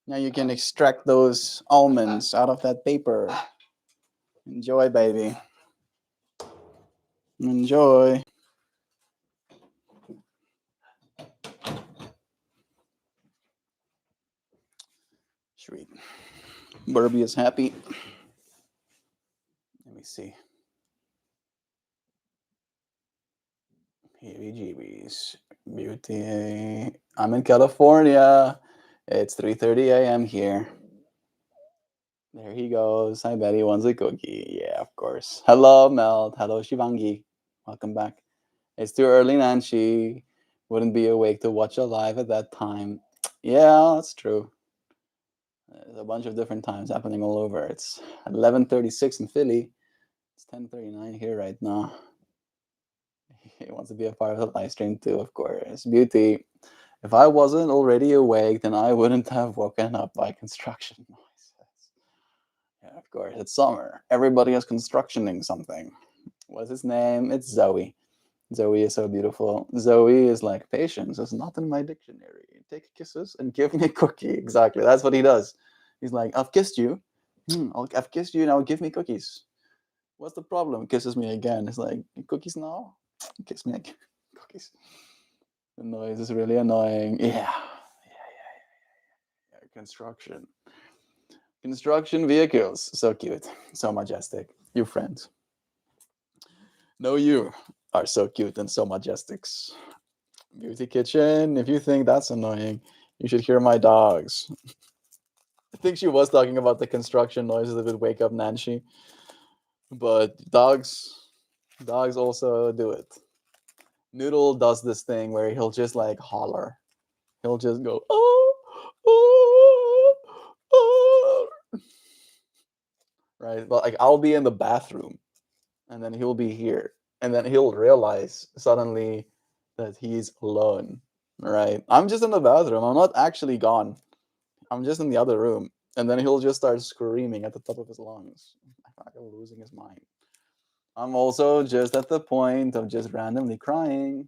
S2: Now you can extract those almonds out of that paper. Enjoy, baby. Enjoy. Sweet. Burby is happy. Let me see. Heebie-jeebies. Beauty. I'm in California. It's 3:30 a.m. here. There he goes. Hi, Betty wants a cookie. Yeah, of course. Hello, Melt. Hello, Shivangi. Welcome back. It's too early, Nancy. Wouldn't be awake to watch a live at that time. Yeah, that's true. There's a bunch of different times happening all over. It's 11:36 in Philly. It's 10:39 here right now. He wants to be a part of the live stream too, of course. Beauty. If I wasn't already awake, then I wouldn't have woken up by construction noises. Yeah, of course. It's summer. Everybody is constructioning something. What's his name? It's Zoe. Zoe is so beautiful. Zoe is like patience. It's not in my dictionary. Take kisses and give me a cookie. Exactly. That's what he does. He's like, I've kissed you. I've kissed you. Now give me cookies. What's the problem? Kisses me again. It's like, cookies now? Kiss me again. Cookies. The noise is really annoying. Yeah. Construction. Construction vehicles. So cute. So majestic. You friends. No, you are so cute and so majestics. Beauty kitchen. If you think that's annoying, you should hear my dogs. I think she was talking about the construction noises that would wake up Nancy. But dogs also do it. Noodle does this thing where he'll just like holler. He'll just go, oh, oh, oh. Right? But like I'll be in the bathroom and then he'll be here. And then he'll realize suddenly that he's alone. Right? I'm just in the bathroom. I'm not actually gone. I'm just in the other room. And then he'll just start screaming at the top of his lungs. I feel like I'm losing his mind. I'm also just at the point of just randomly crying.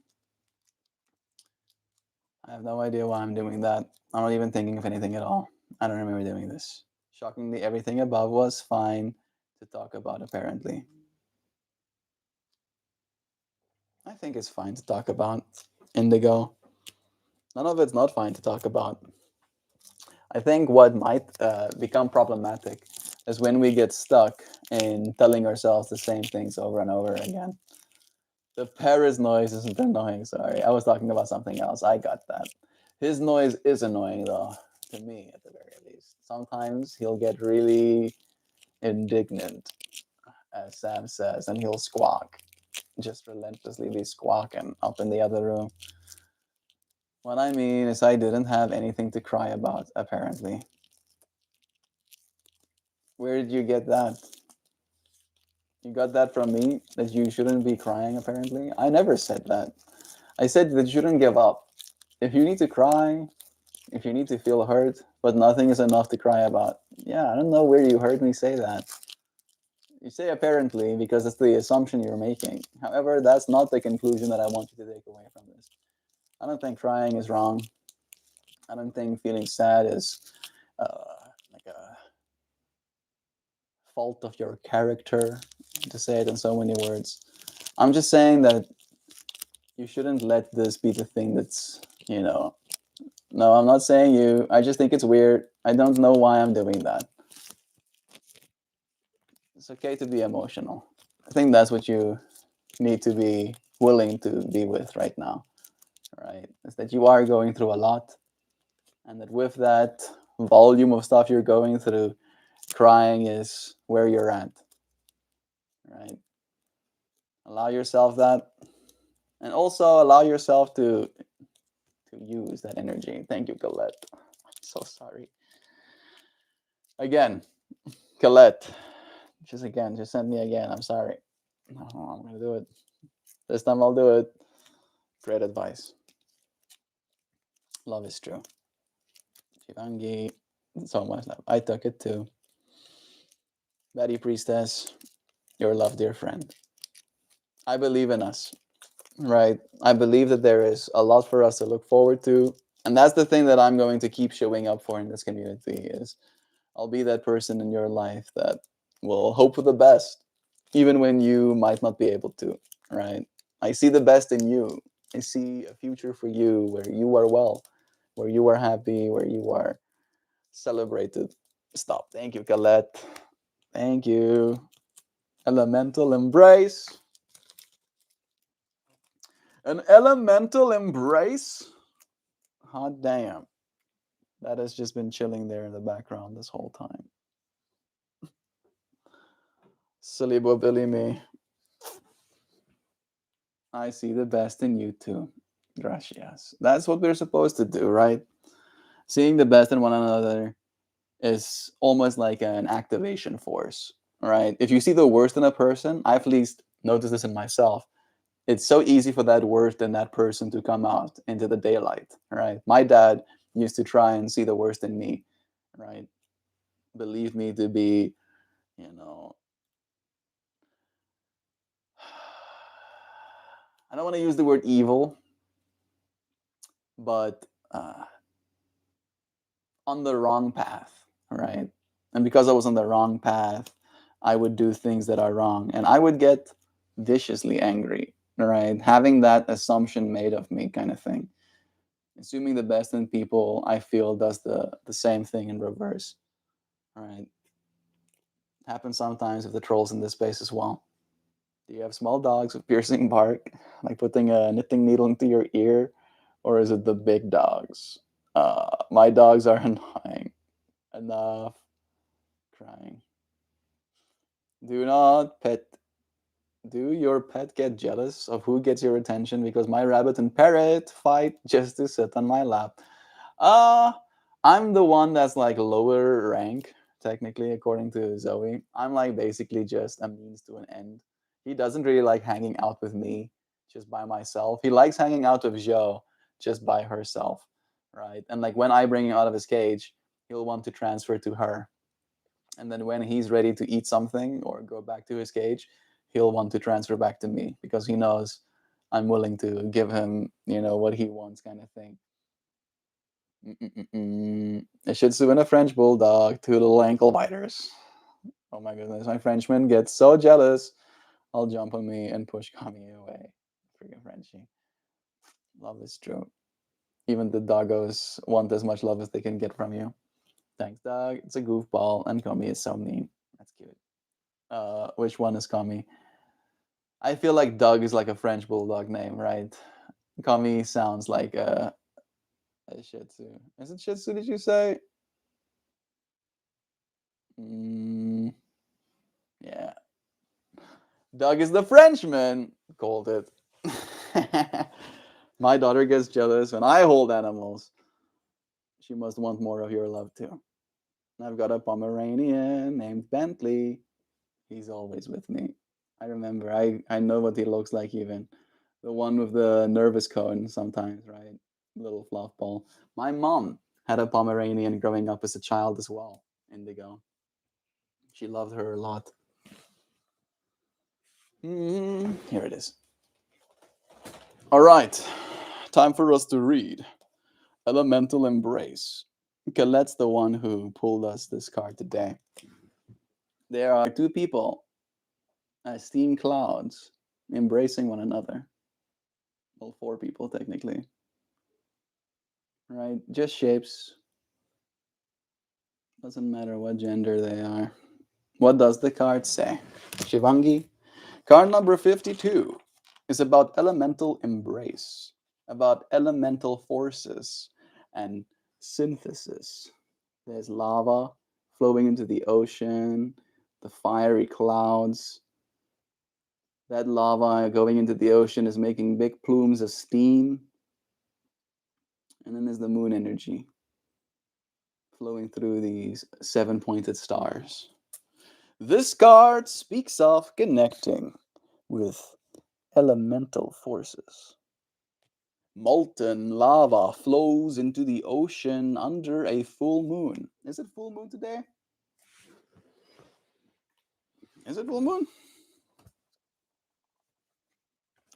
S2: I have no idea why I'm doing that. I'm not even thinking of anything at all. I don't remember doing this. Shockingly, everything above was fine to talk about, apparently. I think it's fine to talk about. Indigo. None of it's not fine to talk about. I think what might become problematic is when we get stuck in telling ourselves the same things over and over again. The Paris noise isn't annoying, sorry. I was talking about something else. I got that. His noise is annoying, though, to me, at the very least. Sometimes he'll get really indignant, as Sam says, and he'll squawk. Just relentlessly be squawking up in the other room. What I mean is I didn't have anything to cry about, apparently. Where did you get that? You got that from me? That you shouldn't be crying, apparently? I never said that. I said that you shouldn't give up. If you need to cry, if you need to feel hurt, but nothing is enough to cry about. Yeah, I don't know where you heard me say that. You say apparently because it's the assumption you're making. However, that's not the conclusion that I want you to take away from this. I don't think crying is wrong. I don't think feeling sad is like a fault of your character, to say it in so many words. I'm just saying that you shouldn't let this be the thing that's, no, I'm not saying you. I just think it's weird. I don't know why I'm doing that. It's okay to be emotional. I think that's what you need to be willing to be with right now, right? Is that you are going through a lot, and that with that volume of stuff you're going through, crying is where you're at, right? Allow yourself that, and also allow yourself to use that energy. Thank you, Colette. I'm so sorry. Again, Colette, just send me again. I'm sorry. No, I'm gonna do it. This time I'll do it. Great advice. Love is true. Shivangi, so much love. I took it too. Betty Priestess, your love, dear friend. I believe in us, right? I believe that there is a lot for us to look forward to. And that's the thing that I'm going to keep showing up for in this community is I'll be that person in your life that will hope for the best, even when you might not be able to, right? I see the best in you. I see a future for you where you are well, where you are happy, where you are celebrated. Stop. Thank you, Colette. Thank you. Elemental embrace. An elemental embrace? Hot damn. That has just been chilling there in the background this whole time. Silly boy Billy me. I see the best in you too. Gracias. That's what we're supposed to do, right? Seeing the best in one another is almost like an activation force, right? If you see the worst in a person, I've at least noticed this in myself. It's so easy for that worst in that person to come out into the daylight, right? My dad used to try and see the worst in me, right? Believe me to be, you know, I don't want to use the word evil, but on the wrong path, right? And because I was on the wrong path, I would do things that are wrong and I would get viciously angry, right? Having that assumption made of me kind of thing. Assuming the best in people, I feel does the same thing in reverse, right? Happens sometimes with the trolls in this space as well. Do you have small dogs with piercing bark, like putting a knitting needle into your ear, or is it the big dogs? My dogs are annoying. Enough crying. Do not pet. Do your pet get jealous of who gets your attention? Because my rabbit and parrot fight just to sit on my lap. Uh, I'm the one that's like lower rank, technically, according to Zoe. I'm like basically just a means to an end. He doesn't really like hanging out with me just by myself. He likes hanging out with Jo just by herself, right? And like when I bring him out of his cage, he'll want to transfer to her. And then when he's ready to eat something or go back to his cage, he'll want to transfer back to me because he knows I'm willing to give him, what he wants, kind of thing. A Shih Tzu and a French Bulldog, two little ankle biters. Oh my goodness, my Frenchman gets so jealous. I'll jump on me and push Kami away. Freaking Frenchie. Love is true. Even the doggos want as much love as they can get from you. Thanks, dog. It's a goofball, and Kami is so mean. That's cute. Which one is Kami? I feel like Doug is like a French bulldog name, right? Kami sounds like a Shih Tzu. Is it Shih Tzu? Did you say? Yeah. Doug is the Frenchman. Called it. My daughter gets jealous when I hold animals. She must want more of your love too. I've got a Pomeranian named Bentley. He's always with me. I remember. I know what he looks like even. The one with the nervous cone sometimes, right? Little fluff ball. My mom had a Pomeranian growing up as a child as well, Indigo. She loved her a lot. Here it is. All right, time for us to read Elemental Embrace. Colette's the one who pulled us this card today. There are two people as steam clouds embracing one another. Well, four people technically. Right? Just shapes. Doesn't matter what gender they are. What does the card say? Shivangi? Card number 52 is about elemental embrace, about elemental forces and synthesis. There's lava flowing into the ocean, the fiery clouds. That lava going into the ocean is making big plumes of steam. And then there's the moon energy flowing through these seven pointed stars. This card speaks of connecting with elemental forces. Molten lava flows into the ocean under a full moon. Is it full moon today? Is it full moon?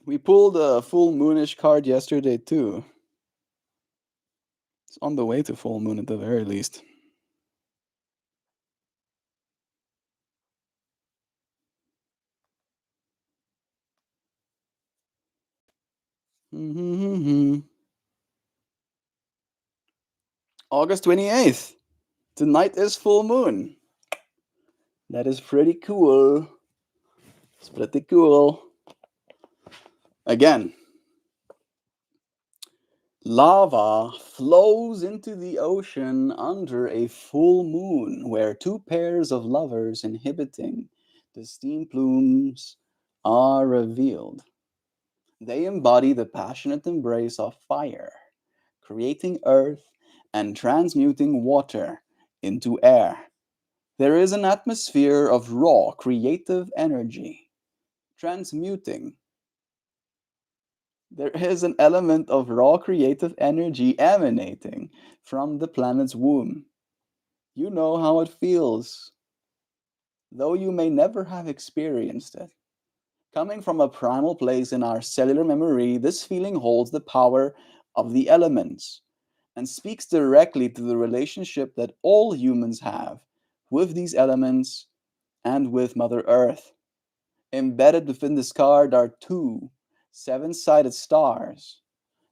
S2: We pulled a full moonish card yesterday too. It's on the way to full moon at the very least. August 28th. Tonight is full moon. That is pretty cool. It's pretty cool. Again, lava flows into the ocean under a full moon where two pairs of lovers inhibiting the steam plumes are revealed. They embody the passionate embrace of fire, creating earth and transmuting water into air. There is an atmosphere of raw creative energy, transmuting. There is an element of raw creative energy emanating from the planet's womb. You know how it feels, though you may never have experienced it. Coming from a primal place in our cellular memory, this feeling holds the power of the elements and speaks directly to the relationship that all humans have with these elements and with Mother Earth. Embedded within this card are two seven-sided stars.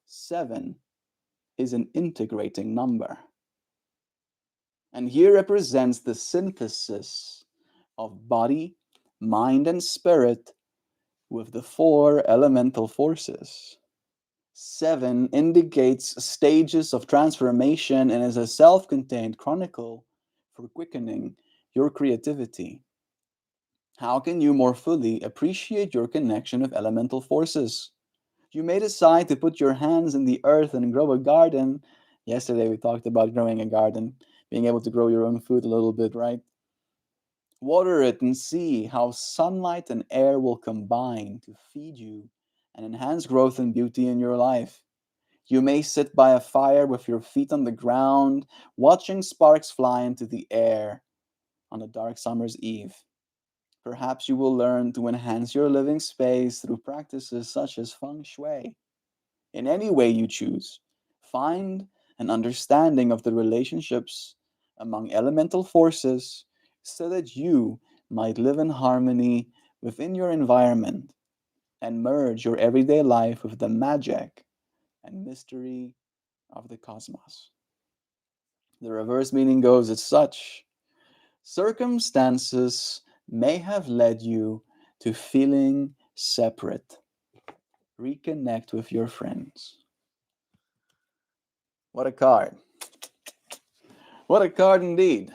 S2: Seven is an integrating number. And here represents the synthesis of body, mind, and spirit with the four elemental forces. Seven indicates stages of transformation and is a self contained chronicle for quickening your creativity. How can you more fully appreciate your connection with elemental forces? You may decide to put your hands in the earth and grow a garden. Yesterday we talked about growing a garden, being able to grow your own food a little bit, right? Water it and see how sunlight and air will combine to feed you and enhance growth and beauty in your life. You may sit by a fire with your feet on the ground, watching sparks fly into the air on a dark summer's eve. Perhaps you will learn to enhance your living space through practices such as feng shui. In any way you choose, find an understanding of the relationships among elemental forces so that you might live in harmony within your environment and merge your everyday life with the magic and mystery of the cosmos. The reverse meaning goes as such: circumstances may have led you to feeling separate. Reconnect with your friends. What a card. What a card indeed.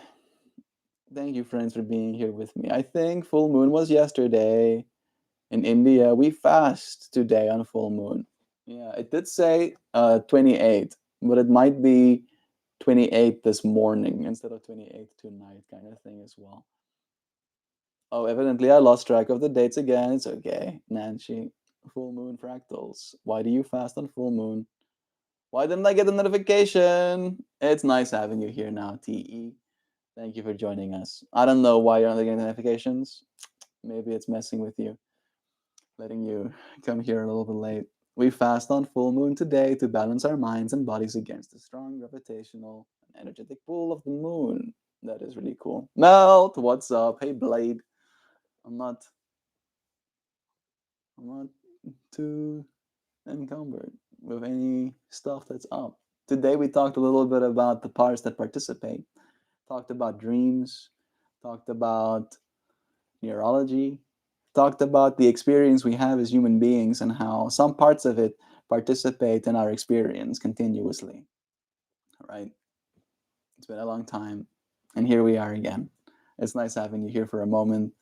S2: Thank you, friends, for being here with me. I think full moon was yesterday. In India, we fast today on full moon. Yeah, it did say 28, but it might be 28 this morning instead of 28 tonight, kind of thing as well. Oh, evidently I lost track of the dates again. It's okay. Nancy, full moon fractals. Why do you fast on full moon? Why didn't I get the notification? It's nice having you here now, TE. Thank you for joining us. I don't know why you're not getting notifications. Maybe it's messing with you, letting you come here a little bit late. We fast on full moon today to balance our minds and bodies against the strong gravitational and energetic pull of the moon. That is really cool. Melt, what's up? Hey, Blade. I'm not too encumbered with any stuff that's up. Today we talked a little bit about the parts that participate. Talked about dreams. Talked about neurology, talked about the experience we have as human beings and how some parts of it participate in our experience continuously. Right? It's been a long time, and here we are again. It's nice having you here for a moment.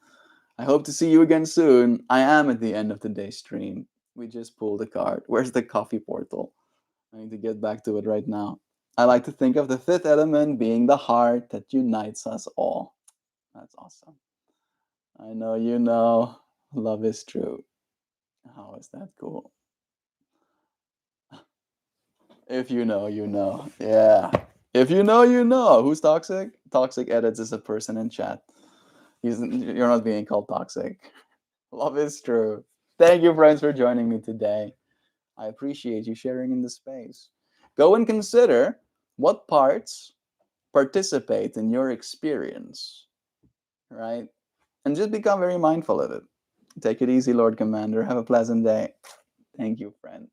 S2: I hope to see you again soon. I am at the end of today's stream. We just pulled a card. Where's the coffee portal? I need to get back to it right now. I like to think of the fifth element being the heart that unites us all. That's awesome. I know you know love is true. How is that cool? If you know, you know. Yeah. If you know, you know. Who's toxic? Toxic edits is a person in chat. You're not being called toxic. Love is true. Thank you, friends, for joining me today. I appreciate you sharing in the space. Go and consider what parts participate in your experience, right? And just become very mindful of it. Take it easy, Lord Commander. Have a pleasant day. Thank you, friend.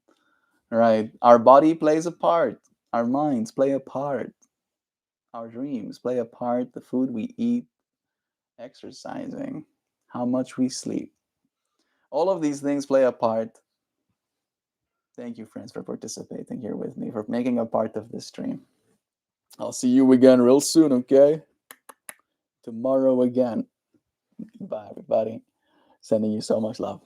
S2: Right. Our body plays a part. Our minds play a part. Our dreams play a part. The food we eat, exercising, how much we sleep. All of these things play a part. Thank you, friends, for participating here with me, for making a part of this stream. I'll see you again real soon, okay? Tomorrow again. Bye, everybody. Sending you so much love.